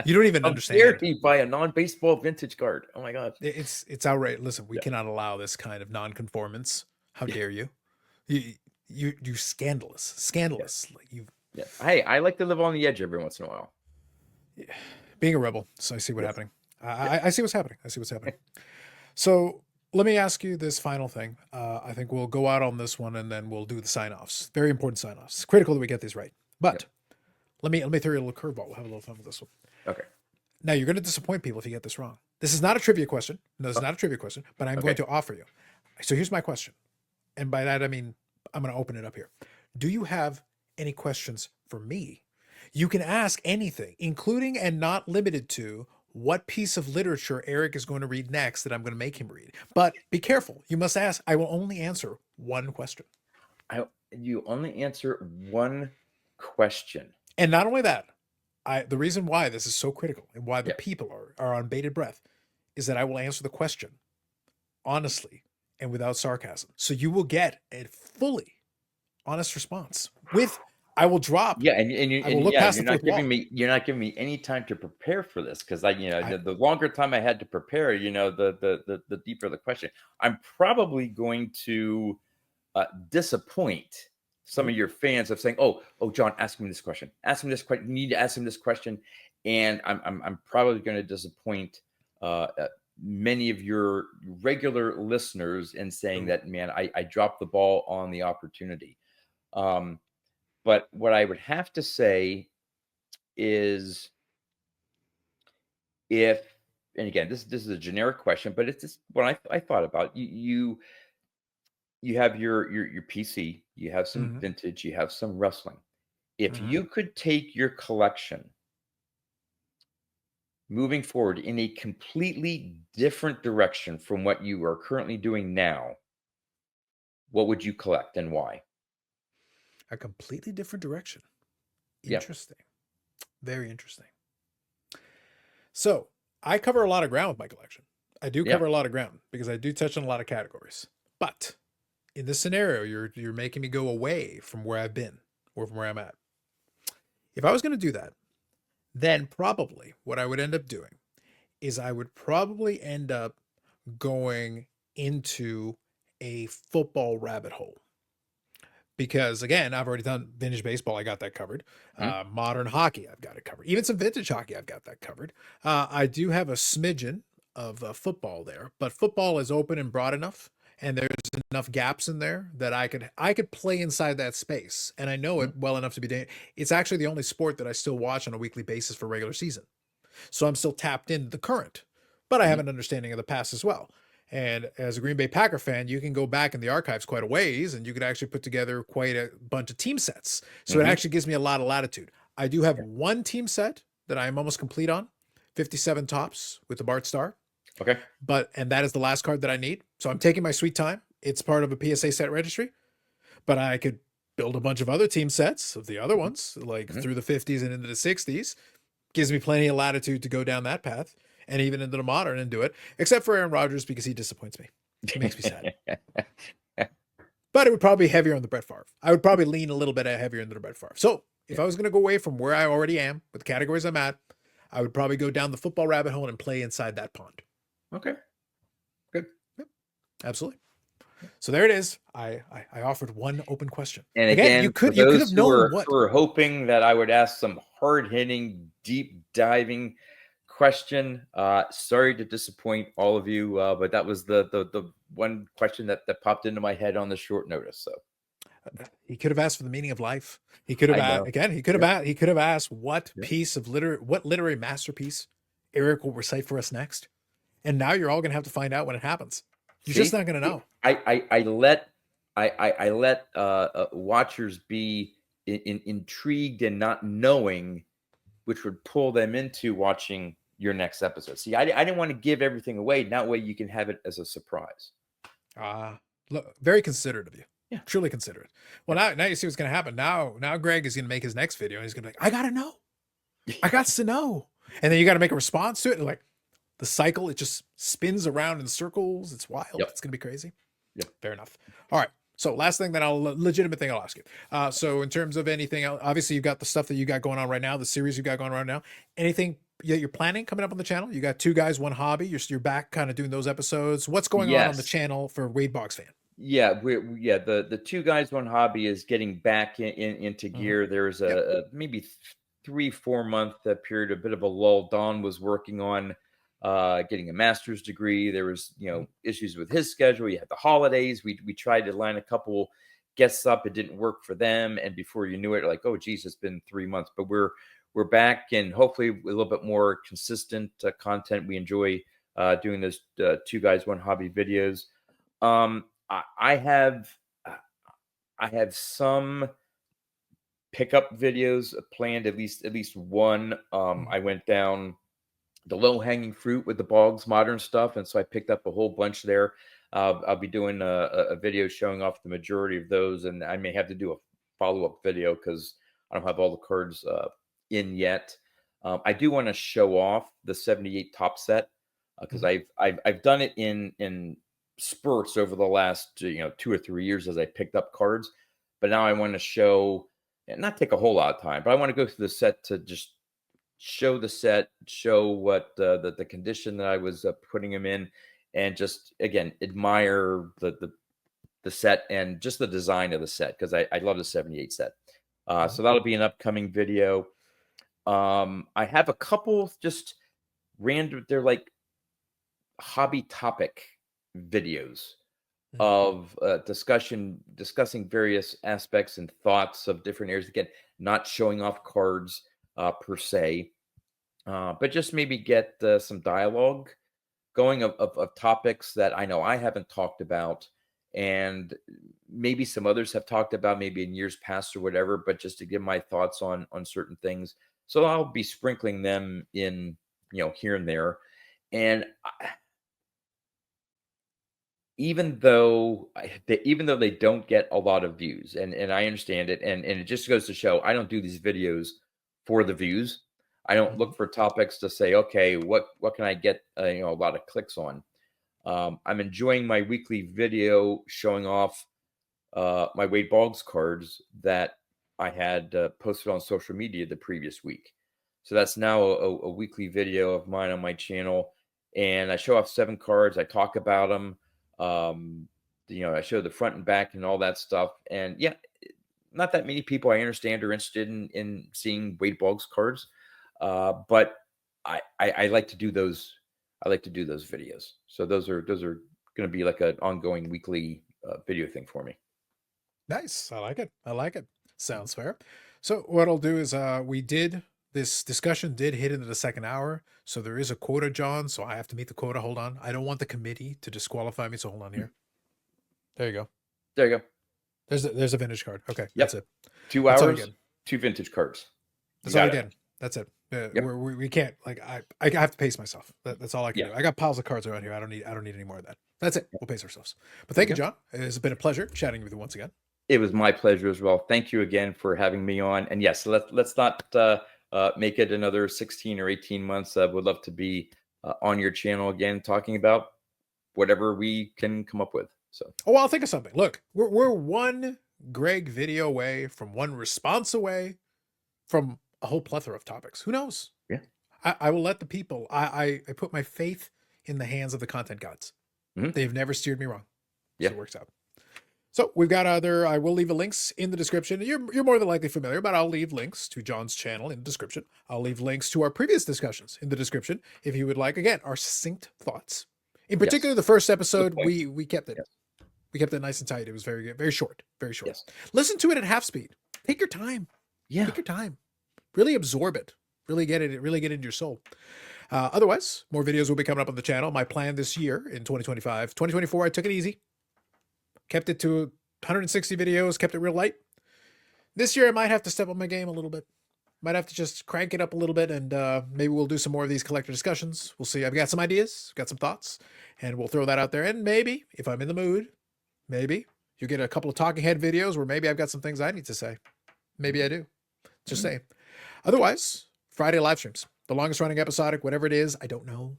You don't even How dare understand. he buy a non-baseball vintage card? Oh my god! It's outright. Listen, we Yeah, cannot allow this kind of non-conformance. How yeah, dare you? You scandalous, yeah, scandalous. Like you yeah. Hey, I like to live on the edge every once in a while. being a rebel. So I see what's Yes. happening. Yeah. I see what's happening. I see what's happening. So let me ask you this final thing. I think we'll go out on this one and then we'll do the sign offs. Very important sign offs. It's critical that we get these right. Yep. But let me throw you a little curveball. We'll have a little fun with this one. Okay. Now you're going to disappoint people if you get this wrong. This is not a trivia question. No, this is Oh, not a trivia question. But I'm going okay. to offer you. So here's my question, and by that I mean I'm going to open it up here. Do you have any questions for me? You can ask anything, including and not limited to what piece of literature Eric is going to read next that I'm going to make him read. But be careful. You must ask. I will only answer one question. You only answer one question. And not only that, the reason why this is so critical and why the Yeah. people are on bated breath is that I will answer the question honestly and without sarcasm. So you will get a fully honest response with I will drop, Yeah, and I will look past the you're fourth not giving wall. me any time to prepare for this because I the longer time I had to prepare, the deeper the question. I'm probably going to disappoint some of your fans of saying, "Oh, John, ask me this question. Ask him this question. You need to ask him this question," and I'm probably going to disappoint many of your regular listeners in saying oh, that, man, I dropped the ball on the opportunity. Um, but what I would have to say is if, and again, this is a generic question, but it's just what I thought about. You have your PC, you have some mhm, vintage, you have some wrestling. If mhm. you could take your collection moving forward in a completely different direction from what you are currently doing now, what would you collect and why? A completely different direction. Yeah, Interesting. Very interesting. So I cover a lot of ground with my collection. I do yeah, cover a lot of ground because I do touch on a lot of categories. But in this scenario, you're making me go away from where I've been or from where I'm at. If I was going to do that, then probably what I would end up doing is I would probably end up going into a football rabbit hole. Because again, I've already done vintage baseball. I got that covered. mhm, Modern hockey, I've got it covered. Even some vintage hockey, I've got that covered. I do have a smidgen of football there, but football is open and broad enough, and there's enough gaps in there that I could play inside that space, and I know mhm, it well enough to be. It's actually the only sport that I still watch on a weekly basis for regular season. So I'm still tapped into the current, but I have mhm, an understanding of the past as well. And as a Green Bay Packer fan, you can go back in the archives quite a ways and you could actually put together quite a bunch of team sets. So it mhm, actually gives me a lot of latitude. I do have yeah, one team set that I am almost complete on 57 tops with the Bart Star, okay, and that is the last card that I need. So I'm taking my sweet time. It's part of a PSA set registry, but I could build a bunch of other team sets of the other mhm, ones, like mhm, through the 50s and into the 60s, gives me plenty of latitude to go down that path and even into the modern and do it, except for Aaron Rodgers because he disappoints me. He makes me sad. But it would probably be heavier on the Brett Favre. I would probably lean a little bit heavier into the Brett Favre. So if I was going to go away from where I already am with the categories I'm at, I would probably go down the football rabbit hole and play inside that pond. Okay. Good. Yep, absolutely. So there it is. I offered one open question. And Again, again, for you could have those who known are what. who are hoping that I would ask some hard-hitting, deep diving question, sorry to disappoint all of you, but that was the one question that popped into my head on the short notice. So He could have asked for the meaning of life. He could have I know. again. He could have Yep. he could have asked what Yep. piece of what literary masterpiece Eric will recite for us next. And now you're all going to have to find out when it happens. You're just not going to know. I let watchers be intrigued and not knowing, which would pull them into watching your next episode. See, I didn't want to give everything away. That way you can have it as a surprise. Look, very considerate of you. Yeah. Truly considerate. Well, now you see what's going to happen. Now Greg is going to make his next video and he's going to be like, I got to know. I got to know. And then you got to make a response to it. And like the cycle, it just spins around in circles. It's wild. Yep. It's going to be crazy. Yeah. Fair enough. All right. So last thing legitimate thing I'll ask you. So in terms of anything else, obviously you've got the stuff that you got going on right now, the series you got going on right now. Anything you're planning coming up on the channel? You got 2 guys, 1 hobby. You're back kind of doing those episodes. What's going on the channel for Boggs Fan? Yeah, the 2 guys, 1 hobby is getting back into gear. There's a maybe 3-4 month period, a bit of a lull. Don was working on getting a master's degree. There was issues with his schedule. You had the holidays. We tried to line a couple guests up. It didn't work for them, and before you knew it, like, oh geez, it's been 3 months. But we're back, and hopefully a little bit more consistent content. We enjoy doing those 2 guys, 1 hobby videos. I have some pickup videos planned, at least one. I went down the low-hanging fruit with the Boggs modern stuff, and so I picked up a whole bunch there. I'll be doing a video showing off the majority of those, and I may have to do a follow-up video because I don't have all the cards in yet. I do want to show off the 78 top set because I've done it in spurts over the last 2 or 3 years as I picked up cards, but now I want to show, and not take a whole lot of time, but I want to go through the set to just show the set, show what the condition that I was putting them in, and just again admire the set and just the design of the set, because I love the 78 set. So that'll be an upcoming video. I have a couple just random, they're like hobby topic videos of discussing various aspects and thoughts of different areas. Again, not showing off cards per se, but just maybe get some dialogue going of topics that I know I haven't talked about, and maybe some others have talked about maybe in years past or whatever, but just to give my thoughts on certain things. So I'll be sprinkling them in, here and there. And even though they don't get a lot of views, and I understand it, and it just goes to show I don't do these videos for the views. I don't look for topics to say, okay, what can I get a lot of clicks on. I'm enjoying my weekly video showing off my Wade Boggs cards that I had posted on social media the previous week. So that's now a weekly video of mine on my channel, and I show off 7 cards. I talk about them. I show the front and back and all that stuff. And yeah, not that many people I understand are interested in seeing Wade Boggs cards. But I like to do those. I like to do those videos. So those are going to be like an ongoing weekly video thing for me. Nice. I like it. Sounds fair. So what I'll do is this discussion did hit into the 2nd hour. So there is a quota, John. So I have to meet the quota. Hold on. I don't want the committee to disqualify me. So hold on here. There you go. There you go. There's a vintage card. Okay. Yep. That's it. 2 That's all hours, you get. 2 vintage cards. That's all I get. That's it. Yep. We can't, like, I have to pace myself. That's all I can do. I got piles of cards around here. I don't need any more of that. That's it. We'll pace ourselves. But thank you, John. It's been a pleasure chatting with you once again. It was my pleasure as well. Thank you again for having me on. And yes, let's not make it another 16 or 18 months. Would love to be on your channel again, talking about whatever we can come up with. So, I'll think of something. Look, we're one Greg video away from one response away from a whole plethora of topics. Who knows? Yeah. I will let the people. I put my faith in the hands of the content gods. Mhm. They've never steered me wrong. Yeah. So it works out. So we've got other. I will leave links in the description. You're more than likely familiar, but I'll leave links to John's channel in the description. I'll leave links to our previous discussions in the description if you would like. Again, our succinct thoughts. In particular, the first episode, we kept it. Yes. We kept it nice and tight. It was very good, very short, very short. Yes. Listen to it at half speed. Take your time. Yeah. Take your time. Really absorb it. Really get it. Really get into your soul. Otherwise, more videos will be coming up on the channel. My plan this year in 2025, 2024, I took it easy. Kept it to 160 videos, kept it real light. This year, I might have to step up my game a little bit. Might have to just crank it up a little bit, and maybe we'll do some more of these collector discussions. We'll see. I've got some ideas, got some thoughts, and we'll throw that out there. And maybe, if I'm in the mood, maybe you get a couple of talking head videos where maybe I've got some things I need to say. Maybe I do. Just saying. Otherwise, Friday live streams. The longest running episodic, whatever it is, I don't know.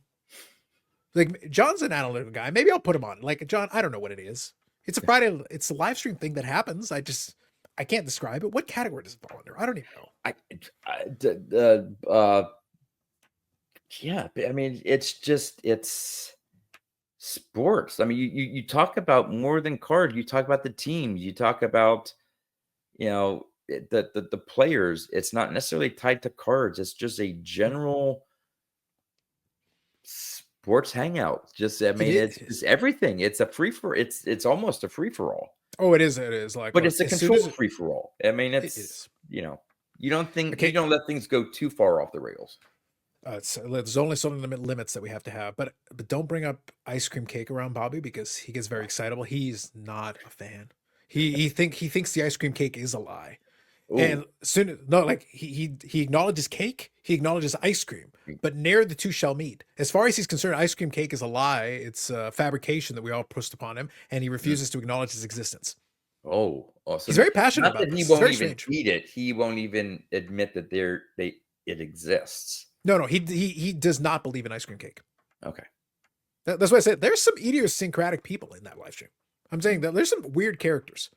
Like, John's an analytical guy. Maybe I'll put him on. Like, John, I don't know what it is. It's a Friday. It's a live stream thing that happens. I can't describe it. What category does it fall under? I don't even know. Yeah. I mean, it's sports. I mean, you talk about more than cards. You talk about the teams. You talk about, the players. It's not necessarily tied to cards. It's just a general sports hangout. It's everything. It's a free for. It's almost a free for all. Oh, it is. It is like, but it's a controlled free for all. I mean, it's you don't let things go too far off the rails. There's only certain limits that we have to have, but don't bring up ice cream cake around Bobby because he gets very excitable. He's not a fan. He thinks the ice cream cake is a lie. Ooh. And he acknowledges cake, he acknowledges ice cream, but ne'er the two shall meet. As far as he's concerned, ice cream cake is a lie. It's a fabrication that we all pushed upon him, and he refuses to acknowledge its existence. So he's very passionate about this. He won't even eat it. He won't even admit that it exists. No, he does not believe in ice cream cake. Okay. That's why I said there's some idiosyncratic people in that live stream. I'm saying that there's some weird characters.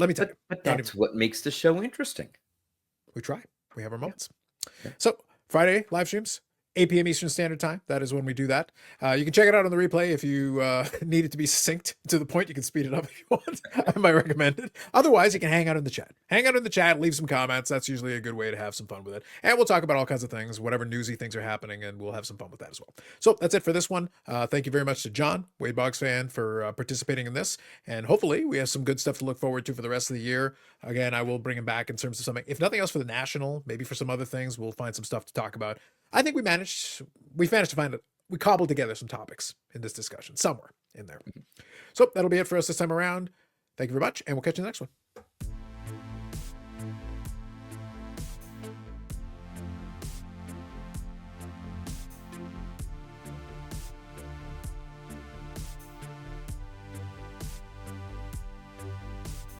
Let me tell you. But that's what makes the show interesting. We try. We have our moments. Yeah. So Friday live streams, 8 p.m. Eastern Standard Time. That is when we do that. You can check it out on the replay if you need it to be succinct to the point. You can speed it up if you want. I might recommend it. Otherwise, you can hang out in the chat. Hang out in the chat, leave some comments. That's usually a good way to have some fun with it. And we'll talk about all kinds of things, whatever newsy things are happening, and we'll have some fun with that as well. So that's it for this one. Thank you very much to John, Boggs Fan, for participating in this. And hopefully we have some good stuff to look forward to for the rest of the year. Again, I will bring him back in terms of something. If nothing else for the National, maybe for some other things, we'll find some stuff to talk about. I think we managed to find it. We cobbled together some topics in this discussion somewhere in there. So that'll be it for us this time around. Thank you very much, and we'll catch you in the next one.